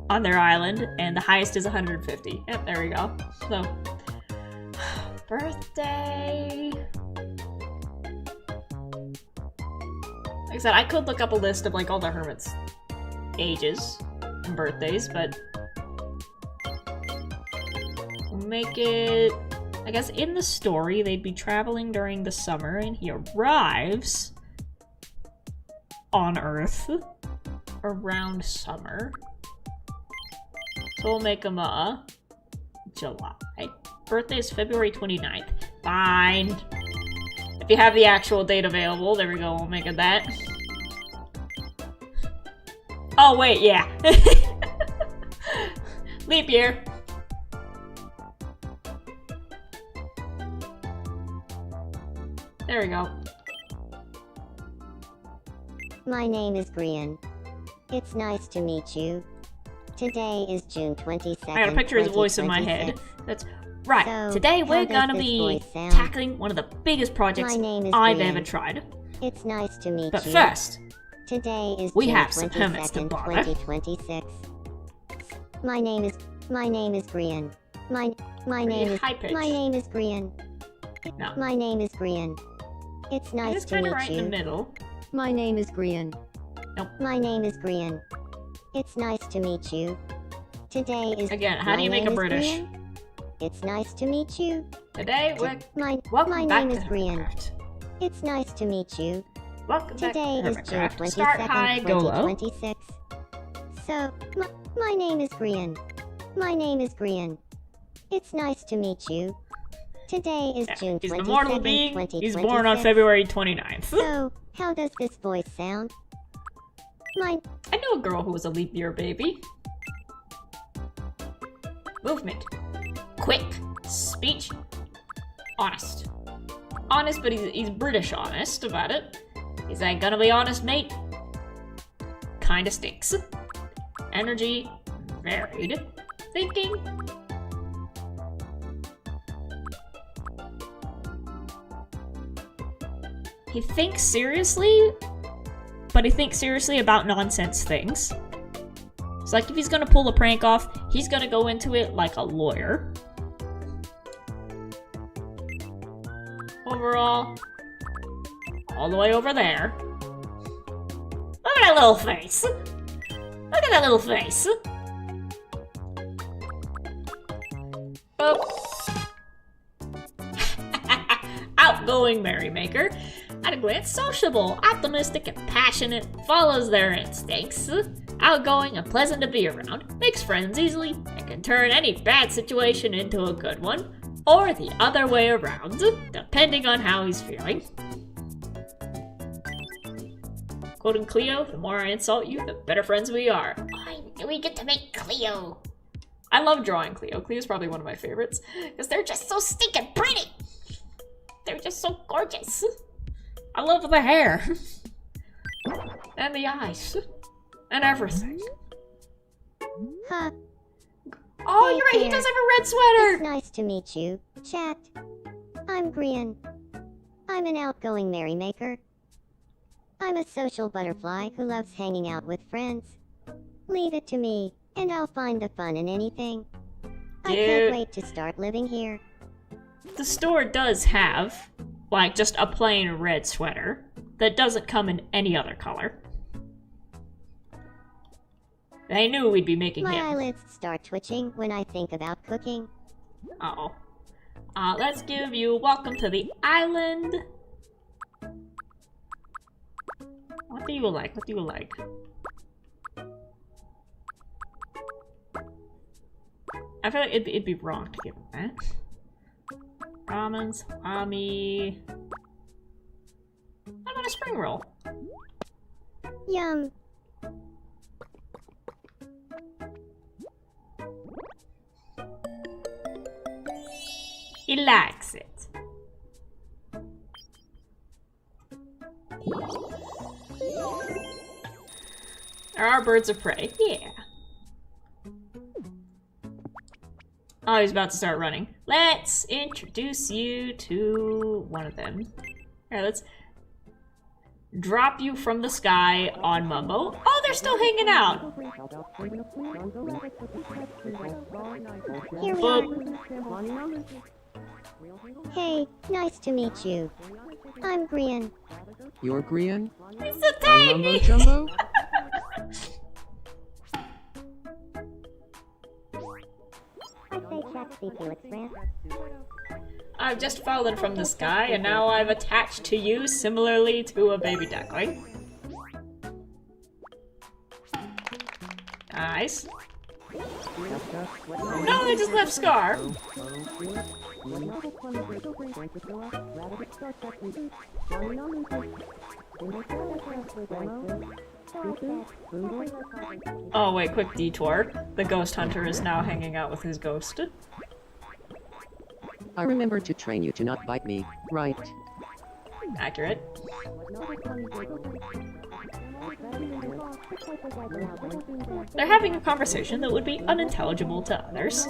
S1: on their island, and the highest is 150. Yep, there we go. So, birthday. Like I said, I could look up a list of like all the hermits' ages and birthdays, but we'll make it, I guess in the story they'd be traveling during the summer and he arrives on Earth around summer. So we'll make him July. Birthday is February 29th. Fine. If you have the actual date available, there we go, we'll make it that. Oh wait, yeah. Leap year. There we go.
S6: My name is Grian. It's nice to meet you. Today is June 22nd.
S1: I got a picture of his voice in my head. That's right.
S6: So,
S1: today we're gonna be tackling one of the biggest projects I've ever tried.
S6: It's nice to meet you.
S1: But first,
S6: today is
S1: we
S6: June
S1: have some hermits to
S6: 22nd,
S1: borrow.
S6: 2026. My name is Grian. My name is Grian.
S1: No.
S6: My name is Grian. It's nice
S1: Just
S6: to
S1: kind of
S6: meet
S1: right in
S6: you.
S1: the middle.
S6: My name is Grian.
S1: Nope.
S6: My name is Grian. It's nice to meet you. Today is
S1: Again, how do you
S6: my
S1: make a
S6: name is
S1: British?
S6: Grian. It's nice to meet you.
S1: Today we're
S6: My
S1: welcome
S6: my
S1: back
S6: name
S1: to
S6: is Grian.
S1: Hermitcraft.
S6: It's nice to meet you.
S1: Welcome back to
S6: Today is June
S1: Hermitcraft. Start high,
S6: 22nd,
S1: go low.
S6: 2026. So, my name is Grian. My name is Grian. It's nice to meet you. Today is
S1: Yeah,
S6: June 22nd,
S1: he's an immortal being.
S6: 2026.
S1: He's born on February 29th.
S6: So, how does this voice sound?
S1: I know a girl who was a leap year baby. Movement. Quick. Speech. Honest. Honest, but he's British honest about it. He's like, gonna be honest, mate. Kinda stinks. Energy. Varied. Thinking. He thinks seriously, but he thinks seriously about nonsense things. It's like if he's gonna pull the prank off, he's gonna go into it like a lawyer. Overall, all the way over there. Look at that little face! Look at that little face! Oh. Outgoing merrymaker. At a glance, sociable, optimistic, and passionate, follows their instincts. Outgoing and pleasant to be around, makes friends easily, and can turn any bad situation into a good one, or the other way around, depending on how he's feeling. Quoting Cleo, the more I insult you, the better friends we are. We get to make Cleo. I love drawing Cleo. Cleo's probably one of my favorites, because they're just so stinking pretty. They're just so gorgeous. I love the hair. And the eyes. And everything.
S6: Huh.
S1: Oh,
S6: Hey
S1: you're right, he
S6: there.
S1: does have a red sweater!
S6: It's nice to meet you, chat. I'm Grian. I'm an outgoing merrymaker. I'm a social butterfly who loves hanging out with friends. Leave it to me, and I'll find the fun in anything. I
S1: Dude.
S6: can't wait to start living here.
S1: The store does have, like, just a plain red sweater that doesn't come in any other color. They knew we'd be making
S6: My
S1: him.
S6: eyelids start twitching when I think about cooking.
S1: Uh-oh. Let's give you welcome to the island. What do you like? What do you like? I feel like it'd be wrong to give him that. Ramen, salami. How about a spring roll?
S6: Yum.
S1: He likes it. There are birds of prey. Yeah. Oh, he's about to start running. Let's introduce you to one of them. Alright, let's drop you from the sky on Mumbo. Oh, they're still hanging out.
S6: Here we are. Hey, nice to meet you. I'm Grian.
S7: You're Grian?
S1: He's so
S7: I'm Mumbo
S1: tiny.
S7: Jumbo?
S6: I say chat speak to its friend.
S1: I've just fallen from the sky, and now I've attached to you similarly to a baby duckling. Nice. No, they just left Scar. Oh wait, quick detour. The ghost hunter is now hanging out with his ghost.
S3: I remember to train you to not bite me, right?
S1: Accurate. They're having a conversation that would be unintelligible to others.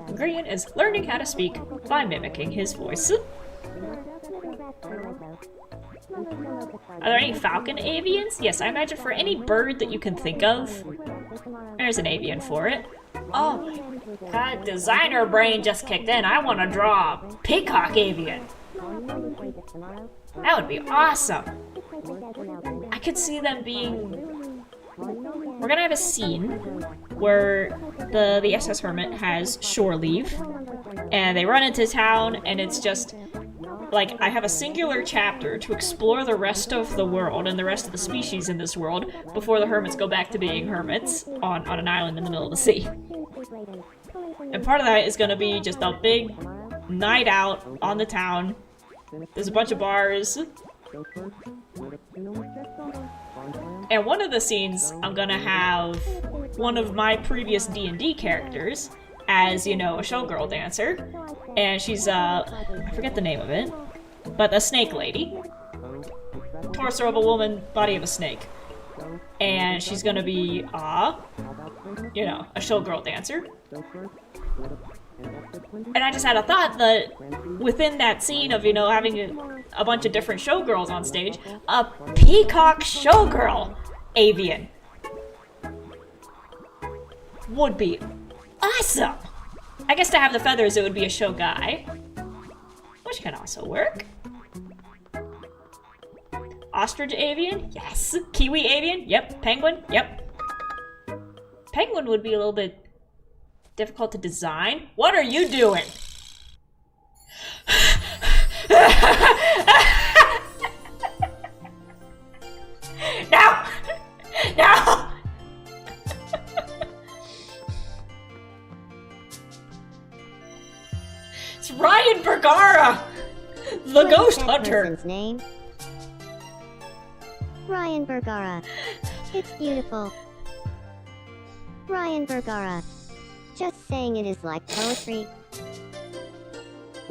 S1: Grian is learning how to speak by mimicking his voice. Are there any falcon avians? Yes, I imagine for any bird that you can think of, there's an avian for it. Oh my god, designer brain just kicked in. I want to draw a peacock avian. That would be awesome. I could see them being... We're gonna have a scene where the SS Hermit has shore leave, and they run into town, and it's just... Like, I have a singular chapter to explore the rest of the world and the rest of the species in this world before the hermits go back to being hermits on an island in the middle of the sea. And part of that is gonna be just a big night out on the town. There's a bunch of bars. And one of the scenes, I'm gonna have one of my previous D&D characters as, you know, a showgirl dancer. And she's, I forget the name of it, but a snake lady. Torso of a woman, body of a snake. And she's gonna be, you know, a showgirl dancer. And I just had a thought that within that scene of, you know, having a bunch of different showgirls on stage, a peacock showgirl avian. would be awesome. I guess to have the feathers, it would be a show guy, which can also work. Ostrich avian? Yes. Kiwi avian? Yep. Penguin? Yep. Penguin would be a little bit difficult to design. What are you doing? No! No! It's Ryan Bergara! The
S6: What is
S1: ghost
S6: that
S1: hunter!
S6: person's name? Ryan Bergara. It's beautiful. Ryan Bergara. Just saying it is like poetry.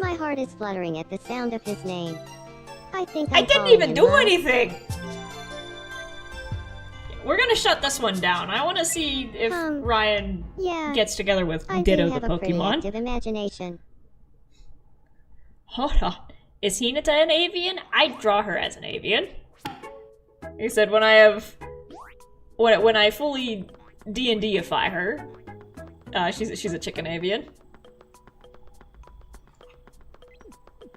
S6: My heart is fluttering at the sound of his name. I think
S1: I
S6: I'm
S1: didn't
S6: falling
S1: even
S6: in
S1: do
S6: love.
S1: anything! We're gonna shut this one down. I wanna see if Ryan
S6: Yeah,
S1: gets together with
S6: I
S1: Ditto
S6: do
S1: the
S6: have a pretty
S1: Pokemon.
S6: active imagination.
S1: Hold on. Is Hinata an avian? I'd draw her as an avian. He said when I have... When I fully D&D-ify her, she's a chicken avian.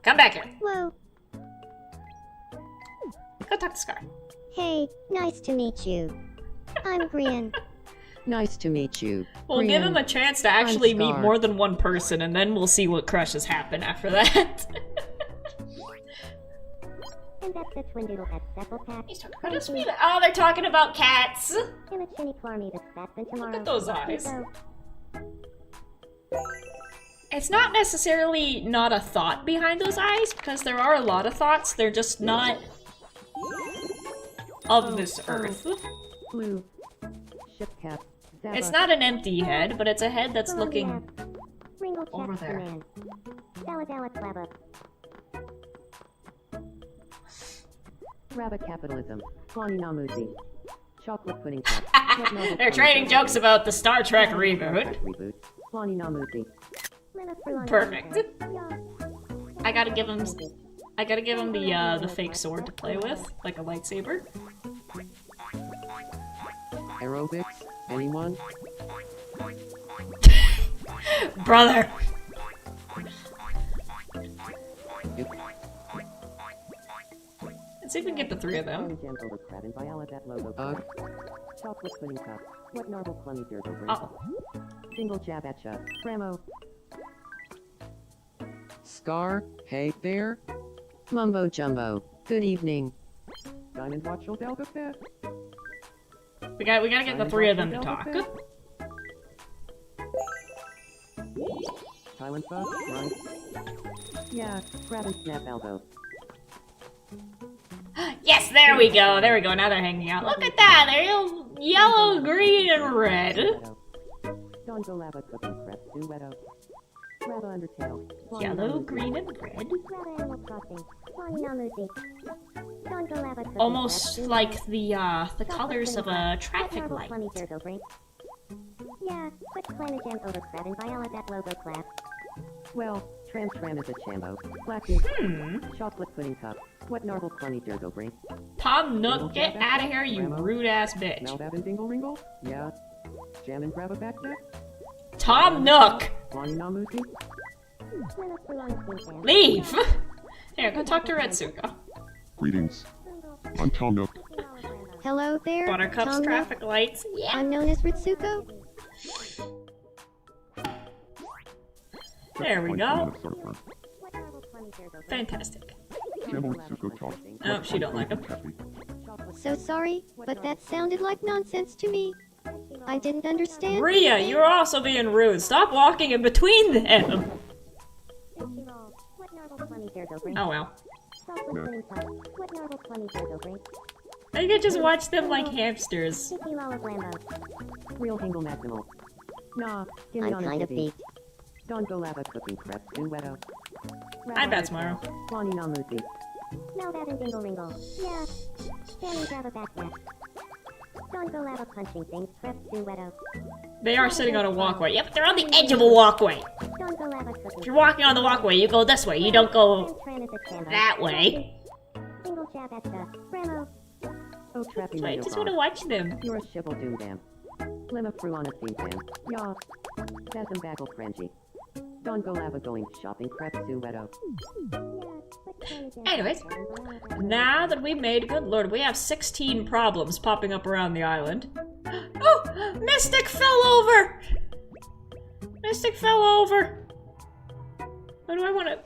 S1: Come back here.
S6: Whoa.
S1: Go talk to Scar.
S6: Hey, nice to meet you. I'm Grian.
S3: Nice to meet you.
S1: We'll give him a chance to actually meet
S3: Scar.
S1: more than one person, and then we'll see what crushes happen after that.
S6: And that's the twin doodle at Staple Pack.
S1: He's talking about his feet. Oh, they're talking about cats.
S6: And a chinny Clarmy that's Batman tomorrow.
S1: Look at those eyes.
S6: So,
S1: It's not necessarily not a thought behind those eyes, because there are a lot of thoughts. They're just not of this earth.
S3: Blue. Ship cap.
S1: It's not an empty head, but it's a head that's looking
S6: Ringle
S1: over
S6: Checks
S1: there.
S6: Man. Dalladalla Clabba.
S3: Rabbit capitalism. Kwani Namuzi. Chocolate pudding cup.
S1: They're trading jokes about the Star Trek reboot.
S3: Reboot. Kwani Namuzi.
S1: Perfect. I gotta give him the fake sword to play with, like a lightsaber.
S3: Aerobics. Anyone?
S1: Brother! Let's see if we can get the three of them.
S3: Chocolate pudding cup. What normal plummy dear over?
S1: Oh.
S3: Single jab at ya. Ramo.
S5: Scar, hey there.
S3: Mumbo jumbo. Good evening.
S5: Diamond Watch will delve a bit.
S1: We gotta get the three of them to talk.
S3: Silent bug, right? Yeah, grab and snap elbow.
S1: Yes, there we go, there we go. Now they're hanging out. Look at that, they're yellow, green, and red.
S3: Don't go lava cooking prep, duetto. Rabba undertale.
S1: Yellow, green, and red.
S6: Rabba Animal Crossing. Kwani Namuzi. Don't go lava cooking
S1: Almost
S6: prep.
S1: like the colors of a traffic light.
S6: Yeah, quick Planagem over crab and Viola that logo clap.
S3: Well, Tram is a chambo. Blackie. Chocolate pudding cup. What normal clunny durgo bring?
S1: Tom Nook, get out of here, you rude ass bitch.
S3: Now that and dingle ringle? Yeah. Jam and grab a backpack?
S1: Tom Nook!
S3: Kwani Namuzi?
S1: Leave! Here, go talk to Retsuko.
S4: Greetings. I'm Tom Nook.
S6: Hello there,
S1: Buttercup's
S6: Tom Nook.
S1: traffic lights. Yeah.
S6: I'm known as Ritsuko.
S1: There we
S4: Like
S1: go.
S4: 2 minutes sort of fun.
S1: Fantastic.
S4: Sambo and Suko talk.
S1: Oh, she don't like him.
S6: So sorry, but that sounded like nonsense to me. I didn't understand.
S1: Rhea, you're also being rude. Stop walking in between them. Oh well. Now you could just watch them like hamsters.
S3: Real hingle maximal. Nah, give me
S6: I'm
S3: on
S6: kind of beat.
S3: Don't go lava cooking prep, duetto.
S1: I bet tomorrow.
S3: Kwani Namuzi.
S6: Smell that and dingle ringle. Yeah. Stand and grab a backpack. Don't go lava punching things, prep duetto.
S1: They are sitting on a walkway. Yep, they're on the edge of a walkway.
S6: Don't go lava cooking.
S1: If you're walking on the walkway, you go this way. You don't go
S6: Tran is a chambo.
S1: that way.
S6: Single jab at the Ramo.
S3: Oh, trapping
S1: I just want to watch them.
S3: You're a shibble doom dam. Lima Fruana Theme Ja. Dasm Bagel Crunchy. Don Go Lava Going Shopping Prep Sueto.
S1: Anyways, now that we made, good lord, we have 16 problems popping up around the island. Oh! Mystic fell over! Mystic fell over! What do I want to...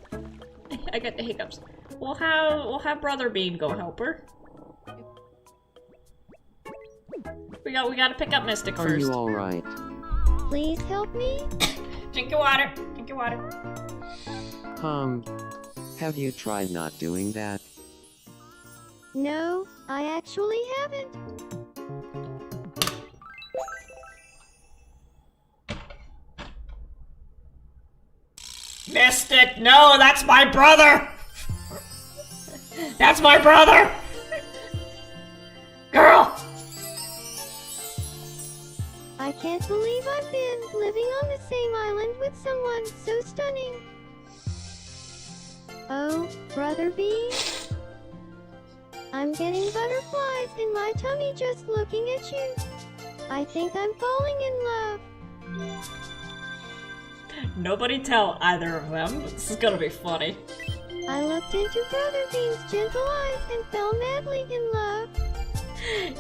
S1: I got the hiccups. We'll have Brother Bean go help her. We gotta pick up Mystic first.
S3: Are you alright?
S6: Please help me?
S1: Drink your water. Drink your water.
S3: Have you tried not doing that?
S6: No, I actually haven't.
S1: Mystic, no, that's my brother! That's my brother! Girl!
S6: I can't believe I've been living on the same island with someone so stunning. Oh, Brother Bee? I'm getting butterflies in my tummy just looking at you. I think I'm falling in love.
S1: Nobody tell either of them. This is gonna be funny.
S6: I looked into Brother Bean's gentle eyes and fell madly in love.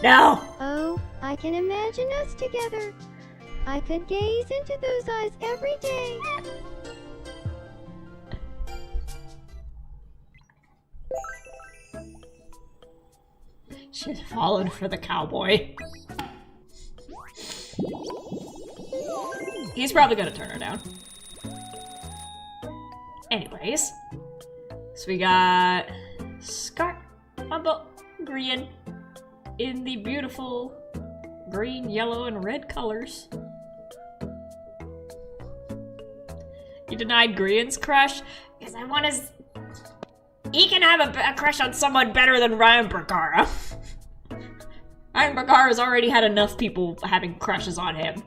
S1: No!
S6: Oh, I can imagine us together. I could gaze into those eyes every day.
S1: She's fallen for the cowboy. He's probably gonna turn her down. Anyways. So we got Scar, Mumbo, Green in the beautiful green, yellow, and red colors. You denied Grian's crush? Because I want his... He can have a crush on someone better than Ryan Bergara. Ryan Bergara's already had enough people having crushes on him.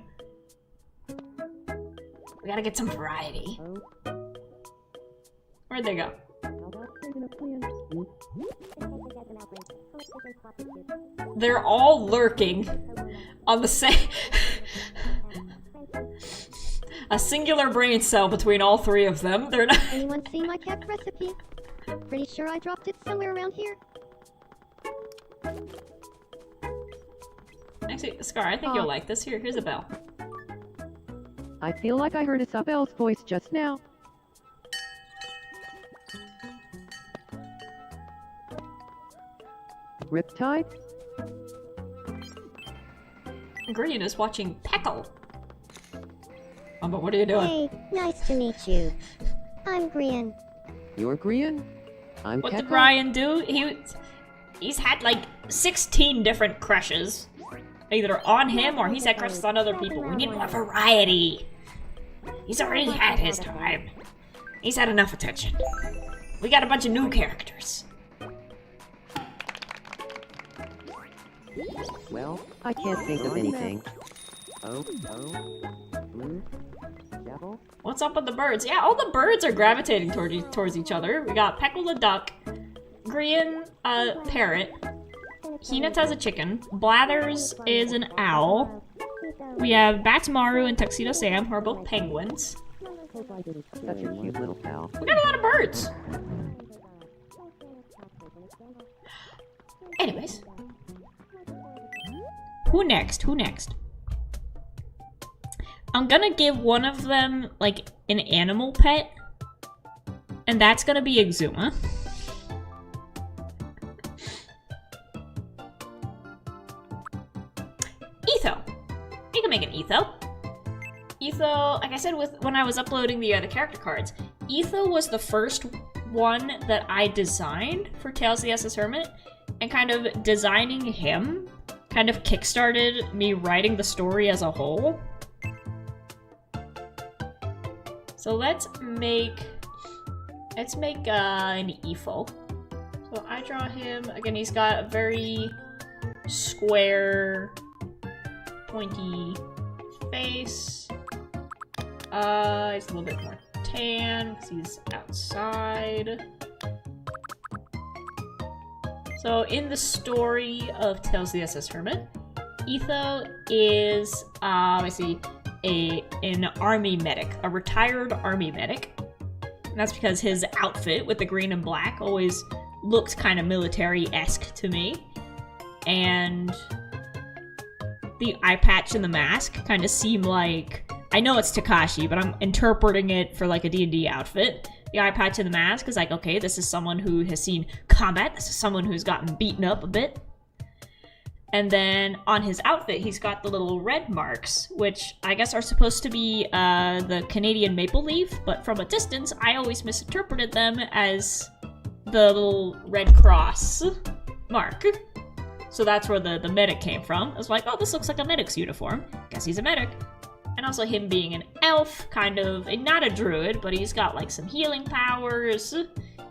S1: We gotta get some variety. Where'd they go? They're all lurking on the same... A singular brain cell between all three of them. They're not...
S6: Anyone seen my cake recipe? Pretty sure I dropped it somewhere around here.
S1: Actually, Scar, I think you'll like this. Here's a bell.
S3: I feel like I heard Isabel's voice just now. Riptide?
S1: Green is watching Peckle. But what are you doing?
S6: Hey, nice to meet you. I'm Grian.
S3: You're Grian? I'm
S1: What did
S3: Pekka?
S1: Ryan do? He's had like 16 different crushes. Either on him or he's had crushes on other people. We need more variety. He's already had his time. He's had enough attention. We got a bunch of new characters.
S3: Well, I can't think of anything. Devil?
S1: What's up with the birds? Yeah, all the birds are gravitating towards each other. We got Peckle the duck, Grian parrot, Hinata's a chicken, Blathers is an owl. We have Batmaru and Tuxedo Sam, who are both penguins.
S3: Such a cute little pal.
S1: We got a lot of birds. Anyways. Who next? Who next? I'm gonna give one of them, like, an animal pet. And that's gonna be Exuma. Etho. You can make an Etho. Etho, like I said when I was uploading the character cards, Etho was the first one that I designed for Tales of the SS Hermit, and kind of designing him kind of kickstarted me writing the story as a whole. So let's make an Etho. So I draw him, again he's got a very square, pointy face. He's a little bit more tan because he's outside. So in the story of Tales of the SS Hermit, Etho is, let's see, an army medic, a retired army medic. And that's because his outfit with the green and black always looked kind of military-esque to me. And the eye patch and the mask kind of seem like, I know it's Takashi, but I'm interpreting it for like a D&D outfit. The eye patch and the mask is like, okay, this is someone who has seen combat. This is someone who's gotten beaten up a bit. And then on his outfit, he's got the little red marks, which I guess are supposed to be the Canadian maple leaf, but from a distance, I always misinterpreted them as the little red cross mark. So that's where the medic came from. I was like, oh, this looks like a medic's uniform. Guess he's a medic. And also him being an elf, kind of, and not a druid, but he's got like some healing powers.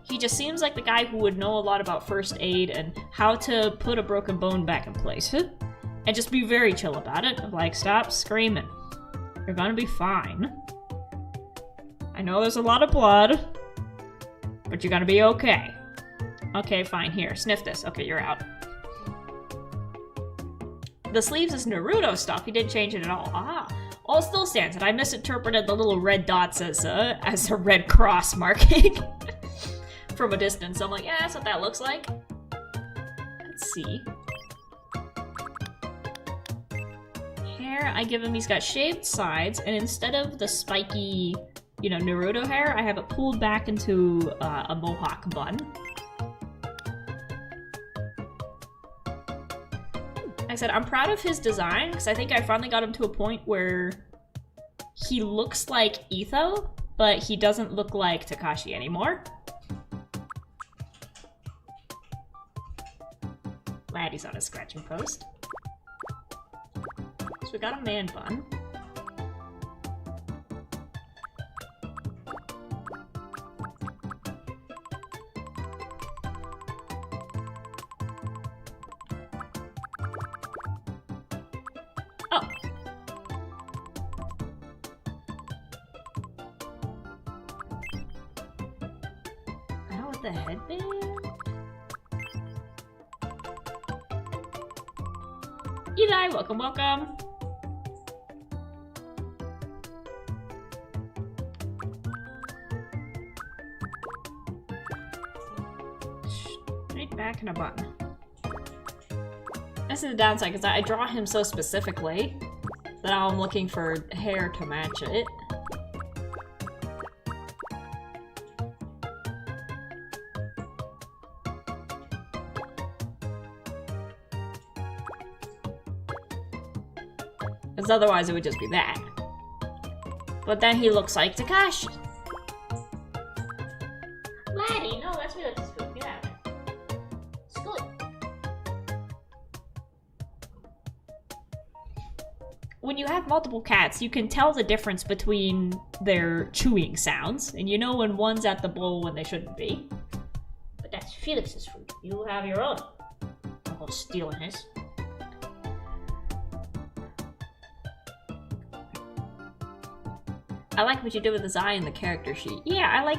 S1: He just seems like the guy who would know a lot about first aid and how to put a broken bone back in place. And just be very chill about it. Like, stop screaming. You're gonna be fine. I know there's a lot of blood, but you're gonna be okay. Okay, fine, here, sniff this. Okay, you're out. The sleeves is Naruto stuff. He didn't change it at all. Ah. All still stands, and I misinterpreted the little red dots as a red cross marking from a distance. I'm like, yeah, that's what that looks like. Let's see. Hair, I give him, he's got shaved sides, and instead of the spiky, you know, Naruto hair, I have it pulled back into a mohawk bun. I said, I'm proud of his design, because I think I finally got him to a point where he looks like Etho, but he doesn't look like Takashi anymore. Laddie's on a scratching post. So we got a man bun. Oh. Now with the headband? Eli, welcome, welcome. Straight back in a button. This is the downside, because I draw him so specifically that now I'm looking for hair to match it. Because otherwise it would just be that. But then he looks like Takashi. Laddie, no, that's me, that's his food. Get out of there. It's good. When you have multiple cats, you can tell the difference between their chewing sounds, and you know when one's at the bowl when they shouldn't be. But that's Felix's food. You have your own. I'm gonna steal his. I like what you did with his eye in the character sheet. Yeah, I like...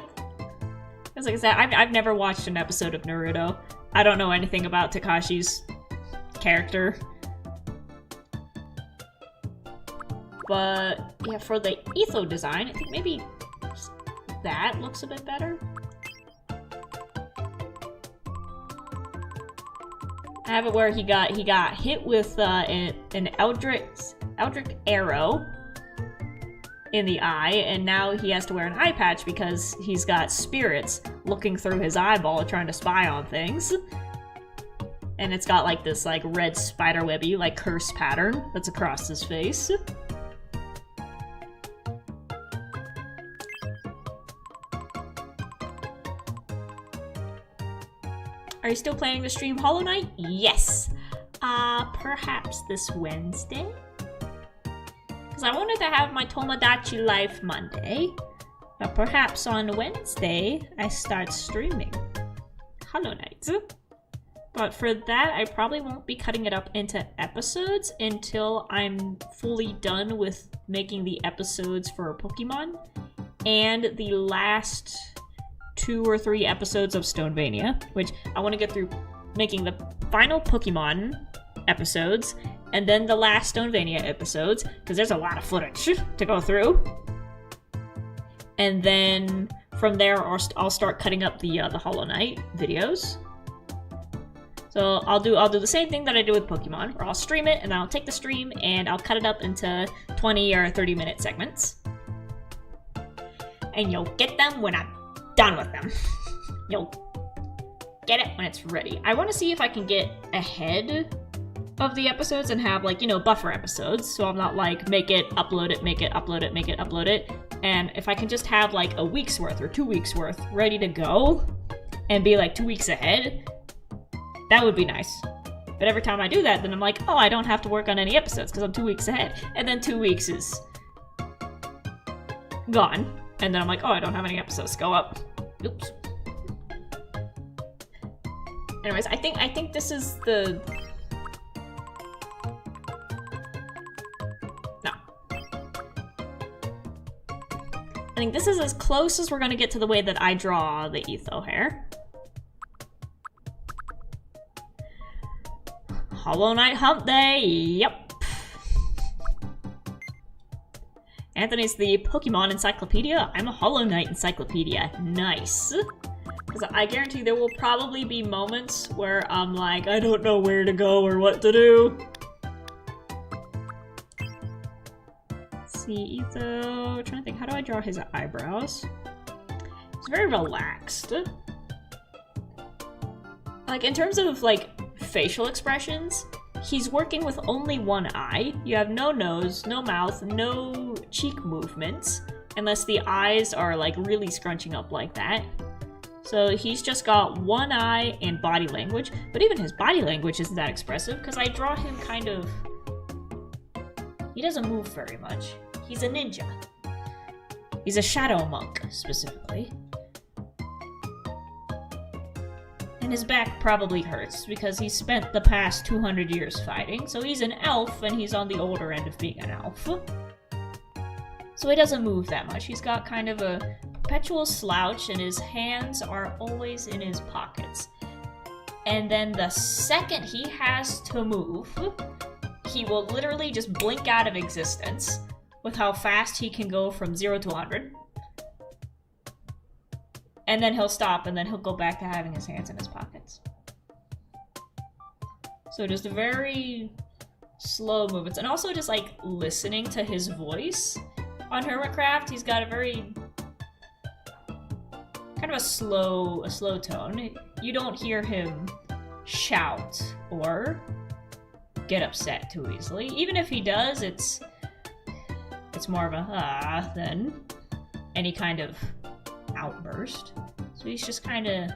S1: Because like I said, I've never watched an episode of Naruto. I don't know anything about Takashi's character. But, yeah, for the Etho design, I think maybe that looks a bit better. I have it where he got hit with an Eldritch arrow in the eye, and now he has to wear an eye patch because he's got spirits looking through his eyeball trying to spy on things. And it's got like this like red spiderwebby like curse pattern that's across his face. Are you still planning to stream Hollow Knight? Yes! Perhaps this Wednesday? Because I wanted to have my Tomodachi Life Monday, but perhaps on Wednesday I start streaming Hollow Knight. But for that, I probably won't be cutting it up into episodes until I'm fully done with making the episodes for Pokemon and the last 2 or 3 episodes of Stonevania, which I want to get through making the final Pokemon episodes, and then the last Stonevania episodes, because there's a lot of footage to go through. And then from there, I'll start cutting up the Hollow Knight videos. So I'll do the same thing that I did with Pokemon, where I'll stream it, and then I'll take the stream and I'll cut it up into 20 or 30-minute segments. And you'll get them when I'm done with them. You'll get it when it's ready. I want to see if I can get ahead of the episodes and have, like, you know, buffer episodes, so I'm not like, make it, upload it, make it, upload it, make it, upload it. And if I can just have like a week's worth or 2 weeks worth ready to go and be like 2 weeks ahead, that would be nice. But every time I do that, then I'm like, oh, I don't have to work on any episodes because I'm 2 weeks ahead. And then 2 weeks is gone. And then I'm like, oh, I don't have any episodes to go up. Oops. Anyways, I think this is the... No. I think this is as close as we're gonna get to the way that I draw the Etho hair. Hollow Knight Hump Day, yep. Anthony's the Pokemon Encyclopedia. I'm a Hollow Knight Encyclopedia. Nice. Because I guarantee there will probably be moments where I'm like, I don't know where to go or what to do. Let's see, Etho. I'm trying to think, how do I draw his eyebrows? It's very relaxed. Like, in terms of, like, facial expressions, he's working with only one eye. You have no nose, no mouth, no cheek movements, unless the eyes are like really scrunching up like that. So he's just got one eye and body language, but even his body language isn't that expressive because I draw him kind of... He doesn't move very much. He's a ninja. He's a shadow monk, specifically. And his back probably hurts because he spent the past 200 years fighting, so he's an elf and he's on the older end of being an elf. So he doesn't move that much. He's got kind of a perpetual slouch and his hands are always in his pockets. And then the second he has to move, he will literally just blink out of existence with how fast he can go from 0 to 100. And then he'll stop, and then he'll go back to having his hands in his pockets. So just very slow movements. And also just, like, listening to his voice. On Hermitcraft, he's got a very... kind of a slow tone. You don't hear him shout or get upset too easily. Even if he does, it's more of a ah than any kind of outburst. So he's just kind of...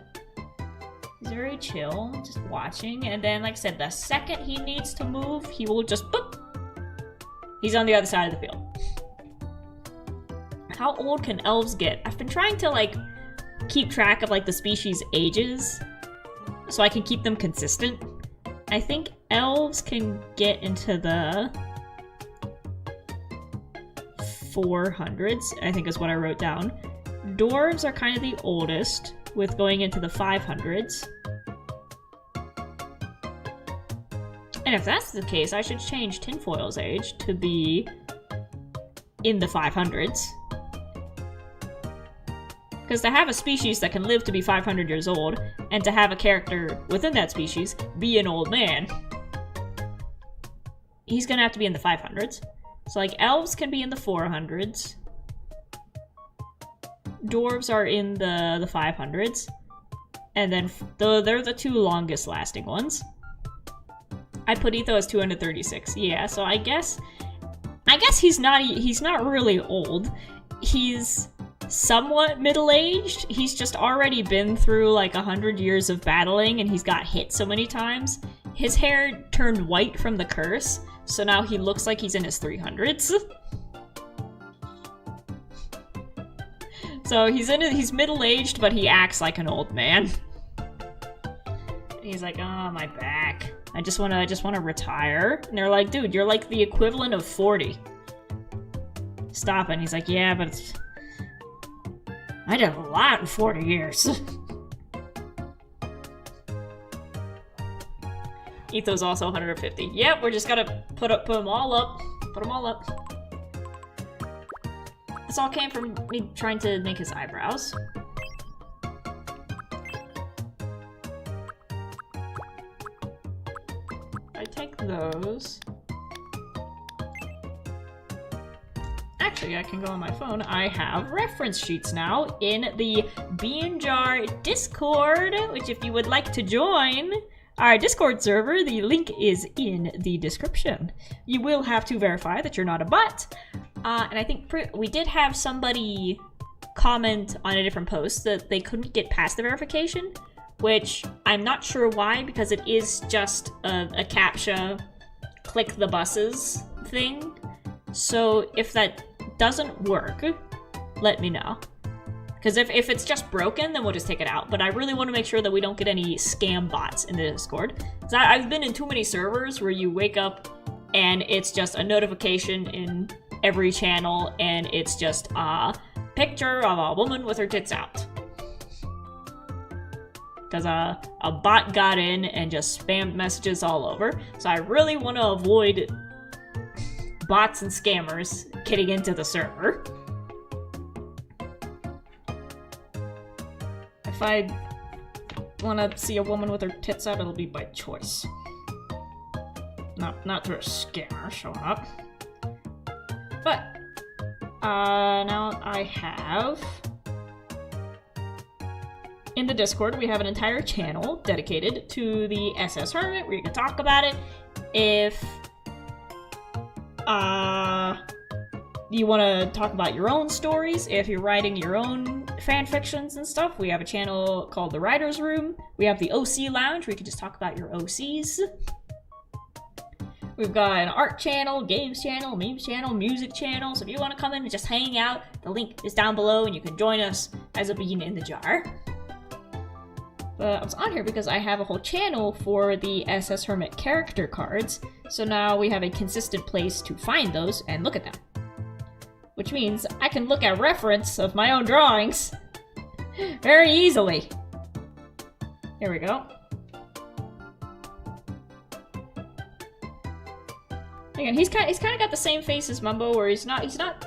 S1: he's very chill, just watching. And then, like I said, the second he needs to move, he will just boop! He's on the other side of the field. How old can elves get? I've been trying to, like, keep track of, like, the species' ages so I can keep them consistent. I think elves can get into the 400s, I think is what I wrote down. Dwarves are kind of the oldest, with going into the 500s. And if that's the case, I should change Tinfoil's age to be in the 500s. Because to have a species that can live to be 500 years old, and to have a character within that species be an old man, he's gonna have to be in the 500s. So, like, elves can be in the 400s. Dwarves are in the 500s. And then they're the two longest lasting ones. I put Etho as 236. Yeah, so I guess he's not really old. He's somewhat middle-aged. He's just already been through like 100 years of battling and he's got hit so many times. His hair turned white from the curse, so now he looks like he's in his 300s. So he's middle-aged, but he acts like an old man. He's like, oh, my back. I just wanna retire. And they're like, dude, you're like the equivalent of 40. Stop it. And he's like, yeah, but I did a lot in 40 years. Etho's also 150. Yep, we're just gonna put them all up. Put them all up. This all came from me trying to make his eyebrows. I take those. Actually, I can go on my phone. I have reference sheets now in the Bean Jar Discord, which if you would like to join our Discord server, the link is in the description. You will have to verify that you're not a bot. And I think we did have somebody comment on a different post that they couldn't get past the verification, which I'm not sure why, because it is just a CAPTCHA, click the buses thing. So if that doesn't work, let me know. Because if it's just broken, then we'll just take it out. But I really want to make sure that we don't get any scam bots in the Discord. Because I've been in too many servers where you wake up and it's just a notification in every channel and it's just a picture of a woman with her tits out. Because a bot got in and just spammed messages all over. So I really want to avoid bots and scammers getting into the server. If I want to see a woman with her tits out, it'll be by choice. Not through a scammer showing up. But, now I have... In the Discord, we have an entire channel dedicated to the SS Hermit, where you can talk about it. If you want to talk about your own stories, if you're writing your own fan fictions and stuff, we have a channel called The Writer's Room. We have the OC Lounge, where you can just talk about your OCs. We've got an art channel, games channel, memes channel, music channel. So if you want to come in and just hang out, the link is down below and you can join us as a bean in the jar. But I was on here because I have a whole channel for the SS Hermit character cards. So now we have a consistent place to find those and look at them. Which means I can look at reference of my own drawings very easily. Here we go. Again, he's kind of got the same face as Mumbo, where he's not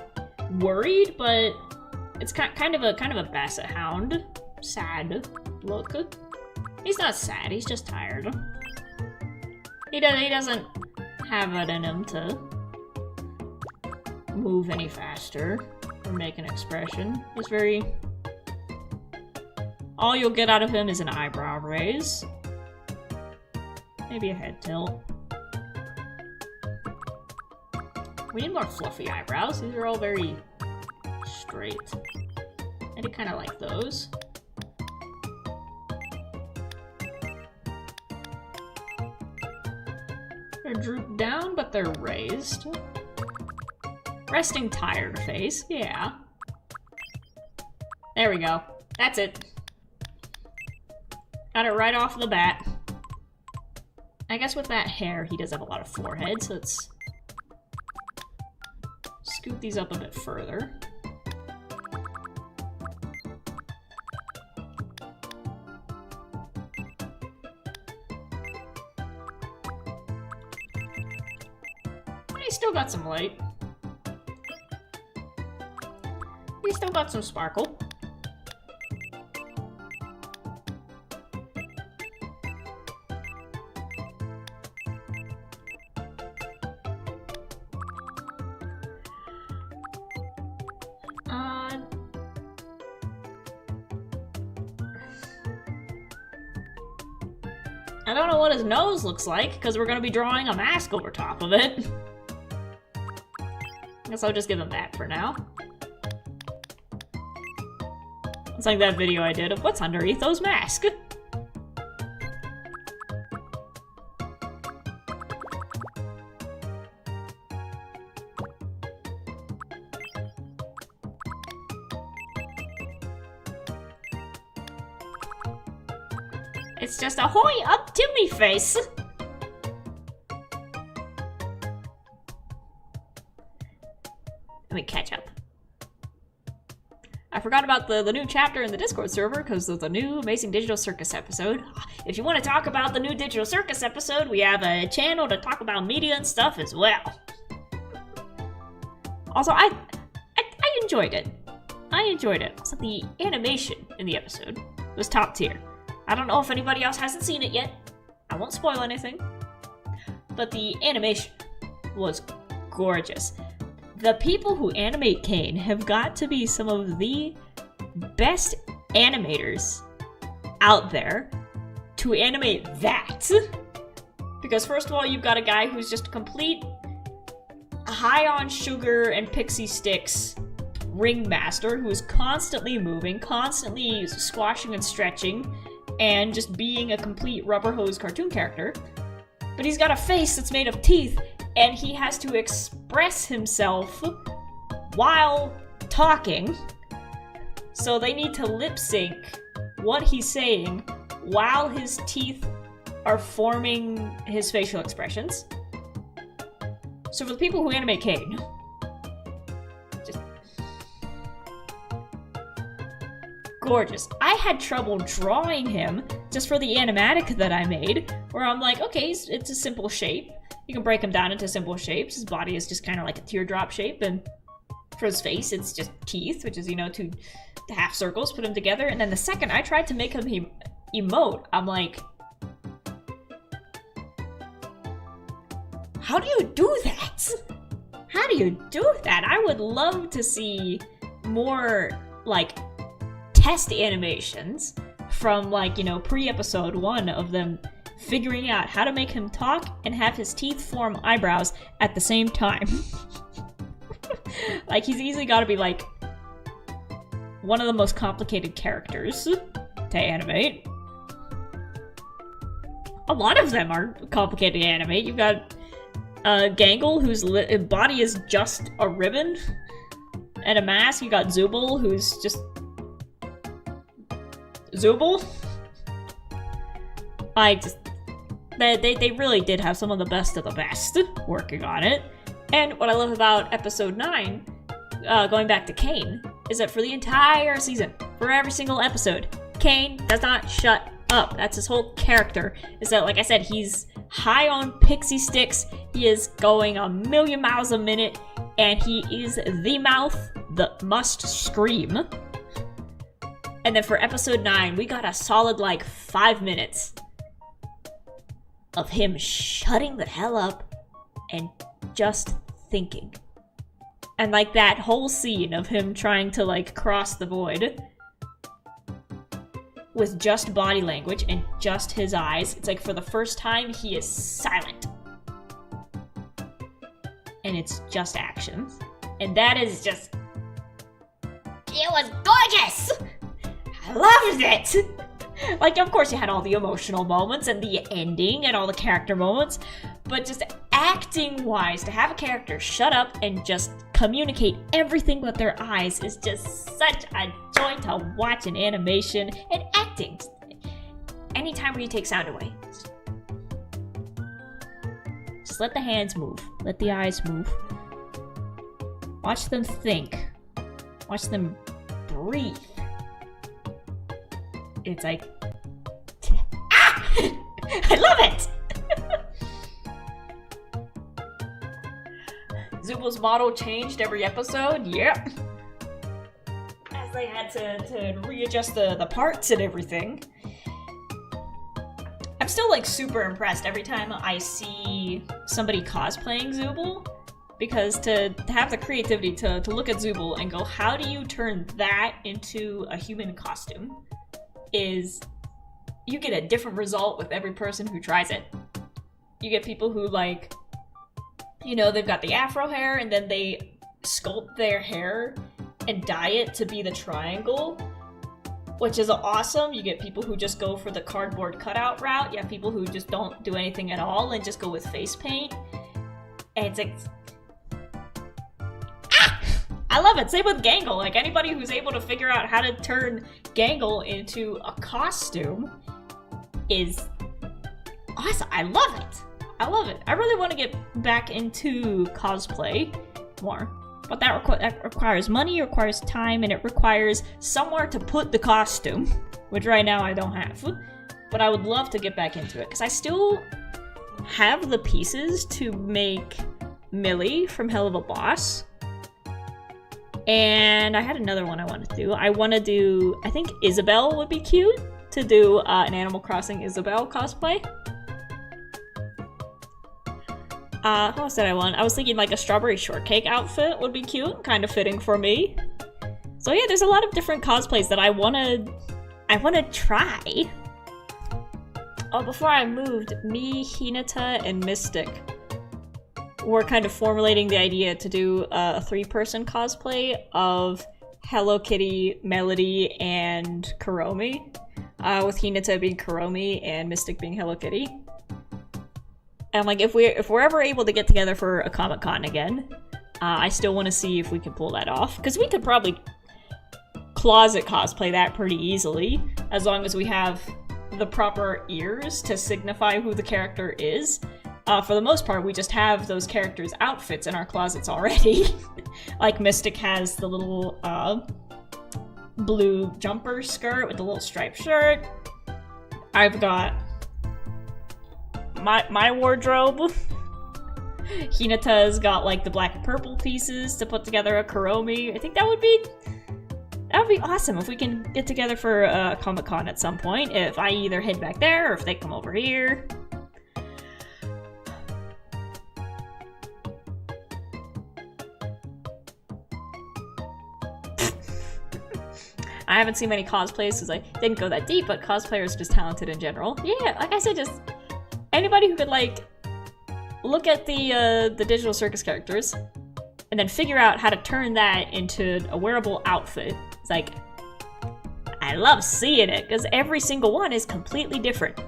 S1: worried, but it's kind of a basset hound, sad look. He's not sad, he's just tired. He doesn't have it in him to move any faster or make an expression. He's very... All you'll get out of him is an eyebrow raise. Maybe a head tilt. We need more fluffy eyebrows. These are all very straight. I do kind of like those. They're drooped down, but they're raised. Resting tired face, yeah. There we go. That's it. Got it right off the bat. I guess with that hair, he does have a lot of forehead, so let's scoot these up a bit further. He's still got some light. He's still got some sparkle. I don't know what his nose looks like, because we're going to be drawing a mask over top of it. I guess I'll just give him that for now. It's like that video I did of what's under Etho's mask. It's just a hoy up to me face. Let me catch up. I forgot about the new chapter in the Discord server because of the new Amazing Digital Circus episode. If you want to talk about the new Digital Circus episode, we have a channel to talk about media and stuff as well. Also, I enjoyed it. I enjoyed it. Also, the animation in the episode was top tier. I don't know if anybody else hasn't seen it yet. I won't spoil anything. But the animation was gorgeous. The people who animate Kane have got to be some of the best animators out there to animate that. Because first of all, you've got a guy who's just a complete high on sugar and pixie sticks ringmaster who is constantly moving, constantly squashing and stretching, and just being a complete rubber hose cartoon character. But he's got a face that's made of teeth, and he has to express himself while talking. So they need to lip sync what he's saying while his teeth are forming his facial expressions. So for the people who animate Kane, just gorgeous. I had trouble drawing him just for the animatic that I made, where I'm like, okay, it's a simple shape. You can break him down into simple shapes. His body is just kind of like a teardrop shape, and for his face, it's just teeth, which is, you know, two half circles, put them together. And then the second I tried to make him emote, I'm like, how do you do that? How do you do that? I would love to see more, like, test animations from, like, you know, pre-episode 1 of them figuring out how to make him talk and have his teeth form eyebrows at the same time. Like, he's easily got to be, like, one of the most complicated characters to animate. A lot of them are complicated to animate. You've got Gangle, whose body is just a ribbon and a mask. You got Zooble, who's just Zooble. They really did have some of the best working on it. And what I love about episode 9, going back to Kane, is that for the entire season, for every single episode, Kane does not shut up. That's his whole character, is that, like I said, he's high on pixie sticks, he is going 1,000,000 miles a minute, and he is the mouth that must scream. And then for episode 9, we got a solid, like, 5 minutes of him shutting the hell up and just thinking. And, like, that whole scene of him trying to, like, cross the void with just body language and just his eyes. It's like, for the first time, he is silent. And it's just actions. And that is just... it was gorgeous! I loved it! Like, of course you had all the emotional moments and the ending and all the character moments, but just acting-wise, to have a character shut up and just communicate everything with their eyes is just such a joy to watch in animation and acting. Anytime where you take sound away, just let the hands move, let the eyes move. Watch them think. Watch them breathe. It's like, ah! I love it! Zooble's model changed every episode, yep. As they had to readjust the parts and everything. I'm still, like, super impressed every time I see somebody cosplaying Zooble, because to have the creativity to look at Zooble and go, how do you turn that into a human costume? Is you get a different result with every person who tries it. You get people who, like, you know, they've got the afro hair and then they sculpt their hair and dye it to be the triangle, which is awesome. You get people who just go for the cardboard cutout route. You have people who just don't do anything at all and just go with face paint. And it's like, I love it. Same with Gangle. Like, anybody who's able to figure out how to turn Gangle into a costume is awesome. I love it. I love it. I really want to get back into cosplay more. But that requires money, requires time, and it requires somewhere to put the costume, which right now I don't have. But I would love to get back into it, because I still have the pieces to make Millie from Hell of a Boss. And I had another one I want to do. I think Isabelle would be cute to do an Animal Crossing Isabelle cosplay. What else did I want? I was thinking like a strawberry shortcake outfit would be cute, kind of fitting for me. So yeah, there's a lot of different cosplays that I wanna try. Oh, before I moved, me, Hinata, and Mystic were kind of formulating the idea to do a 3-person cosplay of Hello Kitty, Melody, and Kuromi. With Hinata being Kuromi and Mystic being Hello Kitty. And like, if we're ever able to get together for a Comic-Con again, I still want to see if we can pull that off. Because we could probably closet cosplay that pretty easily, as long as we have the proper ears to signify who the character is. For the most part, we just have those characters' outfits in our closets already. Like, Mystic has the little blue jumper skirt with the little striped shirt. I've got my wardrobe. Hinata's got like the black and purple pieces to put together a Kuromi. I think that would be awesome if we can get together for a Comic-Con at some point. If I either head back there or if they come over here. I haven't seen many cosplays because I didn't go that deep, but cosplayers are just talented in general. Yeah, like I said, just anybody who could like look at the digital circus characters and then figure out how to turn that into a wearable outfit. It's like, I love seeing it because every single one is completely different.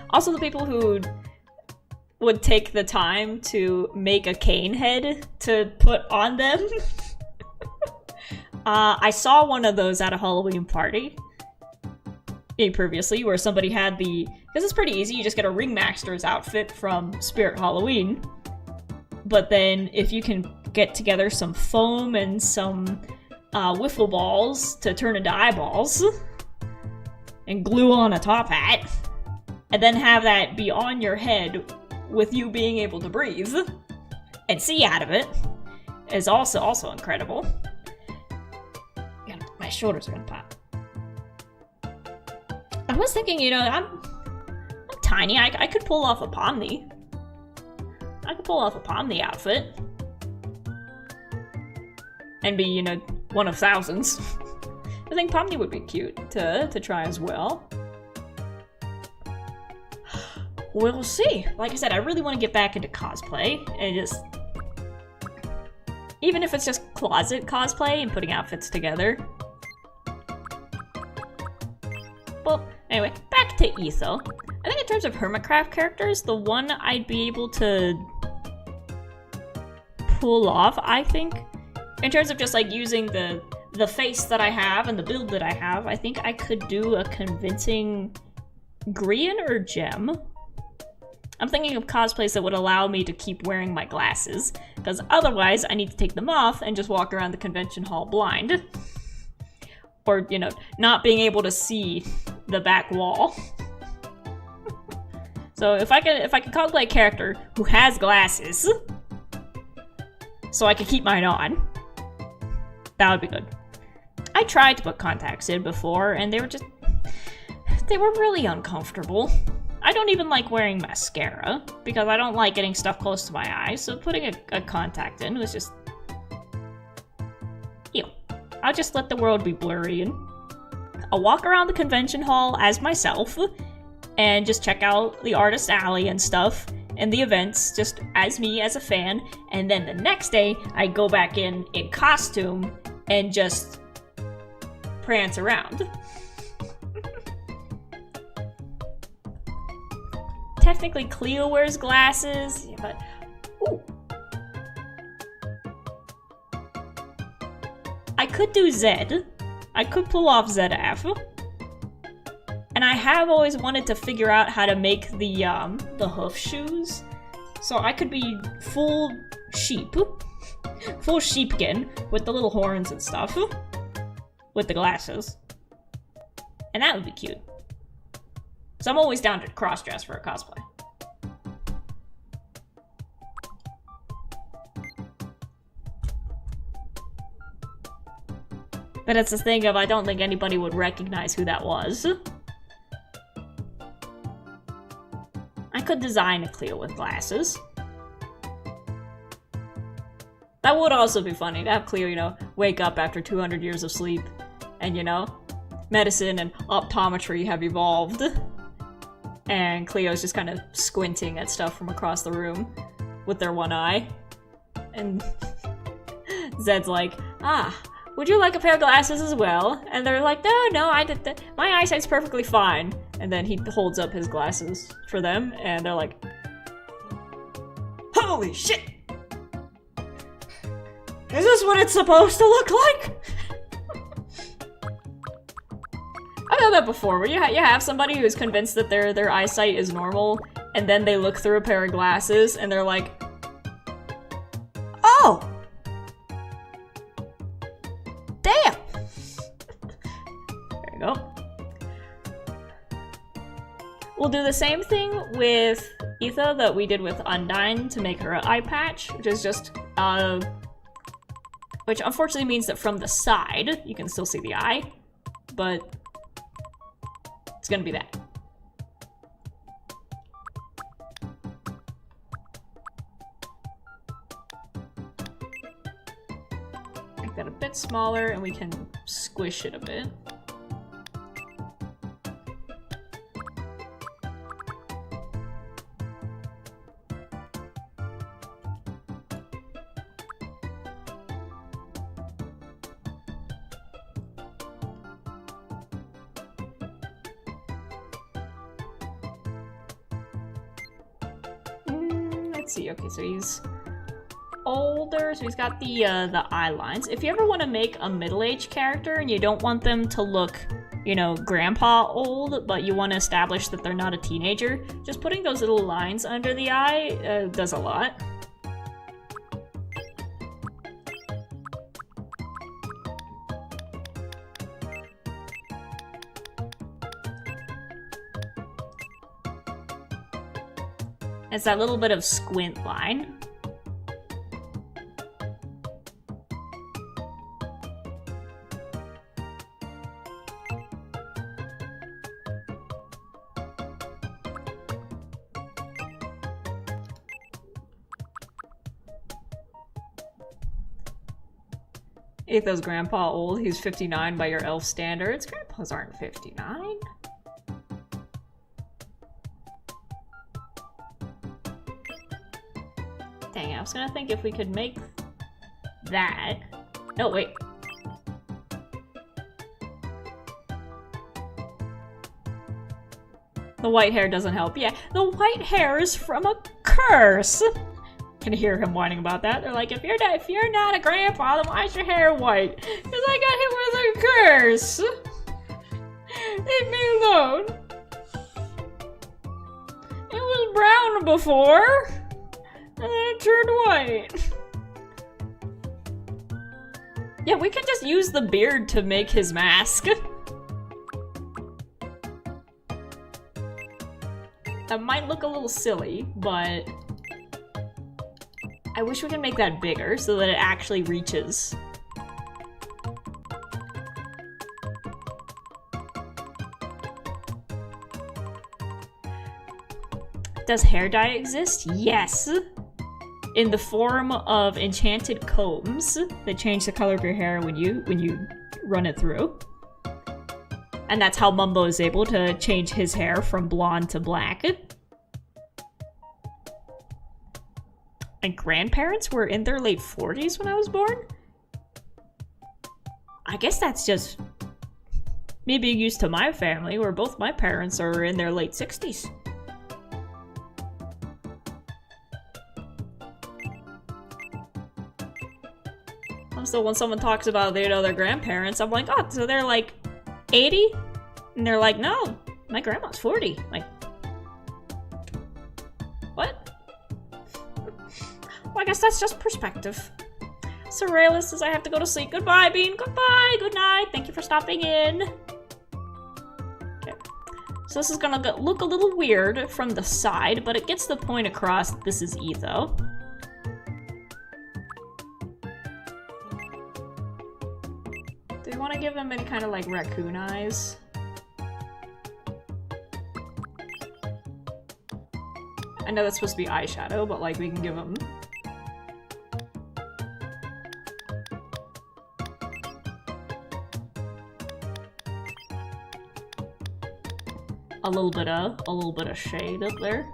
S1: Also, the people who would take the time to make a cane head to put on them. I saw one of those at a Halloween party previously, where somebody had because it's pretty easy, you just get a Ringmaster's outfit from Spirit Halloween. But then, if you can get together some foam and some wiffle balls to turn into eyeballs, and glue on a top hat, and then have that be on your head with you being able to breathe and see out of it, is also incredible. My shoulders are gonna pop. I was thinking, you know, I'm tiny. I could pull off a Pomni. I could pull off a Pomni outfit. And be, you know, one of thousands. I think Pomni would be cute to try as well. We'll see. Like I said, I really want to get back into cosplay. And just... even if it's just closet cosplay and putting outfits together. Well, anyway, back to Etho. I think in terms of Hermitcraft characters, the one I'd be able to pull off, I think, in terms of just like using the face that I have and the build that I have, I think I could do a convincing Grian or Gem. I'm thinking of cosplays that would allow me to keep wearing my glasses, because otherwise I need to take them off and just walk around the convention hall blind. Or, you know, not being able to see the back wall. So if I could cosplay a character who has glasses, so I could keep mine on, that would be good. I tried to put contacts in before, and they were really uncomfortable. I don't even like wearing mascara, because I don't like getting stuff close to my eyes, so putting a contact in was just... ew. I'll just let the world be blurry, and I'll walk around the convention hall as myself, and just check out the artist alley and stuff, and the events, just as me, as a fan, and then the next day, I go back in costume, and just prance around. Technically, Cleo wears glasses, but... ooh. I could do Zed. I could pull off ZF. And I have always wanted to figure out how to make the hoof shoes. So I could be full sheep. Full sheepkin with the little horns and stuff. With the glasses. And that would be cute. So I'm always down to cross-dress for a cosplay. But it's this thing of I don't think anybody would recognize who that was. I could design a Cleo with glasses. That would also be funny to have Cleo, you know, wake up after 200 years of sleep and, you know, medicine and optometry have evolved. And Cleo's just kind of squinting at stuff from across the room with their one eye. And Zed's like, ah, would you like a pair of glasses as well? And they're like, no, my eyesight's perfectly fine. And then he holds up his glasses for them, and they're like, holy shit! Is this what it's supposed to look like? I've done that before, where you have somebody who's convinced that their eyesight is normal, and then they look through a pair of glasses, and they're like, oh! Damn! There you go. We'll do the same thing with Etha that we did with Undyne to make her an eye patch, which is just, which unfortunately means that from the side, you can still see the eye, but it's gonna be that. Make that a bit smaller and we can squish it a bit. Let's see, okay, so he's older, so he's got the eye lines. If you ever want to make a middle-aged character and you don't want them to look, you know, grandpa old, but you want to establish that they're not a teenager, just putting those little lines under the eye does a lot. It's that little bit of squint line. Etha's grandpa old, he's 59 by your elf standards. Grandpas aren't 59. Dang, I was gonna think if we could make that. No, wait. The white hair doesn't help. Yeah, the white hair is from a curse. Can hear him whining about that. They're like, if you're not a grandpa, then why is your hair white? Because I got hit with a curse. Leave me alone. It was brown before. And then it turned white. Yeah, we can just use the beard to make his mask. That might look a little silly, but I wish we could make that bigger so that it actually reaches. Does hair dye exist? Yes! In the form of enchanted combs that change the color of your hair when you run it through. And that's how Mumbo is able to change his hair from blonde to black. My grandparents were in their late 40s when I was born? I guess that's just me being used to my family, where both my parents are in their late 60s. So when someone talks about, you know, their grandparents, I'm like, oh, so they're like 80? And they're like, no, my grandma's 40. Like, what? Well, I guess that's just perspective. Soraya says I have to go to sleep. Goodbye, Bean. Goodbye. Good night. Thank you for stopping in. Okay. So this is gonna look a little weird from the side, but it gets the point across that this is Etho. Do you want to give him any kind of like raccoon eyes? I know that's supposed to be eyeshadow, but like we can give him a little bit of shade up there.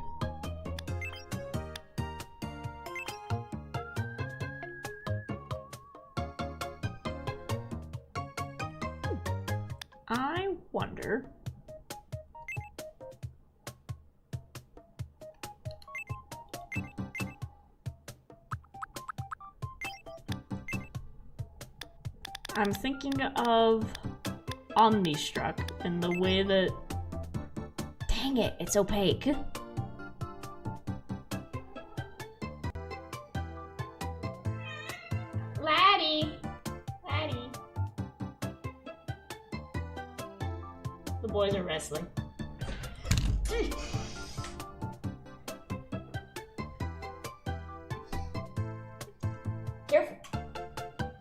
S1: I wonder. I'm thinking of Omnistruck and the way that... Dang it, it's opaque. Laddie! Laddie. The boys are wrestling. Careful. I'm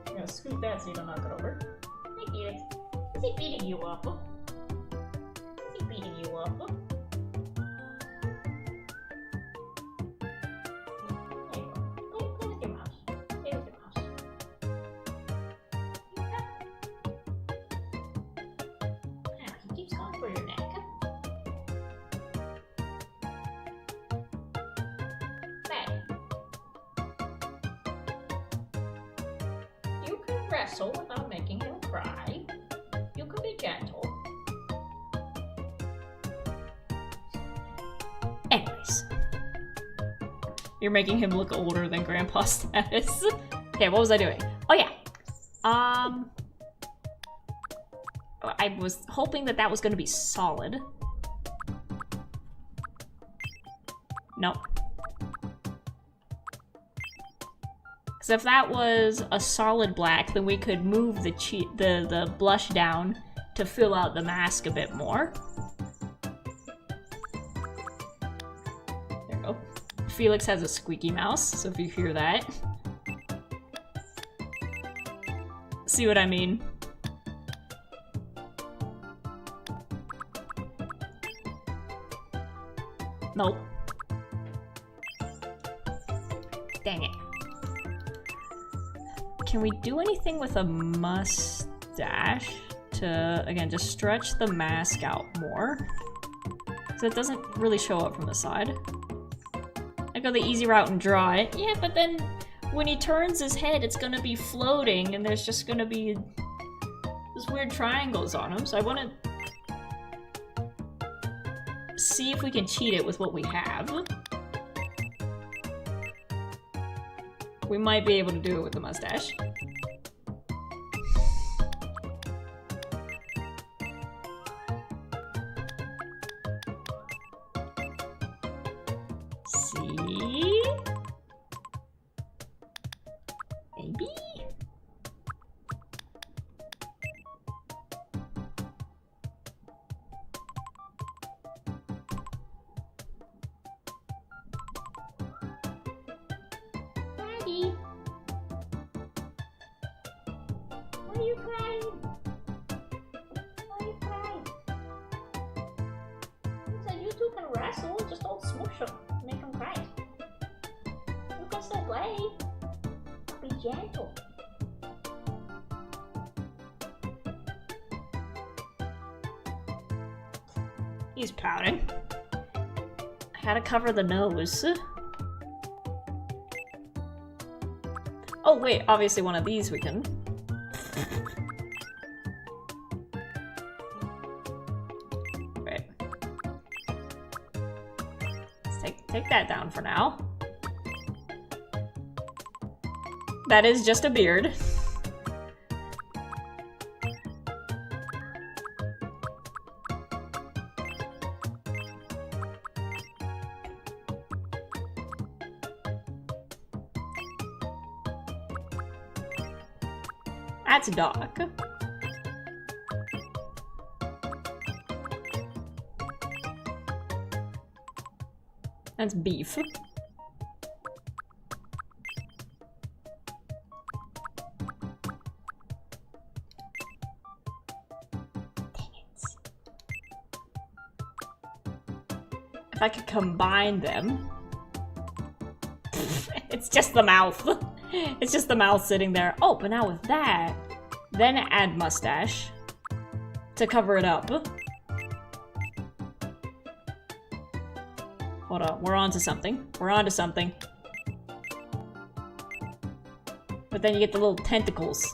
S1: gonna scoot that so you don't knock it over. Hey, Felix. Is he beating you up? Is he beating you up? There you go. Play with your mouse. Play with your mouse. Yeah, he keeps going for your neck. Bad. You can wrestle without making him cry. You can be gentle. Anyways. You're making him look older than Grandpa status. Okay, what was I doing? Oh yeah. I was hoping that that was gonna be solid. Nope. Because if that was a solid black, then we could move the blush down to fill out the mask a bit more. There we go. Felix has a squeaky mouse, so if you hear that. See what I mean? Nope. Dang it. Can we do anything with a mustache to, again, just stretch the mask out more? So it doesn't really show up from the side. I go the easy route and draw it. Yeah, but then when he turns his head, it's gonna be floating and there's just gonna be those weird triangles on him. So I wanna see if we can cheat it with what we have. We might be able to do it with the mustache. See? Maybe? Daddy? Why are you crying? Why are you crying? So you two can wrestle, just don't smush them. Make them cry. You can still play. Be gentle. He's pouting. I gotta cover the nose. Oh wait, obviously one of these we can. Right. Let's take that down for now. That is just a beard. That's dark. That's beef. Dang it. If I could combine them. It's just the mouth. It's just the mouth sitting there. Oh, but now with that, then add mustache to cover it up. Hold on, we're on to something. We're on to something. But then you get the little tentacles.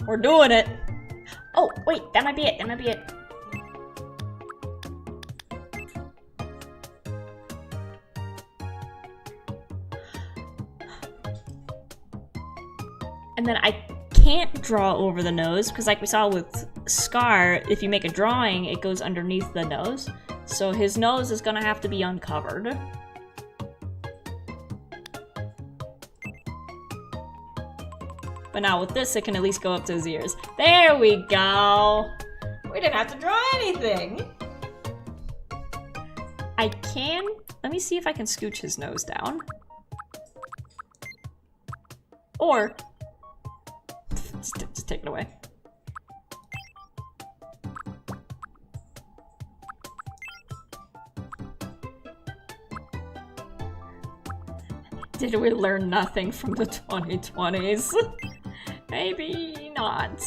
S1: We're doing it! Oh, wait, that might be it, that might be it. And then I can't draw over the nose, because like we saw with Scar, if you make a drawing, it goes underneath the nose. So his nose is gonna have to be uncovered. But now with this, it can at least go up to his ears. There we go! We didn't have to draw anything! I can... Let me see if I can scooch his nose down. Or... Just take it away. Did we learn nothing from the 2020s? Maybe not.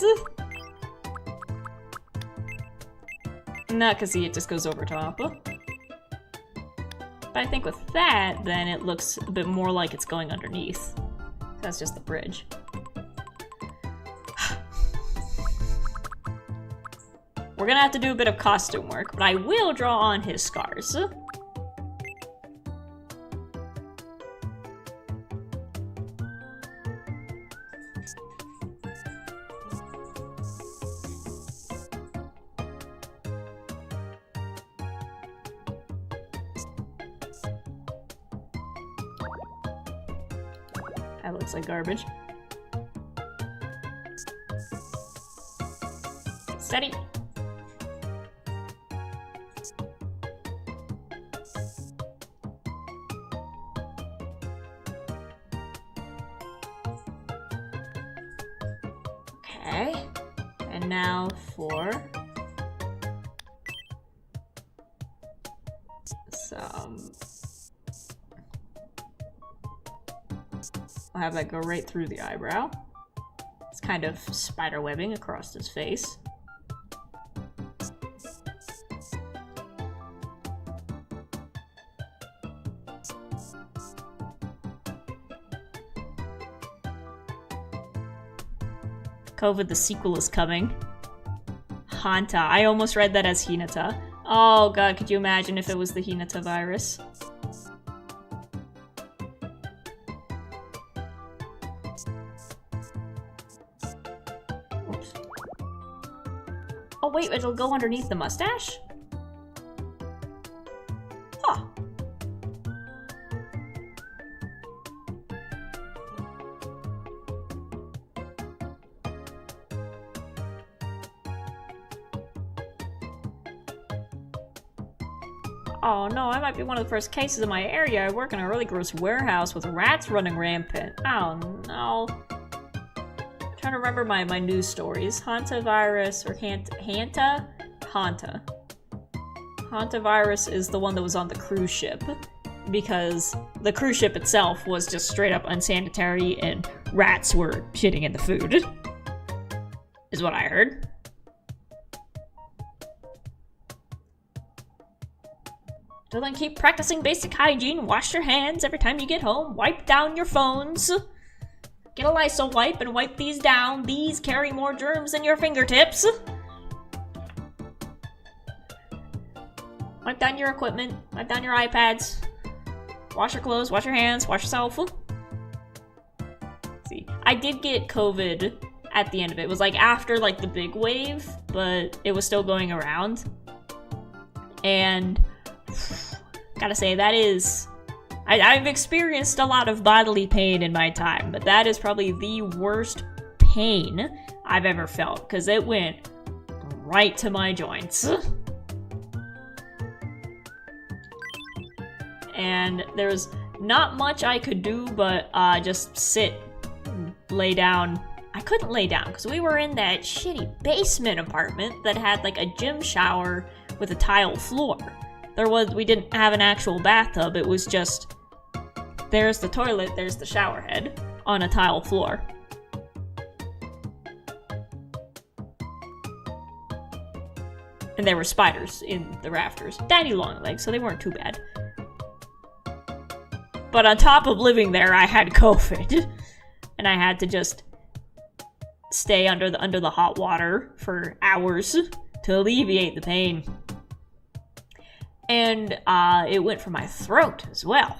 S1: Not because see, it just goes over top. But I think with that, then it looks a bit more like it's going underneath. That's just the bridge. We're gonna have to do a bit of costume work, but I will draw on his scars. That looks like garbage. Steady. Okay. And now for some... I'll have that go right through the eyebrow. It's kind of spider webbing across his face. COVID, the sequel is coming. Hanta. I almost read that as Hinata. Oh god, could you imagine if it was the Hinata virus? Oops. Oh wait, it'll go underneath the mustache? Huh. Oh no, I might be one of the first cases in my area. I work in a really gross warehouse with rats running rampant. Oh no. I'm trying to remember my news stories. Hanta virus or Hanta? Hanta. Hanta virus is the one that was on the cruise ship. Because the cruise ship itself was just straight up unsanitary and rats were shitting in the food. Is what I heard. So then keep practicing basic hygiene, wash your hands every time you get home, wipe down your phones. Get a Lysol wipe and wipe these down. These carry more germs than your fingertips. Wipe down your equipment, wipe down your iPads. Wash your clothes, wash your hands, wash yourself. See, I did get COVID at the end of it. It was like after like the big wave, but it was still going around. And gotta say, that is... I've experienced a lot of bodily pain in my time, but that is probably the worst pain I've ever felt, because it went right to my joints. And there was not much I could do but just sit, lay down. I couldn't lay down because we were in that shitty basement apartment that had like a gym shower with a tile floor. We didn't have an actual bathtub, it was just, there's the toilet, there's the shower head on a tile floor. And there were spiders in the rafters. Daddy long legs, so they weren't too bad. But on top of living there, I had COVID. And I had to just stay under the hot water for hours to alleviate the pain. And it went for my throat as well.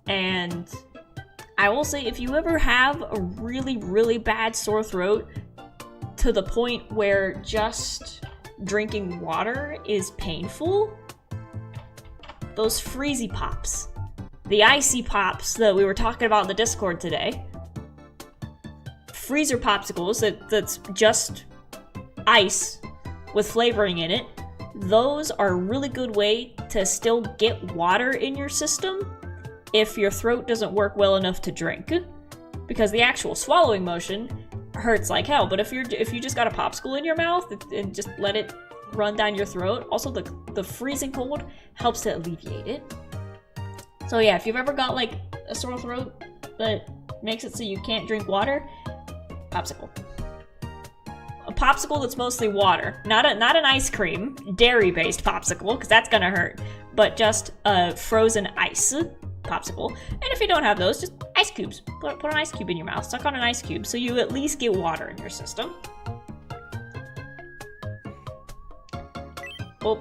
S1: And I will say, if you ever have a really, really bad sore throat to the point where just drinking water is painful, those freezy pops, the icy pops that we were talking about in the Discord today, freezer popsicles that's just ice with flavoring in it, those are a really good way to still get water in your system if your throat doesn't work well enough to drink. Because the actual swallowing motion hurts like hell, but if you just got a popsicle in your mouth and just let it run down your throat, also the freezing cold helps to alleviate it. So yeah, if you've ever got like a sore throat that makes it so you can't drink water, popsicle. A popsicle that's mostly water, not an ice cream, dairy-based popsicle, because that's gonna hurt, but just a frozen ice popsicle. And if you don't have those, just ice cubes. Put an ice cube in your mouth, suck on an ice cube, so you at least get water in your system. Oh.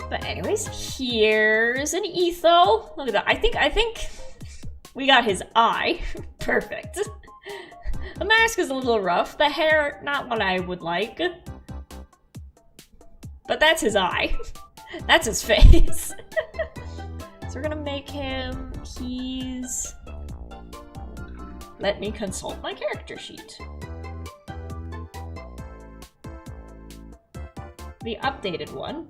S1: But anyways, here's an etho. Look at that. I think we got his eye. Perfect. The mask is a little rough. The hair, not what I would like. But that's his eye. That's his face. So we're gonna make him, let me consult my character sheet. The updated one.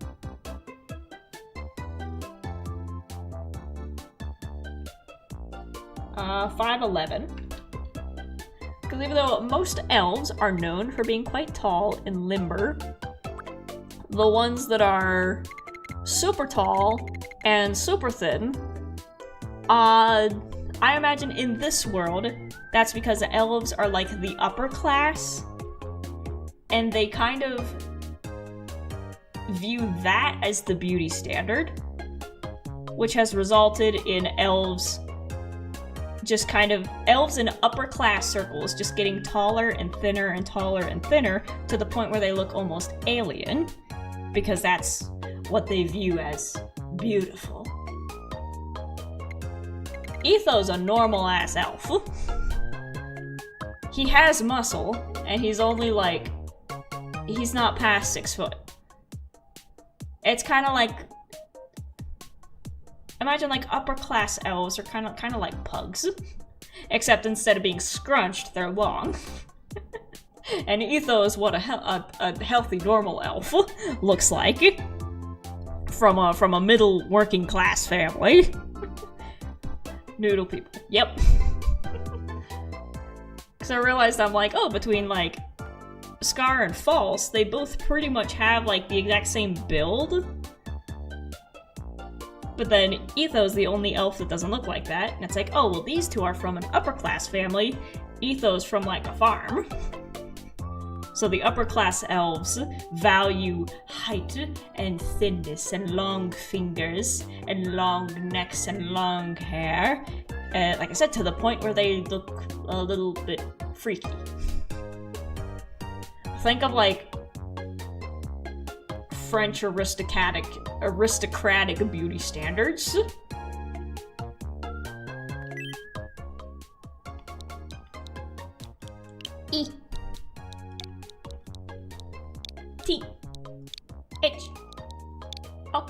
S1: Uh, 5'11". Because even though most elves are known for being quite tall and limber, the ones that are super tall and super thin, I imagine in this world, that's because the elves are like the upper class, and they kind of view that as the beauty standard, which has resulted in elves in upper class circles just getting taller and thinner and taller and thinner to the point where they look almost alien, because that's what they view as beautiful. Etho's a normal ass elf. He has muscle, and he's only like, he's not past 6 foot. It's kind of like, imagine like upper class elves are kind of like pugs, except instead of being scrunched, they're long. And Etho is what a healthy normal elf looks like from a middle working class family. Noodle people. Yep. Because I realized I'm like, oh, between like Scar and False, they both pretty much have like the exact same build. But then Etho's the only elf that doesn't look like that. And it's like, oh, well, these two are from an upper class family. Etho's from like a farm. So the upper class elves value height and thinness and long fingers and long necks and long hair. Like I said, to the point where they look a little bit freaky. Think of like French aristocratic beauty standards. E. T. H. O.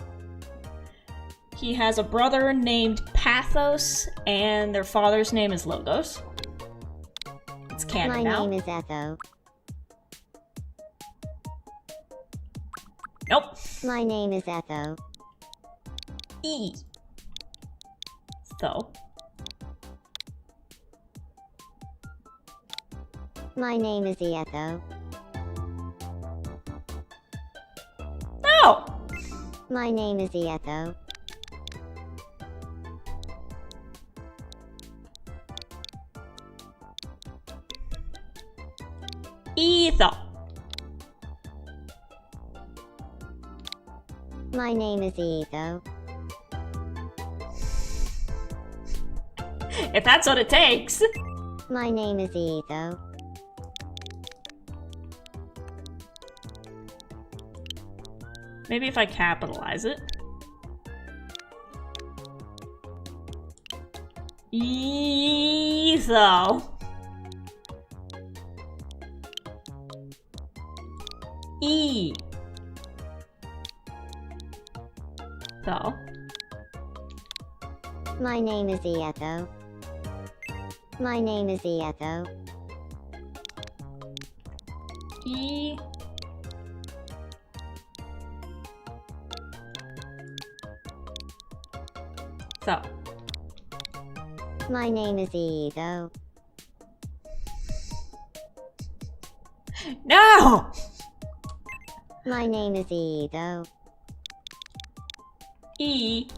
S1: He has a brother named Pathos, and their father's name is Logos. It's canon
S6: My
S1: now.
S6: name is Etho.
S1: Nope.
S6: My name is Etho.
S1: E. So.
S6: My name is Etho.
S1: No!
S6: My name is Etho.
S1: Etho.
S6: My name is Etho.
S1: If that's what it takes.
S6: My name is Etho.
S1: Maybe if I capitalize it. Etho. E. So.
S6: My name is Etho. My name is Etho.
S1: E. So.
S6: My name is Etho.
S1: No!
S6: My name is Etho.
S1: E.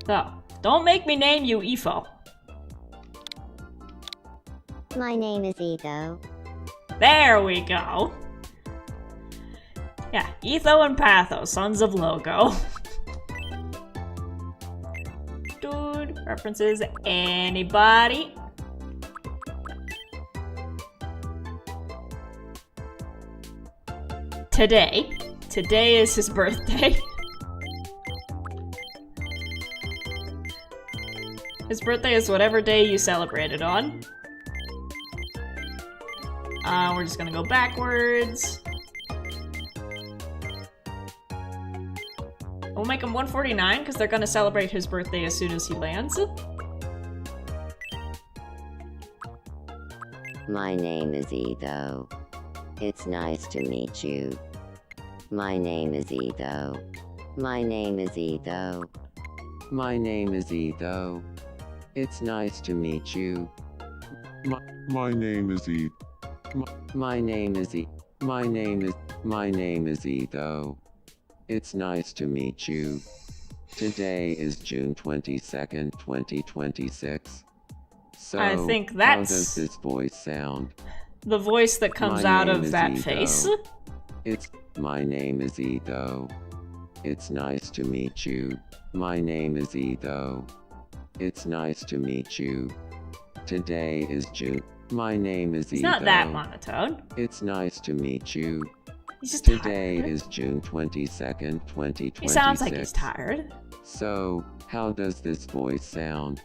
S1: So, don't make me name you Efo.
S6: My name is Etho.
S1: There we go. Yeah, Etho and Patho, sons of Logo. Dude, references anybody? Today is his birthday. His birthday is whatever day you celebrate it on. We're just gonna go backwards. We'll make him 149 because they're gonna celebrate his birthday as soon as he lands.
S6: My name is Etho. It's nice to meet you. My name is Etho. My name is Etho.
S7: My name is Etho. It's nice to meet you.
S4: My name is E.
S7: My name is My name is Etho. It's nice to meet you. Today is June 22nd, 2026. So,
S1: I think
S7: how
S1: that's
S7: does this voice sound?
S1: the voice that comes
S7: My
S1: out
S7: name
S1: of
S7: is
S1: that
S7: Etho.
S1: face.
S7: My name is Etho. It's nice to meet you. My name is Etho. It's nice to meet you. Today is June. My name is
S1: He's
S7: Etho.
S1: not that monotone.
S7: It's nice to meet you.
S1: He's just
S7: Today
S1: tired.
S7: is June 22nd, 2026.
S1: He sounds like he's tired.
S7: So, how does this voice sound?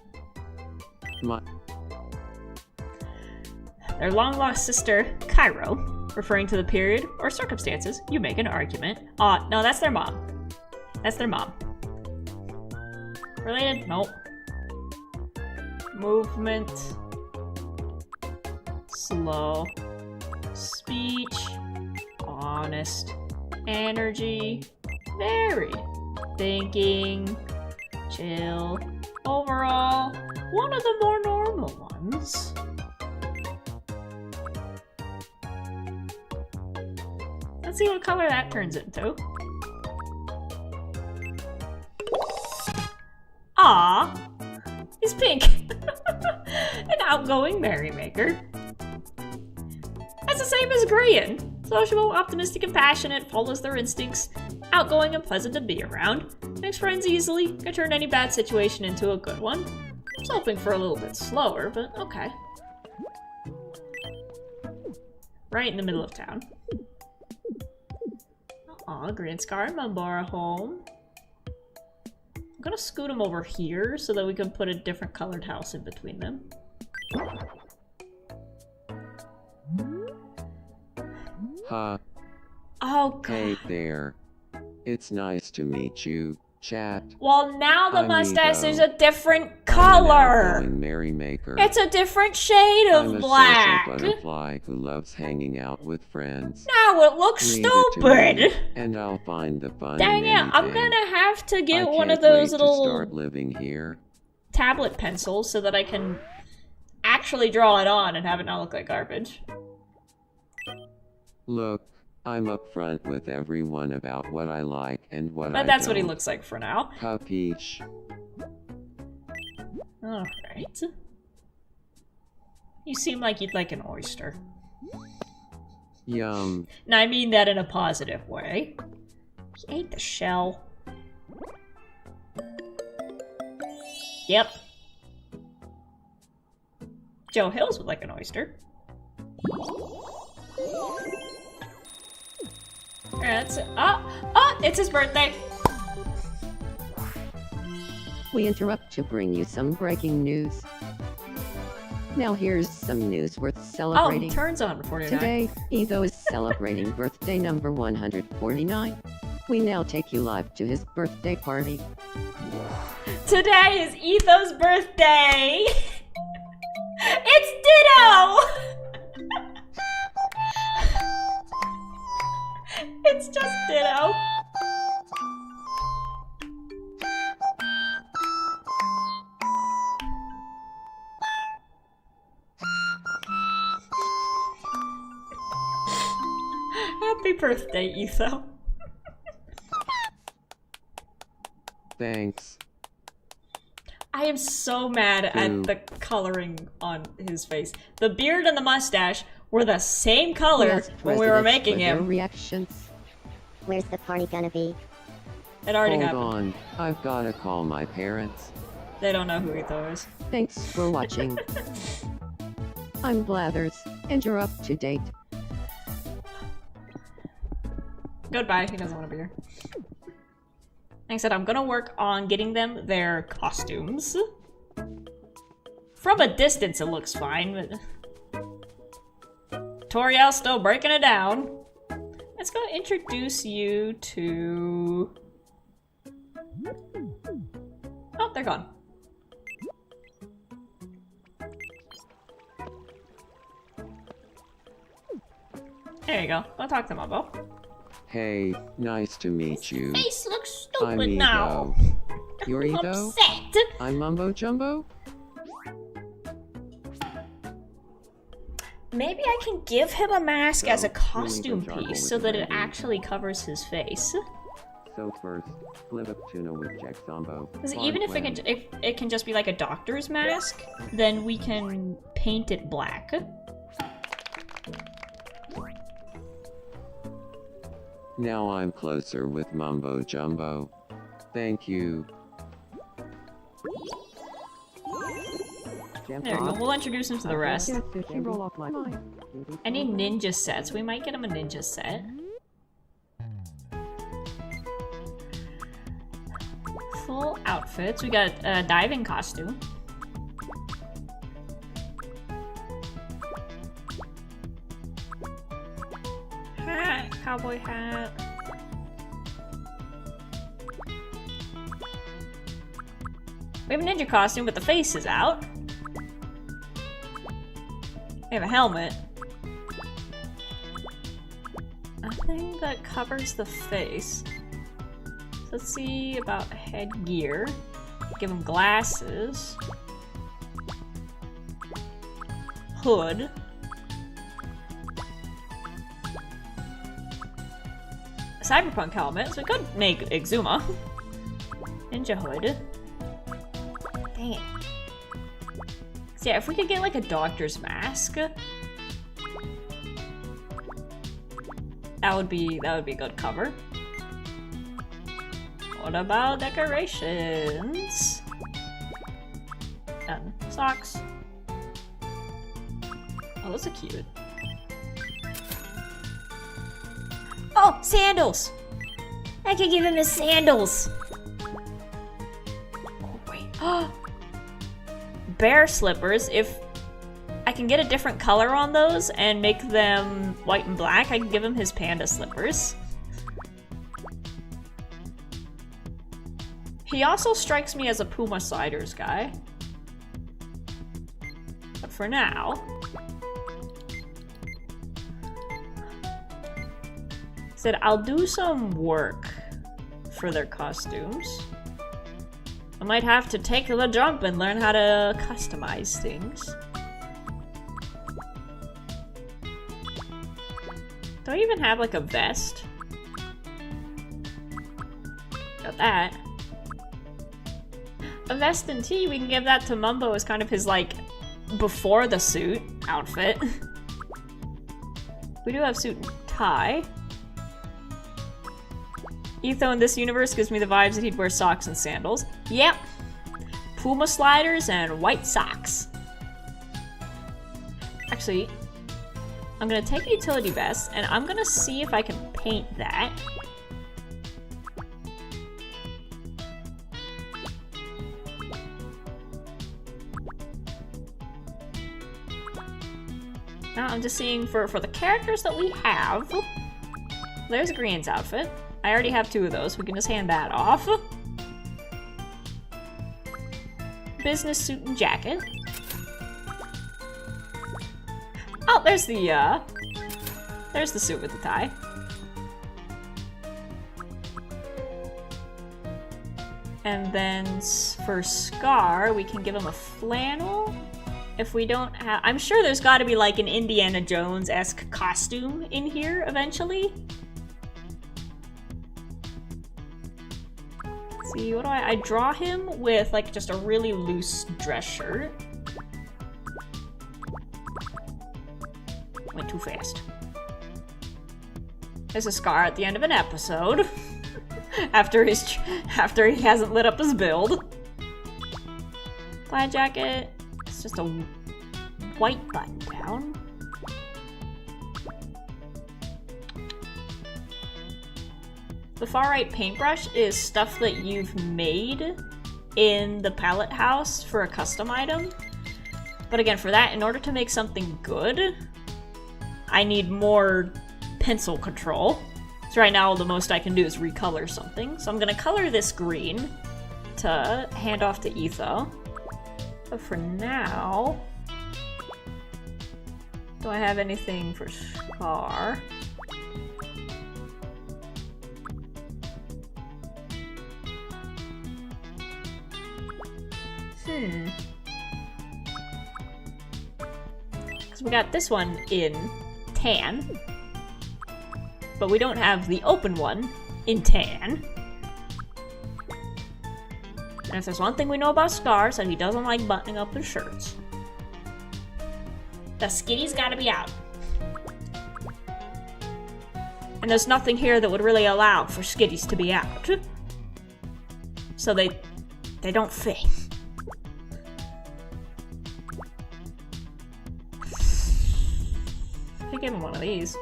S1: Their long-lost sister, Cairo, referring to the period or circumstances, you make an argument. No, that's their mom. That's their mom. Related? Nope. Movement. Slow. Speech. Honest. Energy. Varied. Thinking. Chill. Overall, one of the more normal ones. Let's see what color that turns into. Ah, he's pink. An outgoing merrymaker. That's the same as Grian. Sociable, optimistic, and passionate, follows their instincts, outgoing and pleasant to be around, makes friends easily, can turn any bad situation into a good one. I was hoping for a little bit slower, but okay. Right in the middle of town. Aw, Green Scar and Mambora home. I'm gonna scoot them over here so that we can put a different colored house in between them.
S3: Huh.
S1: Oh, God.
S3: Hey there. It's nice to meet you, chat.
S1: Well, now the
S3: I'm
S1: mustache is
S3: Ego.
S1: a different
S3: I'm an
S1: color.
S3: outgoing merrymaker.
S1: It's a different shade of
S3: I'm a
S1: black.
S3: social butterfly who loves hanging out with friends.
S1: Now it looks
S3: Leave it to
S1: stupid.
S3: me, and I'll find the fun
S1: Dang
S3: in
S1: it, I'm
S3: anything.
S1: gonna have to get
S3: I
S1: one of
S3: can't wait
S1: those
S3: to
S1: little
S3: start living here.
S1: tablet pencils so that I can actually draw it on and have it not look like garbage.
S3: Look, I'm upfront with everyone about what I like and what I
S1: But that's what he
S3: don't.
S1: looks like for now.
S3: Capiche?
S1: Alright. You seem like you'd like an oyster.
S3: Yum.
S1: And I mean that in a positive way. He ate the shell. Yep. Joe Hills would like an oyster. That's it. Oh, it's his birthday.
S3: We interrupt to bring you some breaking news. Now here's some news worth
S1: Oh,
S3: celebrating.
S1: turns on 49.
S3: Today, Etho is celebrating birthday number 149. We now take you live to his birthday party.
S1: Today is Etho's birthday. It's Ditto. It's just Ditto. Happy birthday, Etho.
S3: Thanks.
S1: I am so mad at the coloring on his face. The beard and the mustache were the same color
S3: Yes,
S1: when we were
S3: residents
S1: making
S3: for their
S1: him.
S3: reactions.
S6: Where's the party gonna be?
S1: It already
S3: Hold
S1: happened.
S3: on, I've gotta call my parents.
S1: They don't know who Etho is.
S3: Thanks for watching. I'm Blathers, and you're up to date.
S1: Goodbye, he doesn't want to be here. Like I said, I'm gonna work on getting them their costumes. From a distance it looks fine, but... Toriel's still breaking it down. Let's go introduce you to... Oh, they're gone. There you go. Go talk to Mumbo.
S3: Hey, nice to meet you.
S1: Face looks
S3: I'm
S1: stupid now.
S3: Etho. You're
S1: I'm
S3: Etho?
S1: upset.
S3: I'm Mumbo Jumbo?
S1: Maybe I can give him a mask as a
S3: So,
S1: costume
S3: really good
S1: piece
S3: jargon
S1: so
S3: with
S1: that
S3: the
S1: it
S3: lady.
S1: actually covers his face.
S3: So first, flip up tuna with Jack Zombo.
S1: 'Cause even if it can just be like a doctor's mask, then we can paint it black.
S3: Now I'm closer with Mumbo Jumbo. Thank you.
S1: There you go. We'll introduce him to the rest. Any ninja sets? We might get him a ninja set. Full outfits. We got a diving costume. Hat, cowboy hat. We have a ninja costume, but the face is out. We have a helmet. Nothing that covers the face. So let's see about headgear. Give him glasses. Hood. Cyberpunk helmet, so we could make Exuma. Ninja hood. Dang it. So yeah, if we could get like a doctor's mask, that would be a good cover. What about decorations? Done. Socks. Oh, those are cute. Oh, sandals! I could give him his sandals! Bear slippers. If I can get a different color on those and make them white and black, I can give him his panda slippers. He also strikes me as a Puma Sliders guy. But for now... said I'll do some work for their costumes. I might have to take the jump and learn how to customize things. Do I even have like a vest? Got that. A vest and tee, we can give that to Mumbo as kind of his like before the suit outfit. We do have suit and tie. Etho in this universe gives me the vibes that he'd wear socks and sandals. Yep. Puma sliders and white socks. Actually, I'm gonna take a utility vest and I'm gonna see if I can paint that. Now I'm just seeing for the characters that we have. There's Green's outfit. I already have 2 of those. We can just hand that off. Business suit and jacket. Oh, there's the suit with the tie. And then for Scar, we can give him a flannel. If we don't have... I'm sure there's got to be like an Indiana Jones-esque costume in here eventually. See, what do I draw him with like just a really loose dress shirt. Went too fast. There's a Scar at the end of an episode. after he hasn't lit up his build. Plaid jacket. It's just a white button down. The far right paintbrush is stuff that you've made in the palette house for a custom item. But again, for that, in order to make something good, I need more pencil control. So right now, the most I can do is recolor something. So I'm gonna color this green to hand off to Etho. But for now, do I have anything for Scar? Because we got this one in tan, but we don't have the open one in tan. And if there's one thing we know about Scar, is that he doesn't like buttoning up his shirts. The skitty's gotta be out. And there's nothing here that would really allow for skitties to be out. So they don't fit. I give him one of these.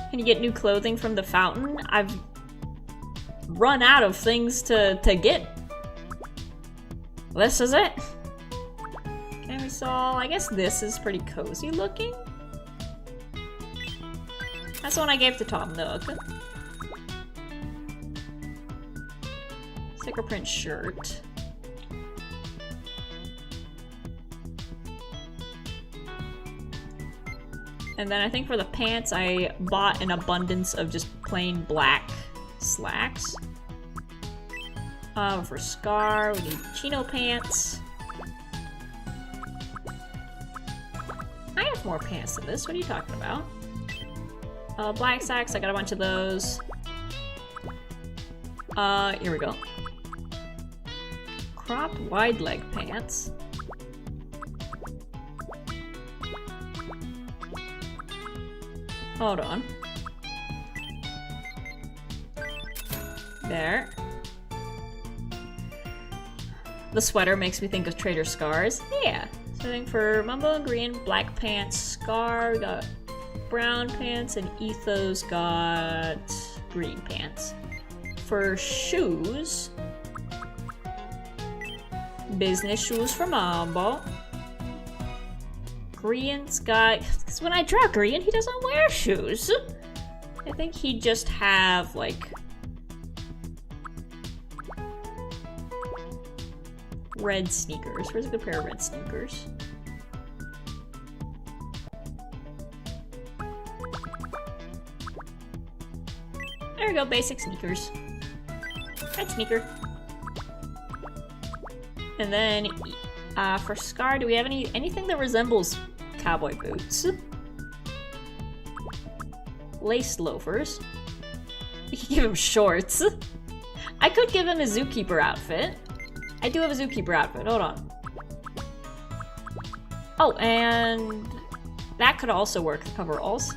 S1: Can you get new clothing from the fountain? I've run out of things to get. This is it. Camisole. I guess this is pretty cozy looking. That's the one I gave to Tom Nook. Sticker print shirt. And then I think for the pants, I bought an abundance of just plain black slacks. For Scar, we need chino pants. I have more pants than this. What are you talking about? Black slacks, I got a bunch of those. Here we go. Cropped wide leg pants. Hold on. There. The sweater makes me think of Trader Scar's. Yeah. So I think for Mumbo and Green, black pants, Scar, we got brown pants, and Etho's got green pants. For shoes, Business shoes for Mambo. Grian's got... Because when I draw Grian, he doesn't wear shoes. I think he'd just have, like... red sneakers. Where's a good pair of red sneakers? There we go, basic sneakers. Red sneaker. And then, for Scar, do we have anything that resembles cowboy boots? Lace loafers. We could give him shorts. I could give him a zookeeper outfit. I do have a zookeeper outfit, hold on. Oh, and that could also work, the coveralls.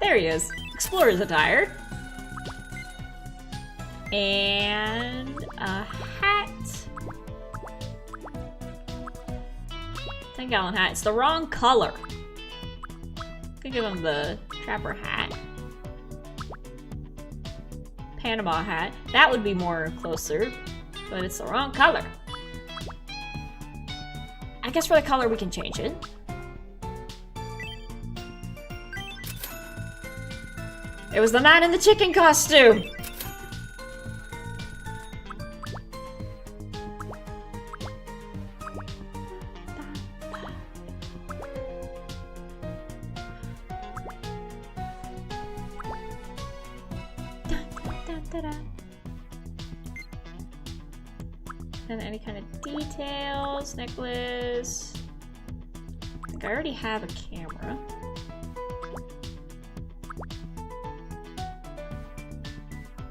S1: There he is. Explorer's attire. And a hat. 10-gallon hat. It's the wrong color. Could give him the trapper hat. Panama hat. That would be more closer, but it's the wrong color. I guess for the color we can change it. It was the man in the chicken costume! And any kind of details, necklace. I think I already have a camera.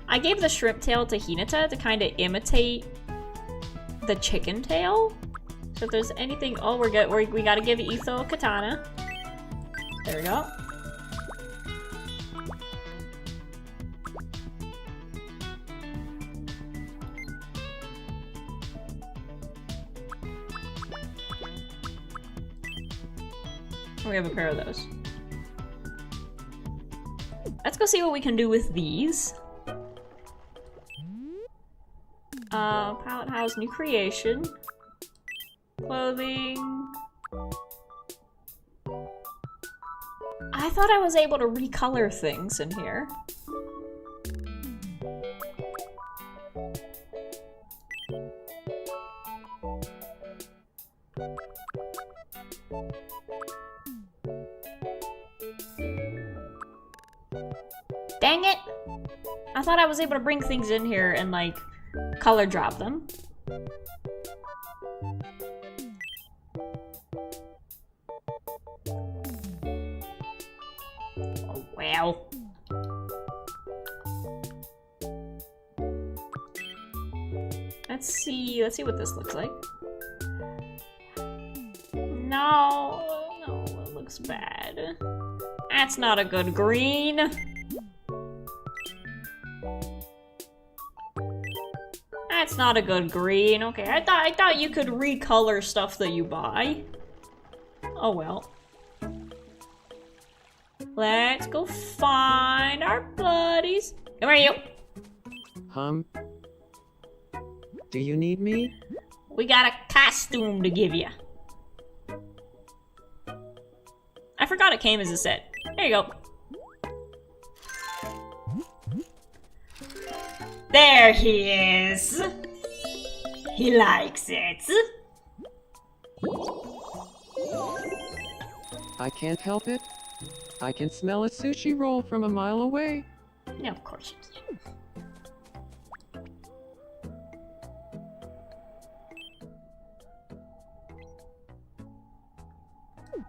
S1: I gave the shrimp tail to Hinata to kind of imitate the chicken tail. So if there's anything, oh, we gotta give Etho a katana. There we go. We have a pair of those. Let's go see what we can do with these. Palette house, new creation. Clothing. I thought I was able to recolor things in here. Dang it! I thought I was able to bring things in here and, like, color drop them. Oh, well. Let's see what this looks like. No, it looks bad. That's not a good green. That's not a good green. Okay, I thought you could recolor stuff that you buy. Oh well. Let's go find our buddies. Where are you?
S7: Do you need me?
S1: We got a costume to give you. I forgot it came as a set. There you go. There he is. He likes it.
S7: I can't help it. I can smell a sushi roll from a mile away.
S1: No, of course you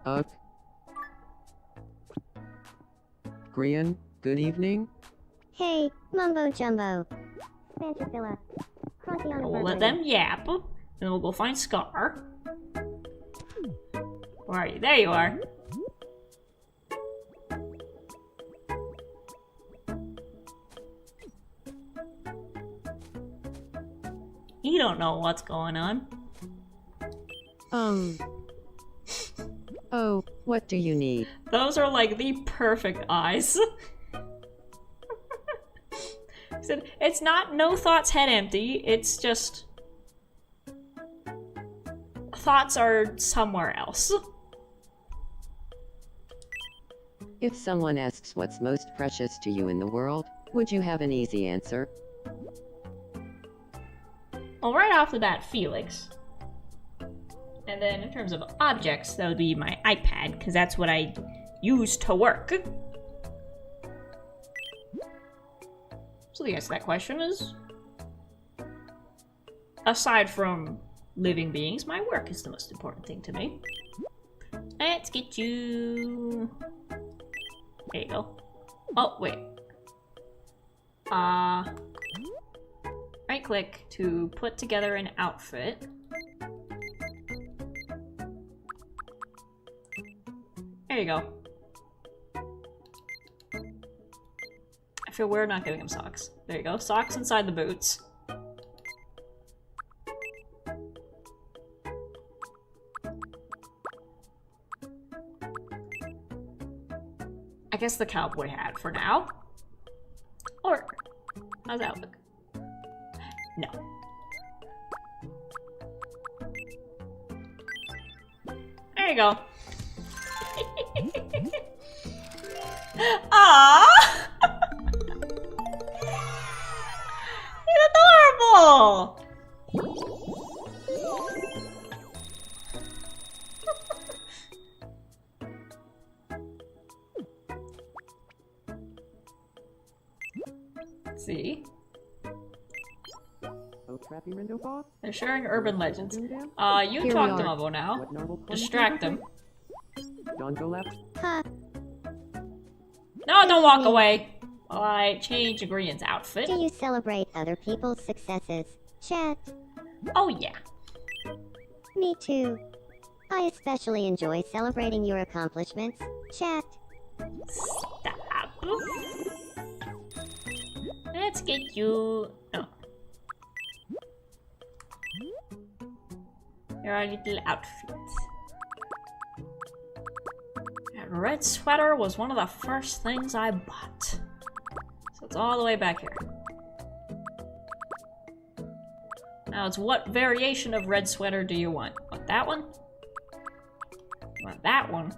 S1: can.
S7: Grian, good evening.
S6: Hey, Mumbo Jumbo. Fantasilla. Crunchy on a
S1: We'll let them yap, and we'll go find Scar. Where are you? There you are. You don't know what's going on.
S3: Oh, what do you need?
S1: Those are like the perfect eyes. Said, it's not no thoughts head empty, it's just thoughts are somewhere else.
S3: If someone asks what's most precious to you in the world, would you have an easy answer?
S1: Well, right off the bat, Felix. And then in terms of objects, that would be my iPad, because that's what I use to work. So the answer to that question is, aside from living beings, my work is the most important thing to me. Let's get you... There you go. Oh, wait. Right click to put together an outfit. There you go. I feel weird not giving him socks. There you go. Socks inside the boots. I guess the cowboy hat for now. Or, how's that look? No. There you go. Aww! He's adorable! See? They're sharing urban legends. You talk to Mumbo now. Distract them.
S5: Don't go left.
S2: Huh.
S1: No, don't walk away while I change Agrian's outfit.
S6: Do you celebrate other people's successes?
S2: Chat.
S1: Oh yeah.
S6: Me too. I especially enjoy celebrating your accomplishments.
S2: Chat.
S1: Stop. Let's get you... Oh. Your little outfit. That red sweater was one of the first things I bought. So it's all the way back here. Now it's what variation of red sweater do you want? Want that one? You want that one?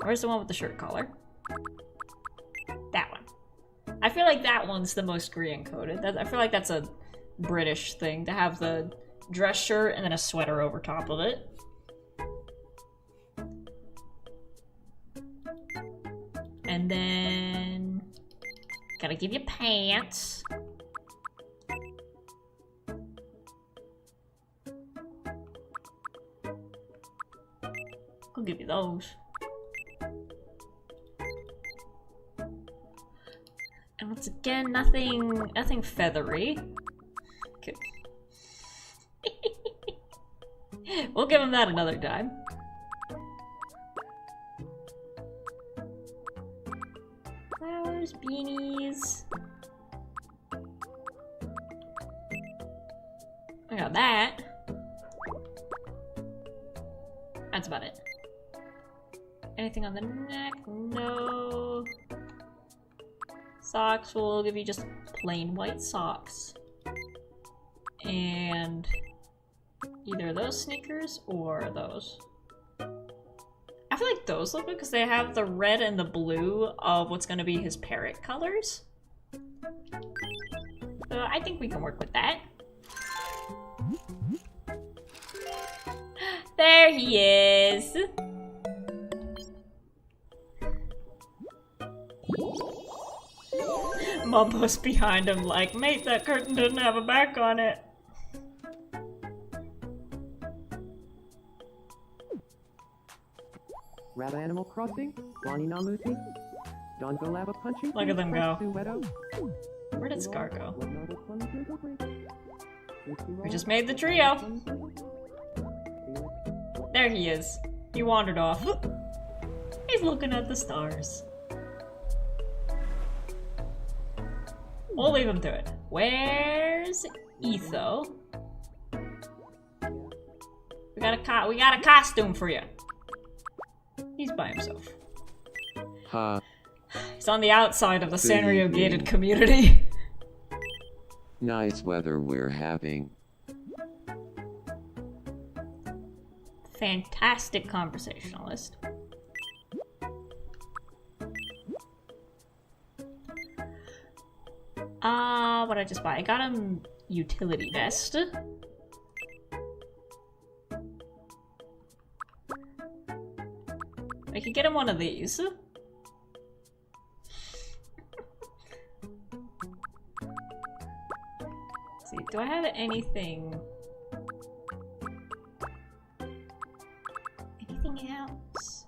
S1: Where's the one with the shirt collar? That one. I feel like that one's the most Korean coded. I feel like that's a British thing to have the dress shirt and then a sweater over top of it. And then gotta give you pants. I'll give you those. And once again, nothing feathery. Okay. We'll give him that another time. Flowers, beanies. I got that. That's about it. Anything on the neck? No. Socks, we'll give you just plain white socks. And either those sneakers or those. I feel like those look good because they have the red and the blue of what's going to be his parrot colors. So I think we can work with that. There he is! Mumbo's behind him like, mate, that curtain didn't have a back on it.
S5: Rabbit Animal Crossing, Bonnie Namusi, Don Go Lava Punching.
S1: Look at them go. Where did Scar go? We just made the trio. There he is. He wandered off. He's looking at the stars. We'll leave him to it. Where's Etho? We got a costume for you. He's by himself.
S4: Ha.
S1: He's on the outside of the Sanrio gated community.
S4: Nice weather we're having.
S1: fantastic conversationalist. What did I just buy? I got him utility vest. I could get him one of these. Let's see, do I have anything? Anything else?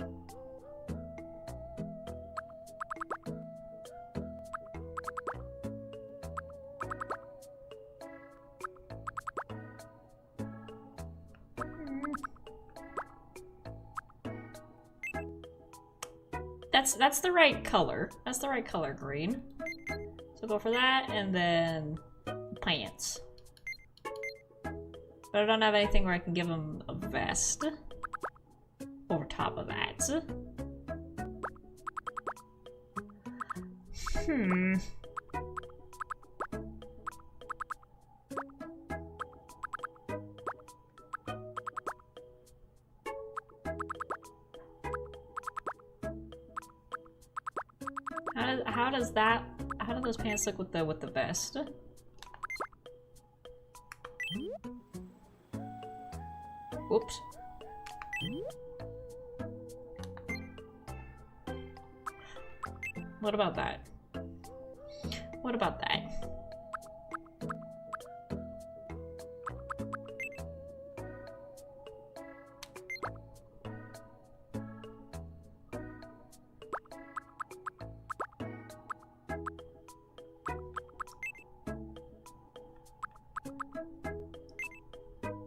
S1: That's the right color. That's the right color, green. So go for that, and then pants. But I don't have anything where I can give him a vest over top of that. How do those pants look with the vest? Oops. What about that? What about that?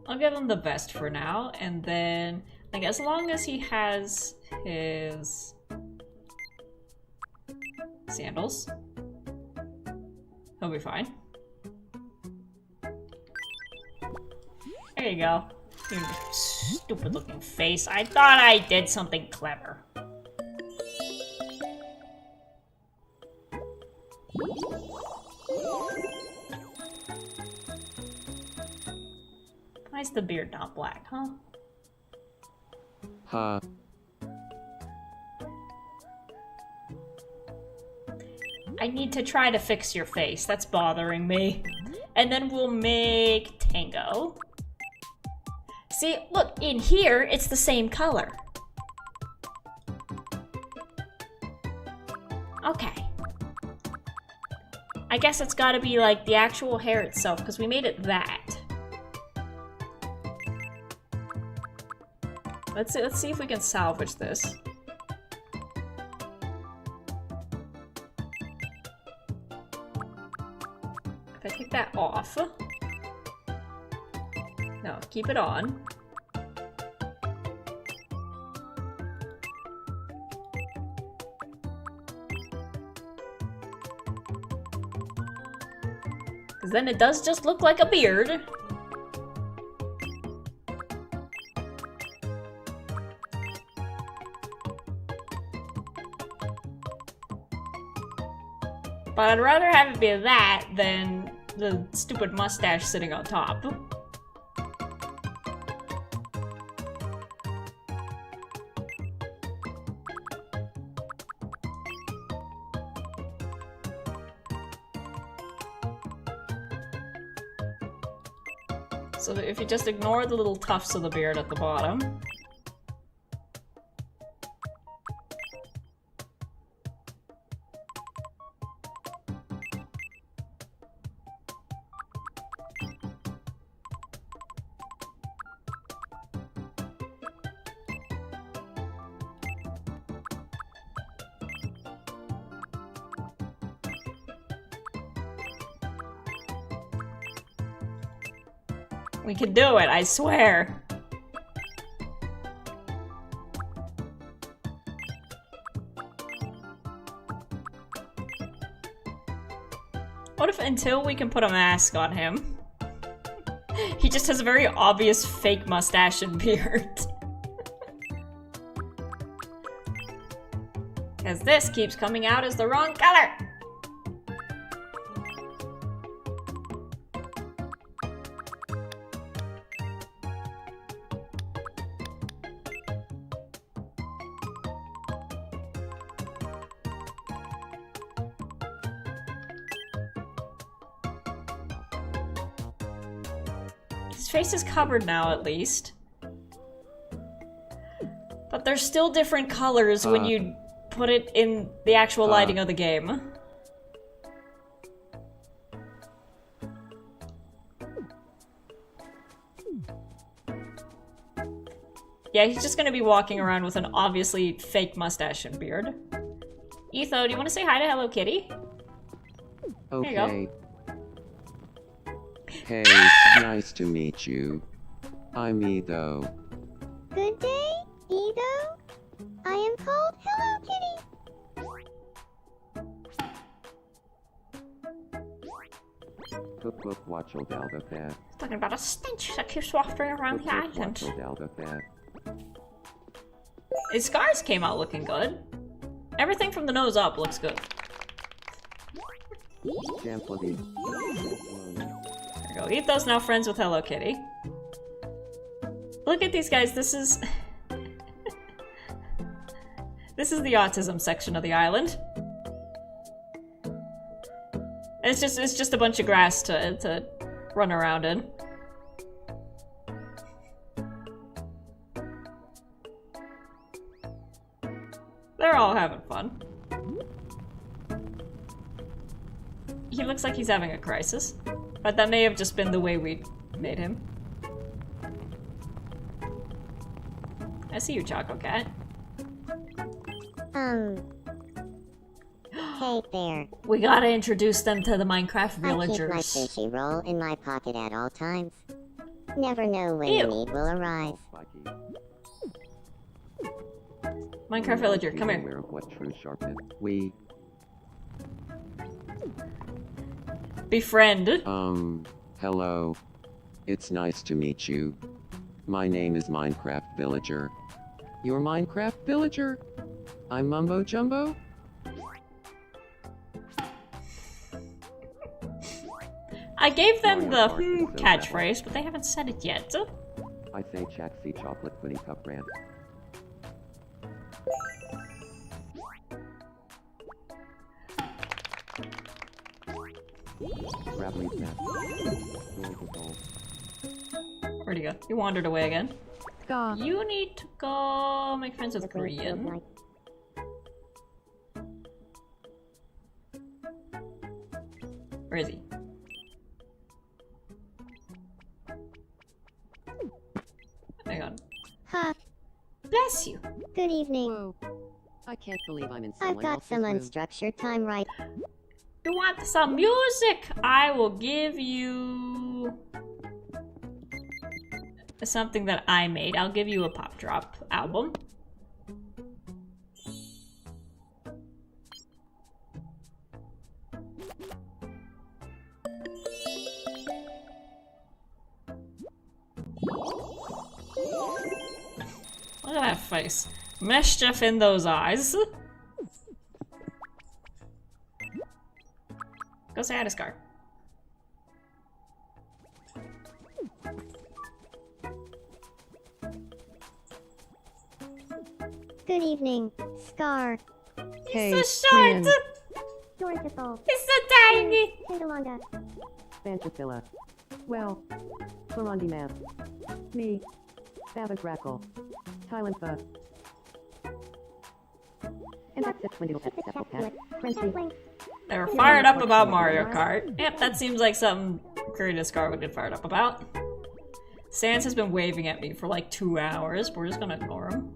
S1: I'll give him the vest for now, and then, like, as long as he has his sandals, he'll be fine. There you go. Your stupid looking face. I thought I did something clever. Why is the beard not black, huh?
S4: Ha.
S1: I need to try to fix your face. That's bothering me. And then we'll make Tango. See, look, in here, it's the same color. Okay. I guess it's gotta be like the actual hair itself, because we made it that. Let's see if we can salvage this. If I take that off. No, keep it on. Because then it does just look like a beard. But I'd rather have it be that than the stupid mustache sitting on top. So that if you just ignore the little tufts of the beard at the bottom. We can do it, I swear. What if until we can put a mask on him, he just has a very obvious fake mustache and beard? Because this keeps coming out as the wrong color! face is covered now, at least. But there's still different colors when you put it in the actual lighting of the game. Yeah, he's just gonna be walking around with an obviously fake mustache and beard. Etho, do you want to say hi to Hello Kitty?
S7: Okay.
S1: There you
S7: Hey, nice to meet you. I'm Etho.
S2: Good day, Edo. I am called Hello Kitty.
S7: Cook watcho dalgafat.
S1: Talking about a stench that keeps wafting around the island.
S7: Watcho dalgafat.
S1: His scars came out looking good. Everything from the nose up looks good.
S7: Jamplody.
S1: There we go. Etho's now friends with Hello Kitty. Look at these guys. This is... this is the autism section of the island. It's just a bunch of grass to run around in. They're all having fun. He looks like he's having a crisis, but that may have just been the way we made him. I see you, Choco Cat.
S6: Hey there.
S1: We gotta introduce them to the Minecraft
S6: I keep my
S1: villagers.
S6: sushi roll in my pocket at all times. Never know when
S1: Ew.
S6: the need will arise.
S1: Minecraft villager, come here.
S7: Aware of what true sharpness. We.
S1: Befriend.
S7: Hello. It's nice to meet you. My name is Minecraft Villager. You're Minecraft Villager? I'm Mumbo Jumbo?
S1: I gave them the
S7: Mario Kart is so
S1: catchphrase, but they haven't said it yet.
S7: I say Chaxi Chocolate Pudding Cup Brand. Gravelly Snap.
S1: Where'd he go? He wandered away again.
S6: Gah.
S1: You need to go make friends with Korean. Where is he? Hang on.
S2: Ha,
S1: Bless you.
S2: good evening.
S3: Whoa. I can't believe I'm in someone
S2: I've got
S3: else's
S2: some
S3: room.
S2: unstructured time right.
S1: You want some music? I will give you something that I made. I'll give you a Pop Drop album. Look at that face. Mischief in those eyes. Go say hi to Scar.
S2: Good evening, Scar.
S3: Hey,
S1: He's so short!
S3: Quinn.
S2: Joyful.
S1: He's so tiny!
S2: Tindalonga.
S3: Fantasilla. Well, Florandi Man. Me. Babagrackle. Tylenfa. And that's it, Twindle Pet Sepple Cat. Frenzy.
S1: They were fired up about Mario Kart. Yep, that seems like something Creative Scar would get fired up about. Sans has been waving at me for like 2 hours, but we're just gonna ignore him.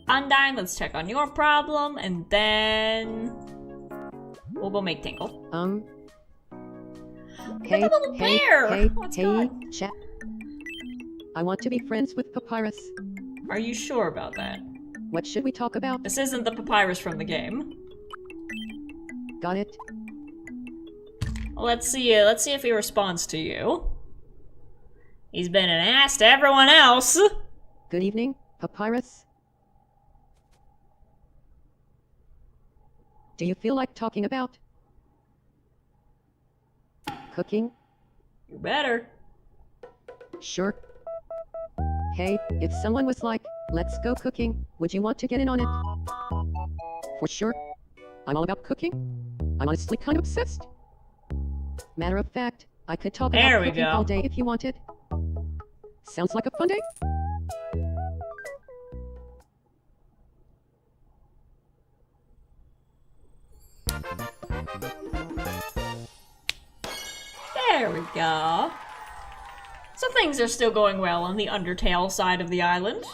S1: Undyne, let's check on your problem, and then we'll go make Tinkle.
S3: Hey,
S1: a little
S3: hey,
S1: bear!
S3: hey,
S1: What's
S3: hey,
S1: going-
S3: chat. I want to be friends with Papyrus.
S1: Are you sure about that?
S3: What should we talk about?
S1: This isn't the papyrus from the game.
S3: Got it?
S1: Let's see if he responds to you. He's been an ass to everyone else.
S3: Good evening, Papyrus. Do you feel like talking about cooking?
S1: You better.
S3: Sure. Hey, if someone was like, let's go cooking, would you want to get in on it? For sure. I'm all about cooking. I'm honestly kind of obsessed. Matter of fact, I could talk
S1: There
S3: about
S1: we
S3: cooking
S1: go.
S3: all day if you wanted.
S7: Sounds like a fun day.
S1: There we go. So things are still going well on the Undertale side of the island.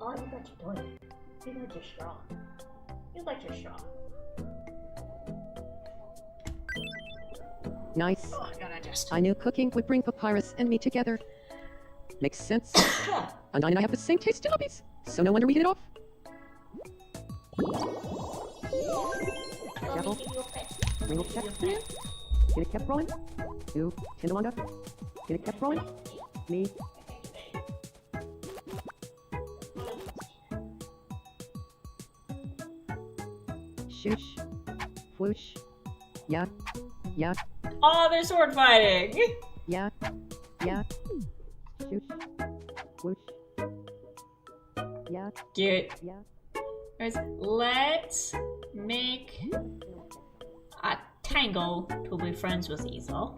S8: Oh, you got your toy. You got your straw. You got your straw.
S7: Nice.
S1: Oh, I gotta adjust.
S7: I knew cooking would bring Papyrus and me together. Makes sense. Undyne and I have the same taste in hobbies, so no wonder we hit it off. Apple. Ringle check. Get it kept rolling. 2. Tindalonga. Get it kept rolling. Me. Shoosh. Whoosh. Yeah. Yeah.
S1: Oh, they're sword fighting!
S7: Yeah. Yeah. Shoosh. Whoosh. Yeah.
S1: Cute.
S7: Yeah.
S1: Guys, let's make a Tangle to be friends with Ethel.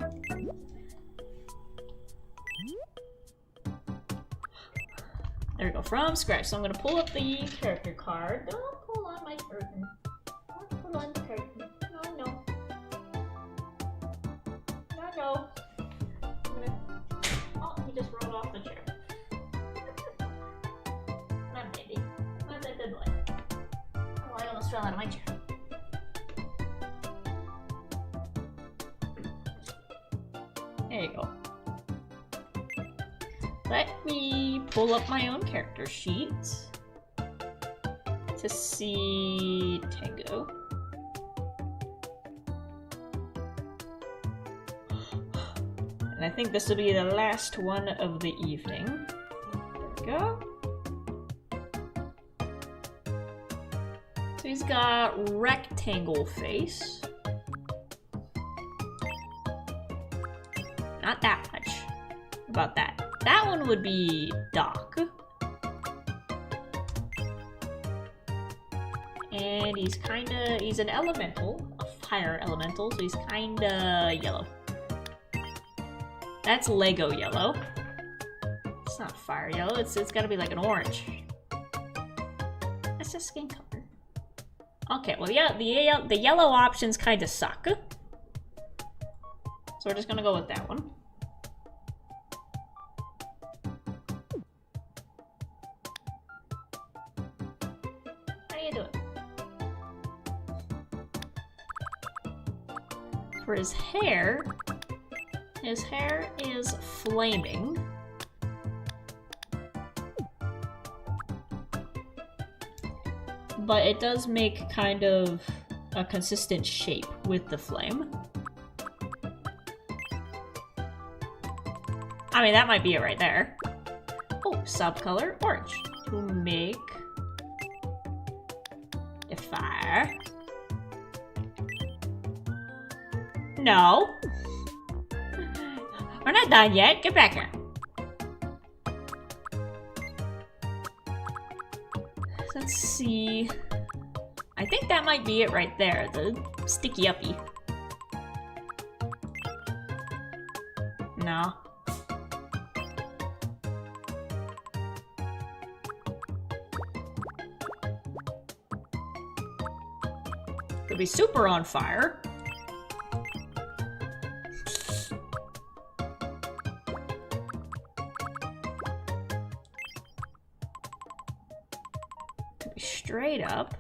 S1: There we go, from scratch. So I'm gonna pull up the character card. Don't pull on my curtain. Don't pull on the curtain. No, no. No, no. Oh, he just rolled off the chair. Come on, baby. Come on, good boy. Oh, I almost fell out of my chair. There you go. Let me pull up my own character sheet to see Tango. And I think this will be the last one of the evening. There we go. So he's got rectangle face. Not that much. About that. That one would be Doc. And he's an elemental, a fire elemental, so he's kinda yellow. That's Lego yellow. It's not fire yellow, it's gotta be like an orange. That's just skin color. Okay, well yeah, the yellow options kinda suck. So we're just gonna go with that one. How you doing? For his hair is flaming. But it does make kind of a consistent shape with the flame. I mean, that might be it right there. Oh, subcolor orange to make the fire. No. We're not done yet. Get back here. Let's see. I think that might be it right there. The sticky uppy. No. Could be super on fire. Could be straight up.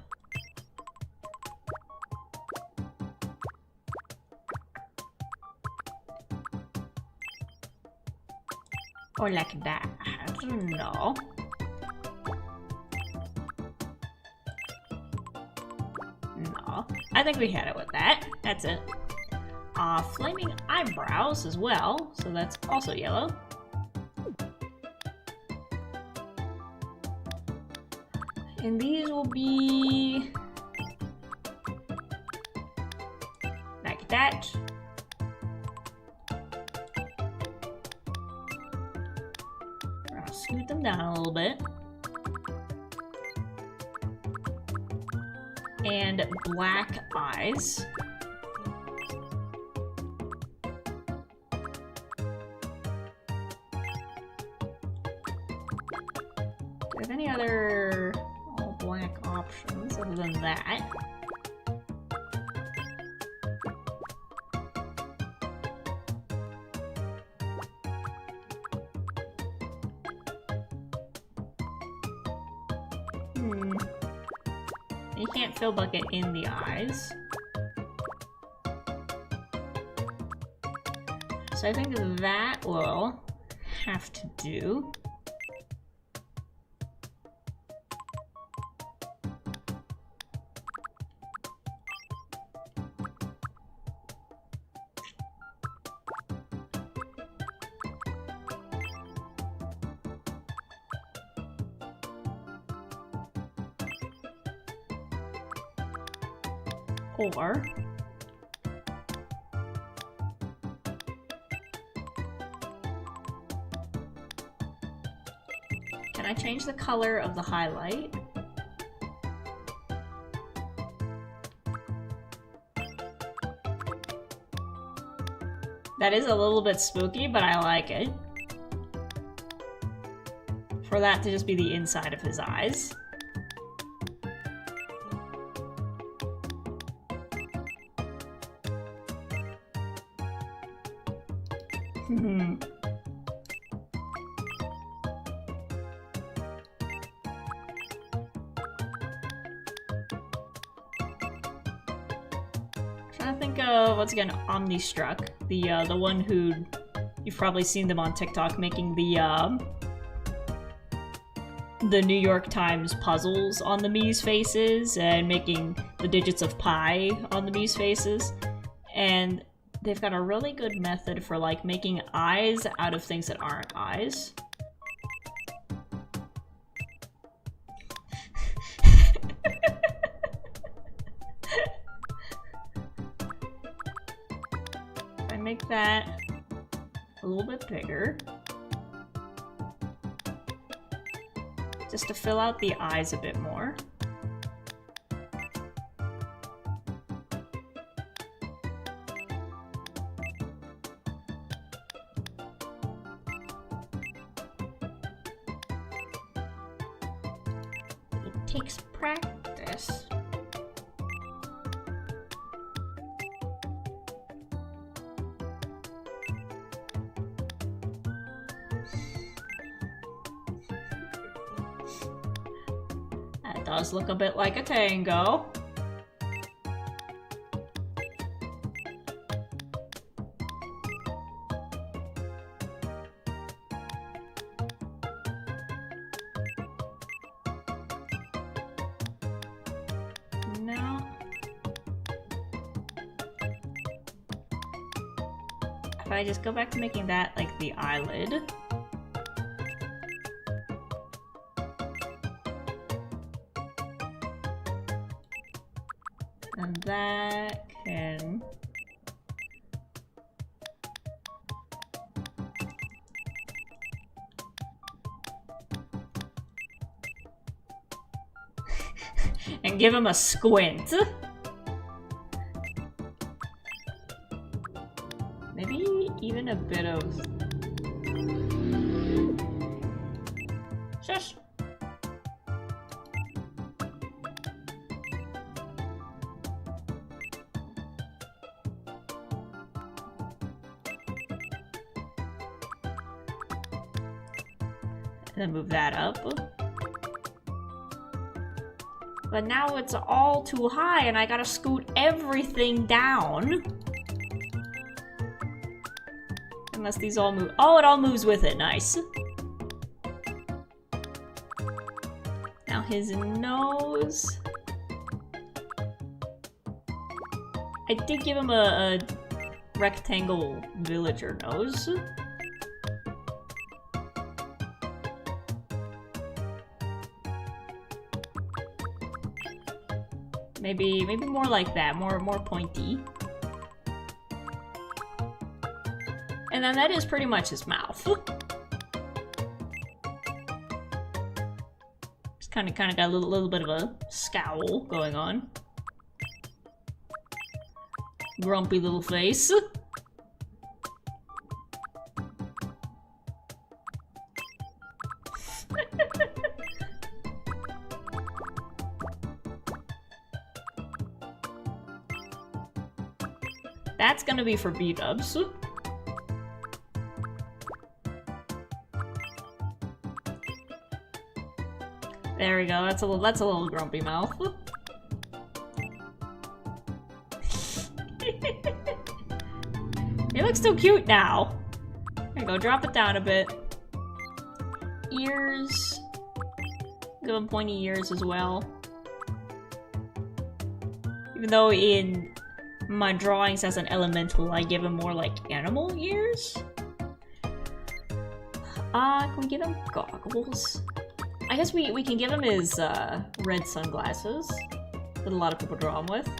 S1: Or like that. I don't know. No. I think we had it with that. That's it. Flaming eyebrows as well, so that's also yellow. And these will be like that. I'll scoot them down a little bit. And black eyes. we have any other all black options other than that? You can't fill bucket in the eyes. So I think that will have to do. Or can I change the color of the highlight? That is a little bit spooky, but I like it. For that to just be the inside of his eyes. Trying to think of, once again, Omnistruck, the one who you've probably seen them on TikTok making the New York Times puzzles on the Mii's faces and making the digits of pi on the Mii's faces, and they've got a really good method for like making eyes out of things that aren't eyes. If I make that a little bit bigger, just to fill out the eyes a bit more. Takes practice. That does look a bit like a tango. If I just go back to making that like the eyelid. And that can... and give him a squint. Maybe even a bit of... Shush! And then move that up. But now it's all too high and I gotta scoot everything down. Unless these all move. Oh, it all moves with it. Nice. Now his nose. I did give him a rectangle villager nose. Maybe more like that, more pointy. And then that is pretty much his mouth. Just kind of got a little bit of a scowl going on. Grumpy little face. That's gonna be for B-dubs. There we go. That's a little grumpy mouth. It looks so cute now. There you go. Drop it down a bit. Ears. Give him pointy ears as well. Even though in my drawings as an elemental, I give him more like animal ears. Can we give him goggles? I guess we can give him his red sunglasses that a lot of people draw him with.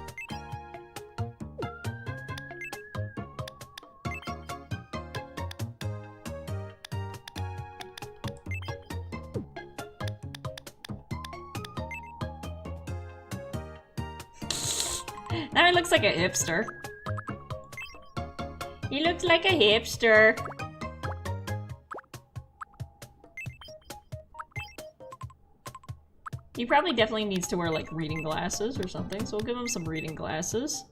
S1: Now he looks like a hipster. He looks like a hipster. He probably definitely needs to wear like reading glasses or something, so we'll give him some reading glasses.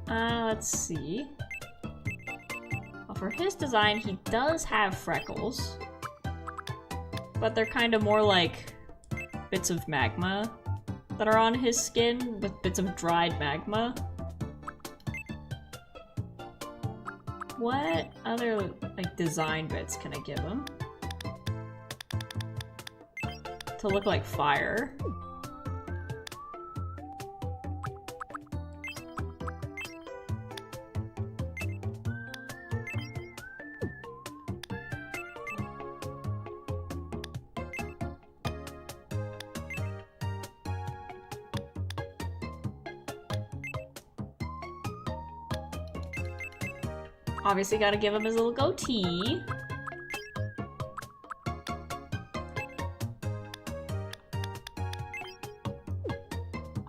S1: Let's see. Well, for his design, he does have freckles. But they're kind of more like bits of magma that are on his skin with bits of dried magma. What other like design bits can I give him? To look like fire. Obviously gotta give him his little goatee.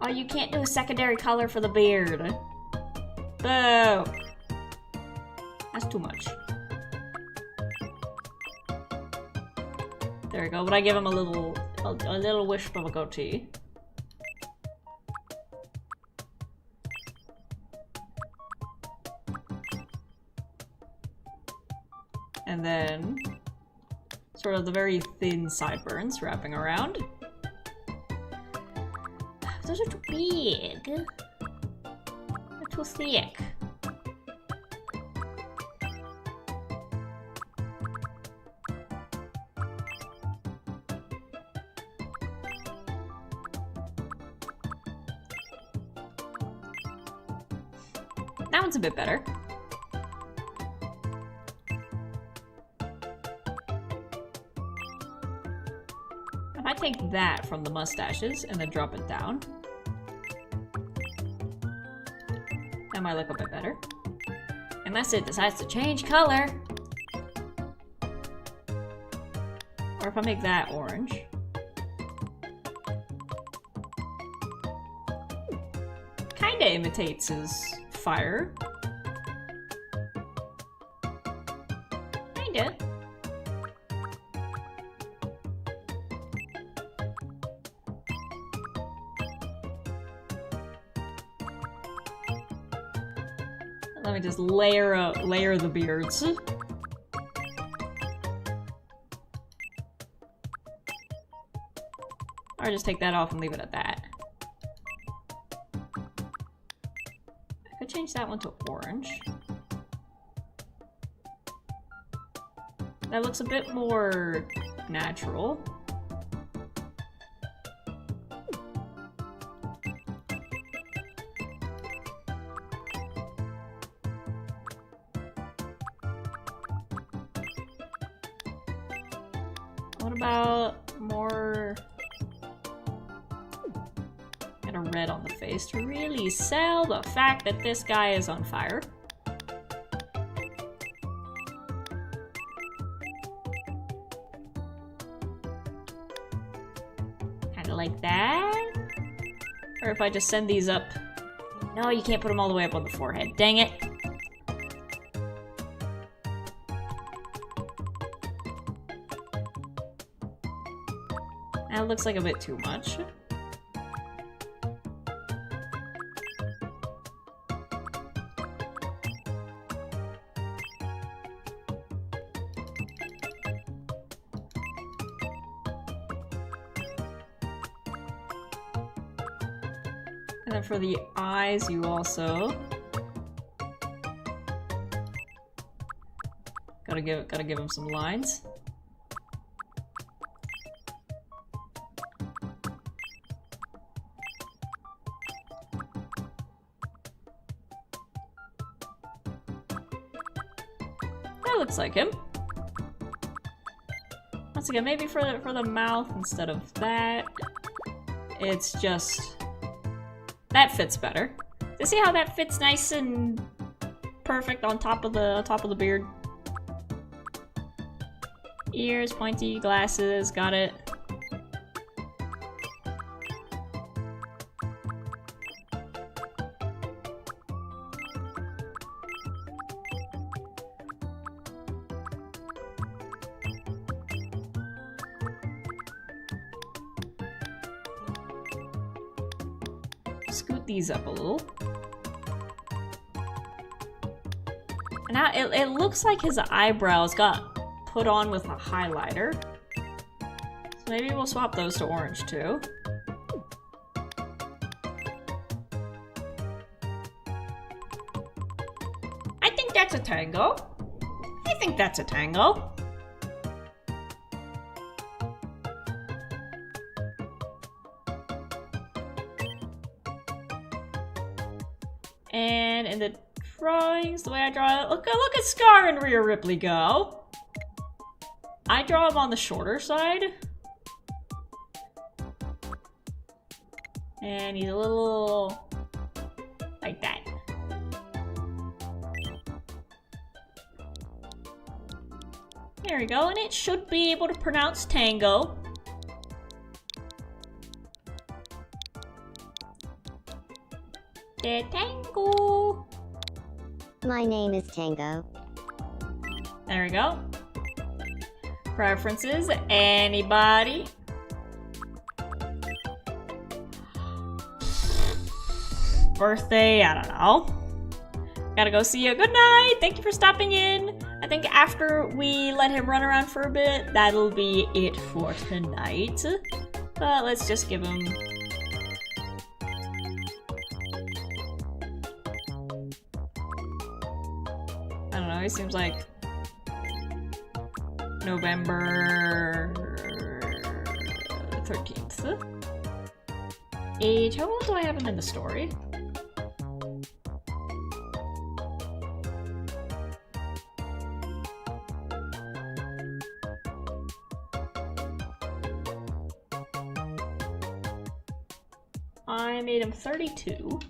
S1: Oh, you can't do a secondary color for the beard. Boo! That's too much. There we go, but I give him a little wisp of a goatee. And then sort of the very thin sideburns wrapping around. Those are too big. They're too thick. That one's a bit better. I take that from the mustaches and then drop it down. That might look a bit better. Unless it decides to change color. Or if I make that orange. Kinda imitates his fire. Kinda. Let me just layer the beards. Or just take that off and leave it at that. I could change that one to orange. That looks a bit more natural. What about more and a red on the face to really sell the fact that this guy is on fire? Kinda like that? Or if I just send these up... No, you can't put them all the way up on the forehead. Dang it! That looks like a bit too much. And then for the eyes, you also gotta give him some lines. That looks like him. Once again, maybe for the mouth instead of that. It's just that fits better. You see how that fits nice and perfect on top of the beard? Ears, pointy, glasses, got it. Scoot these up a little. And now it looks like his eyebrows got put on with a highlighter. So maybe we'll swap those to orange too. I think that's a tango. I think that's a tango. And in the drawings, the way I draw it, look at Scar and Rhea Ripley go. I draw him on the shorter side. And he's a little like that. There we go, and it should be able to pronounce tango. The tango.
S6: My name is Tango.
S1: There we go. Preferences, anybody? Birthday, I don't know. Gotta go see you. Good night. Thank you for stopping in. I think after we let him run around for a bit, that'll be it for tonight. But let's just give him... I don't know, he seems like November 13th. Age, how old do I have him in the story? I made him 32.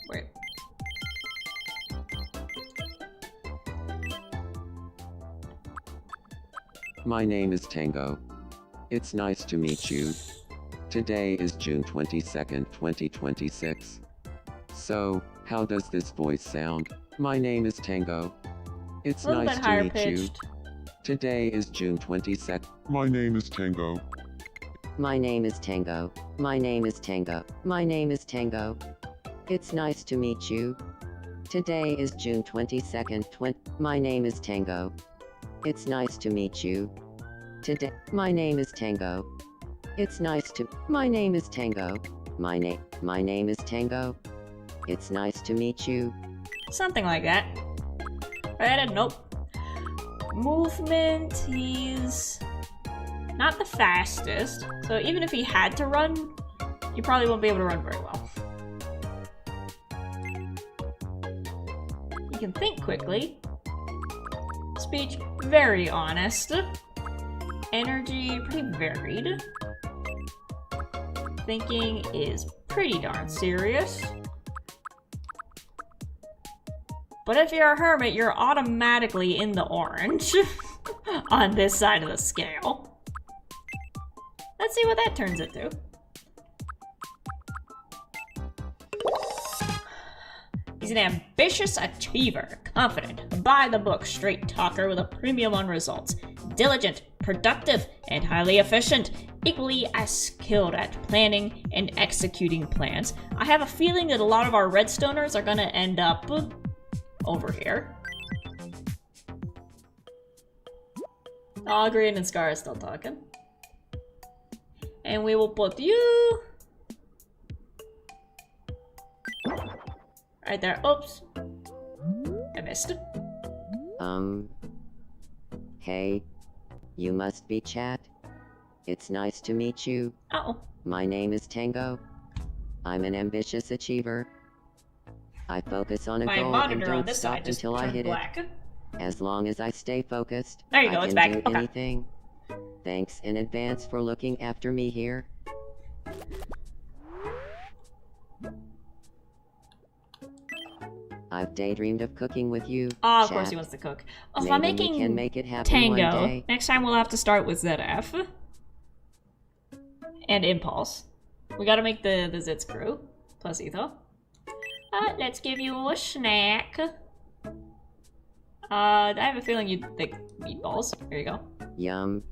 S1: Wait.
S7: My name is Tango. It's nice to meet you. Today is June 22nd, 2026. So, how does this voice sound? My name is Tango. It's nice to meet you. Today is June 22nd.
S9: My name is Tango.
S3: My name is Tango. My name is Tango. My name is Tango. It's nice to meet you. Today is June 22nd. My name is Tango. It's nice to meet you. Today, my name is Tango. It's nice to. My name is Tango. My name is Tango. It's nice to meet you.
S1: Something like that. Right? Nope. Movement, he's not the fastest. So even if he had to run, you probably won't be able to run very well. You can think quickly. Speech, very honest. Energy, pretty varied. Thinking is pretty darn serious. But if you're a hermit, you're automatically in the orange on this side of the scale. Let's see what that turns into. He's an ambitious achiever, confident, by-the-book straight talker with a premium on results, diligent, productive, and highly efficient, equally as skilled at planning and executing plans. I have a feeling that a lot of our Redstoners are gonna end up over here. Oh, Green and Scar is still talking. And we will put you right there. Oops. I missed.
S3: Hey. You must be Chat. It's nice to meet you.
S1: Uh-oh.
S3: My name is Tango. I'm an ambitious achiever. I focus on a
S1: My
S3: goal and
S1: monitor on
S3: don't
S1: this
S3: stop
S1: side just
S3: until I
S1: turned
S3: hit
S1: black.
S3: it. As long as I stay focused,
S1: There you go,
S3: I
S1: it's
S3: can
S1: back.
S3: do
S1: Okay.
S3: anything. Thanks in advance for looking after me here. I've daydreamed of cooking with you.
S1: Ah, of
S3: Chat.
S1: course he wants to cook. Well, if I'm
S3: Maybe we
S1: making
S3: can make it happen one
S1: Tango,
S3: day.
S1: next time we'll have to start with ZF. And Impulse. We gotta make the Zitz crew. Plus Etho. Let's give you a snack. I have a feeling you'd think meatballs. Here you go.
S3: Yum.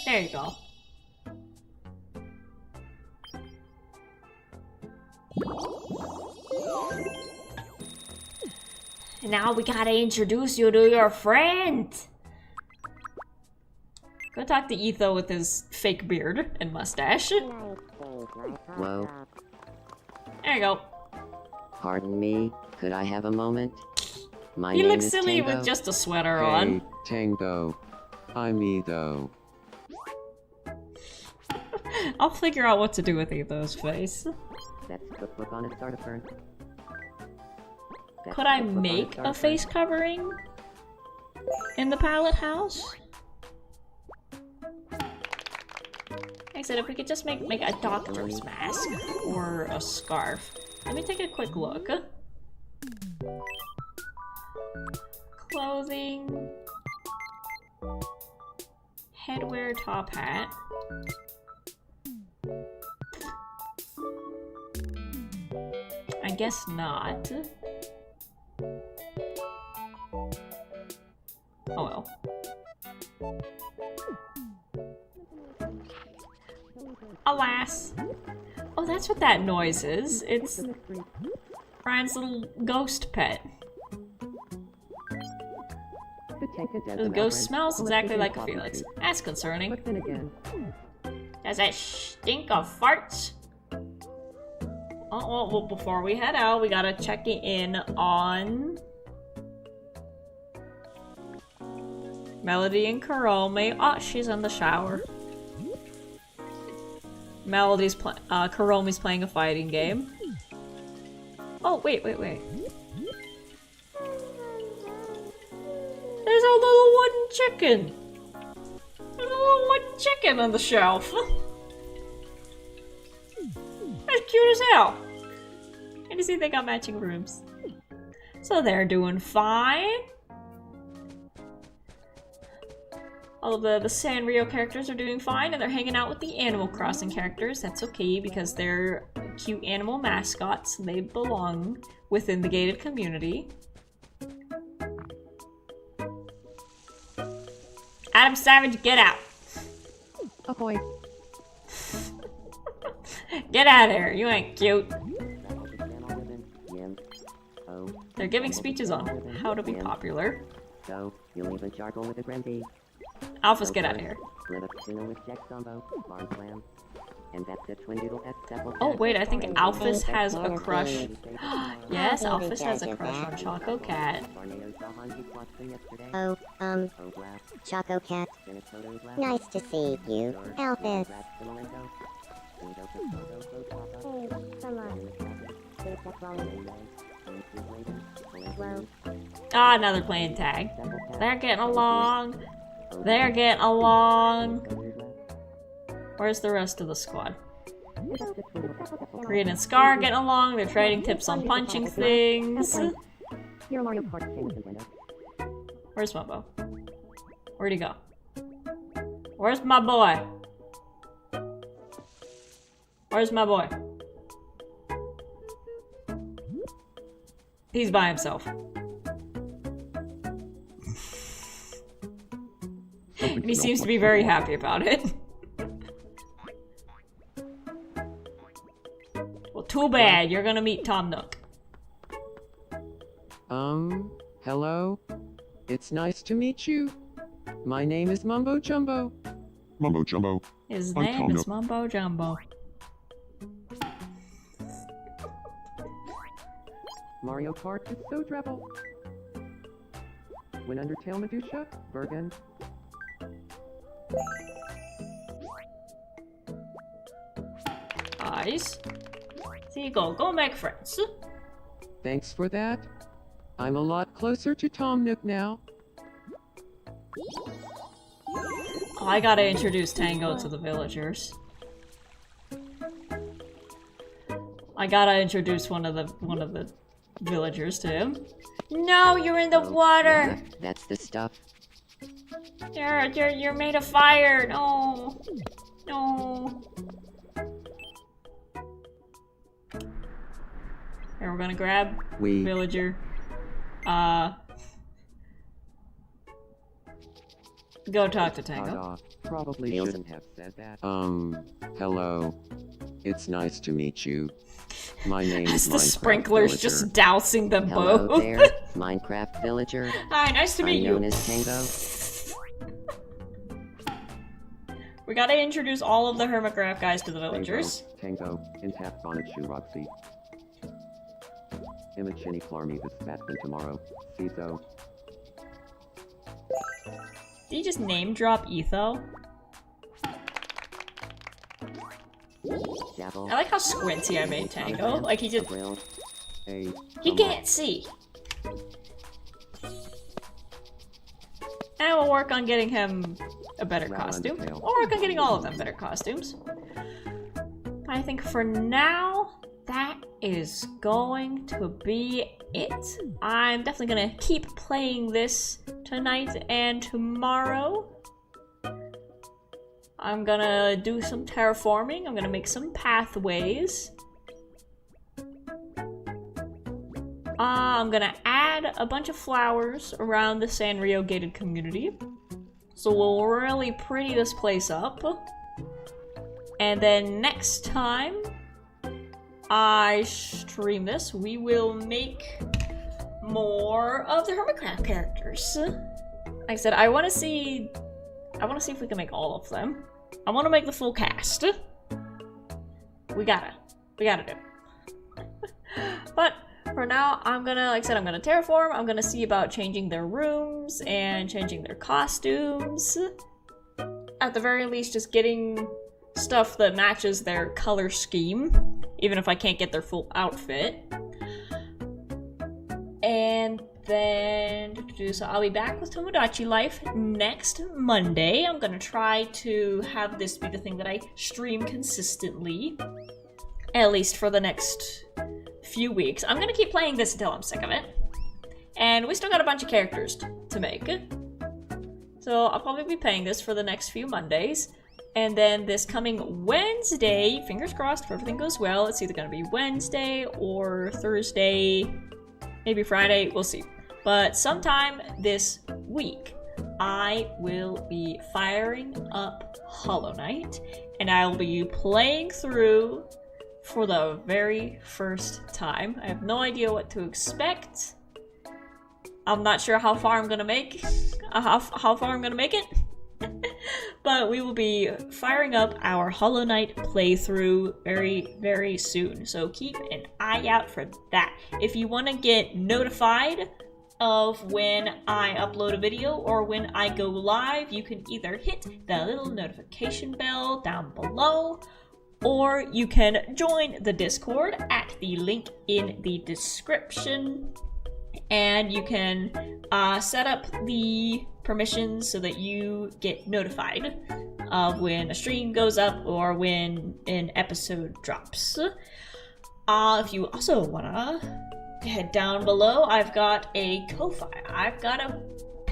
S1: There you go. And now we gotta introduce you to your friend. Go talk to Etho with his fake beard and mustache.
S3: Whoa.
S1: There you go.
S3: Pardon me, could I have a moment? My
S1: He
S3: name
S1: looks
S3: is
S1: silly
S3: Tango.
S1: with just a sweater
S5: Hey,
S1: on.
S5: Tango. I'm Etho.
S1: I'll figure out what to do with Etho's face.
S3: That's cookbook on a starter fern. That's
S1: Could I
S3: cookbook on
S1: make
S3: starter
S1: a face
S3: fern.
S1: covering in the pallet house? Like I said, if we could just make a doctor's mask or a scarf. Let me take a quick look. Clothing. Headwear, top hat. I guess not. Oh well. Alas. Oh, that's what that noise is. It's Brian's little ghost pet. The ghost smells exactly like a Felix. That's concerning.
S3: But then again,
S1: Does that stink of farts? Oh, well, before we head out, we gotta check in on Melody and Karome. Oh, she's in the shower. Karome's playing a fighting game. Oh, wait. There's a little wooden chicken. There's a little wooden chicken on the shelf. That's cute as hell. And you see they got matching rooms. So they're doing fine. All of the Sanrio characters are doing fine, and they're hanging out with the Animal Crossing characters. That's okay, because they're cute animal mascots, and they belong within the gated community. Adam Savage, get out!
S3: ahoy.
S1: Get out of here, you ain't cute.
S3: Oh,
S1: They're giving speeches on how to be popular.
S3: so you leave a charcoal with a Granby.
S1: Alphas, get out of here.
S3: Lit up tuna with Jack Gumbo, barn slam. And that's the twin doodle at Sepple.
S1: Oh wait, I think Alphys has a crush. Yes, Alphys has a crush on Choco Cat.
S6: Oh, Choco Cat. Nice to see you, Alphys. Hey, come on. Whoa.
S1: Ah, now they're playing tag. They're getting along. They're getting along. Where's the rest of the squad? Green and Scar are getting along. They're trading tips on punching things. Where's Mobo? Where'd he go? Where's my boy? Where's my boy? He's by himself. And he seems to be very happy about it. Well, too bad. You're gonna meet Tom Nook.
S7: Hello? It's nice to meet you. My name is Mumbo Jumbo.
S4: Mumbo Jumbo.
S1: His
S4: I'm
S1: name
S4: Tom
S1: is
S4: Nook.
S1: Mumbo Jumbo.
S7: Mario Kart is so dreadful. When Undertale Medusa, Bergen.
S1: Nice. Seagull, go make friends.
S7: Thanks for that. I'm a lot closer to Tom Nook now.
S1: Oh, I gotta introduce Tango to the villagers. I gotta introduce one of the villagers to him. No, you're in the water.
S3: Yeah, that's the stuff.
S1: You're made of fire. No, no. Here, we're gonna grab villager. Go talk to Tango.
S7: Probably shouldn't have said that. Hello. It's nice to meet you. My name
S1: As
S7: is
S1: the
S7: Minecraft
S1: sprinklers
S7: Villager.
S1: just dousing them
S3: Hello
S1: both.
S3: there, Minecraft villager.
S1: Hi, nice to meet
S3: I'm
S1: you.
S3: known as Tango.
S1: We gotta introduce all of the Hermitcraft guys to the villagers.
S7: Tango, Intap Bonichu Roxy. Imachini Clarmy this Batman tomorrow. Ciso.
S1: Did you just name drop Etho?
S3: Dabble.
S1: I like how squinty I made Tango. Like he just
S7: Hey.
S1: he can't see. And we'll work on getting him a better costume. We'll work on getting all of them better costumes. I think for now, that is going to be it. I'm definitely gonna keep playing this tonight and tomorrow. I'm gonna do some terraforming. I'm gonna make some pathways. I'm gonna add a bunch of flowers around the Sanrio gated community. So we'll really pretty this place up. And then next time I stream this, we will make more of the Hermitcraft characters. Like I said, I wanna see if we can make all of them. I wanna make the full cast. We gotta do it. But for now, I'm gonna, like I said, I'm gonna terraform. I'm gonna see about changing their rooms and changing their costumes. At the very least, just getting stuff that matches their color scheme, even if I can't get their full outfit. And then, so I'll be back with Tomodachi Life next Monday. I'm gonna try to have this be the thing that I stream consistently, at least for the next few weeks. I'm gonna keep playing this until I'm sick of it. And we still got a bunch of characters to make. So I'll probably be playing this for the next few Mondays. And then this coming Wednesday, fingers crossed if everything goes well, it's either gonna be Wednesday or Thursday, maybe Friday, we'll see. But sometime this week, I will be firing up Hollow Knight, and I will be playing through for the very first time. I have no idea what to expect. I'm not sure how far I'm gonna make, how far I'm gonna make it. But we will be firing up our Hollow Knight playthrough very, very soon. So keep an eye out for that. If you want to get notified of when I upload a video or when I go live, you can either hit the little notification bell down below, or you can join the Discord at the link in the description. And you can set up the permissions so that you get notified of when a stream goes up or when an episode drops. If you also wanna head down below, I've got a Ko-Fi. I've got a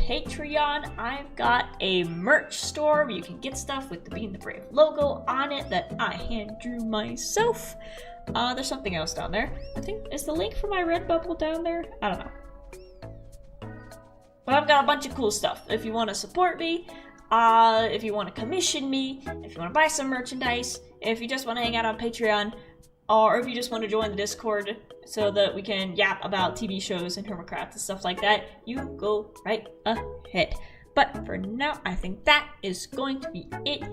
S1: Patreon, I've got a merch store where you can get stuff with the Being the Brave logo on it that I hand drew myself. There's something else down there. I think, is the link for my Redbubble down there? I don't know. But I've got a bunch of cool stuff. If you want to support me, if you want to commission me, if you want to buy some merchandise, if you just want to hang out on Patreon, or if you just want to join the Discord so that we can yap about TV shows and Hermitcraft and stuff like that, you go right ahead. But for now, I think that is going to be it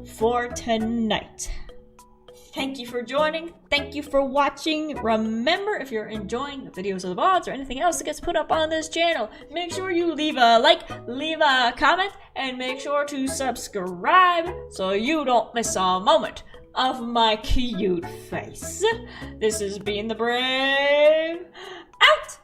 S1: for tonight. Thank you for joining. Thank you for watching. Remember, if you're enjoying the videos of the VODs or anything else that gets put up on this channel, make sure you leave a like, leave a comment, and make sure to subscribe so you don't miss a moment of my cute face. This is Being the Brave, out!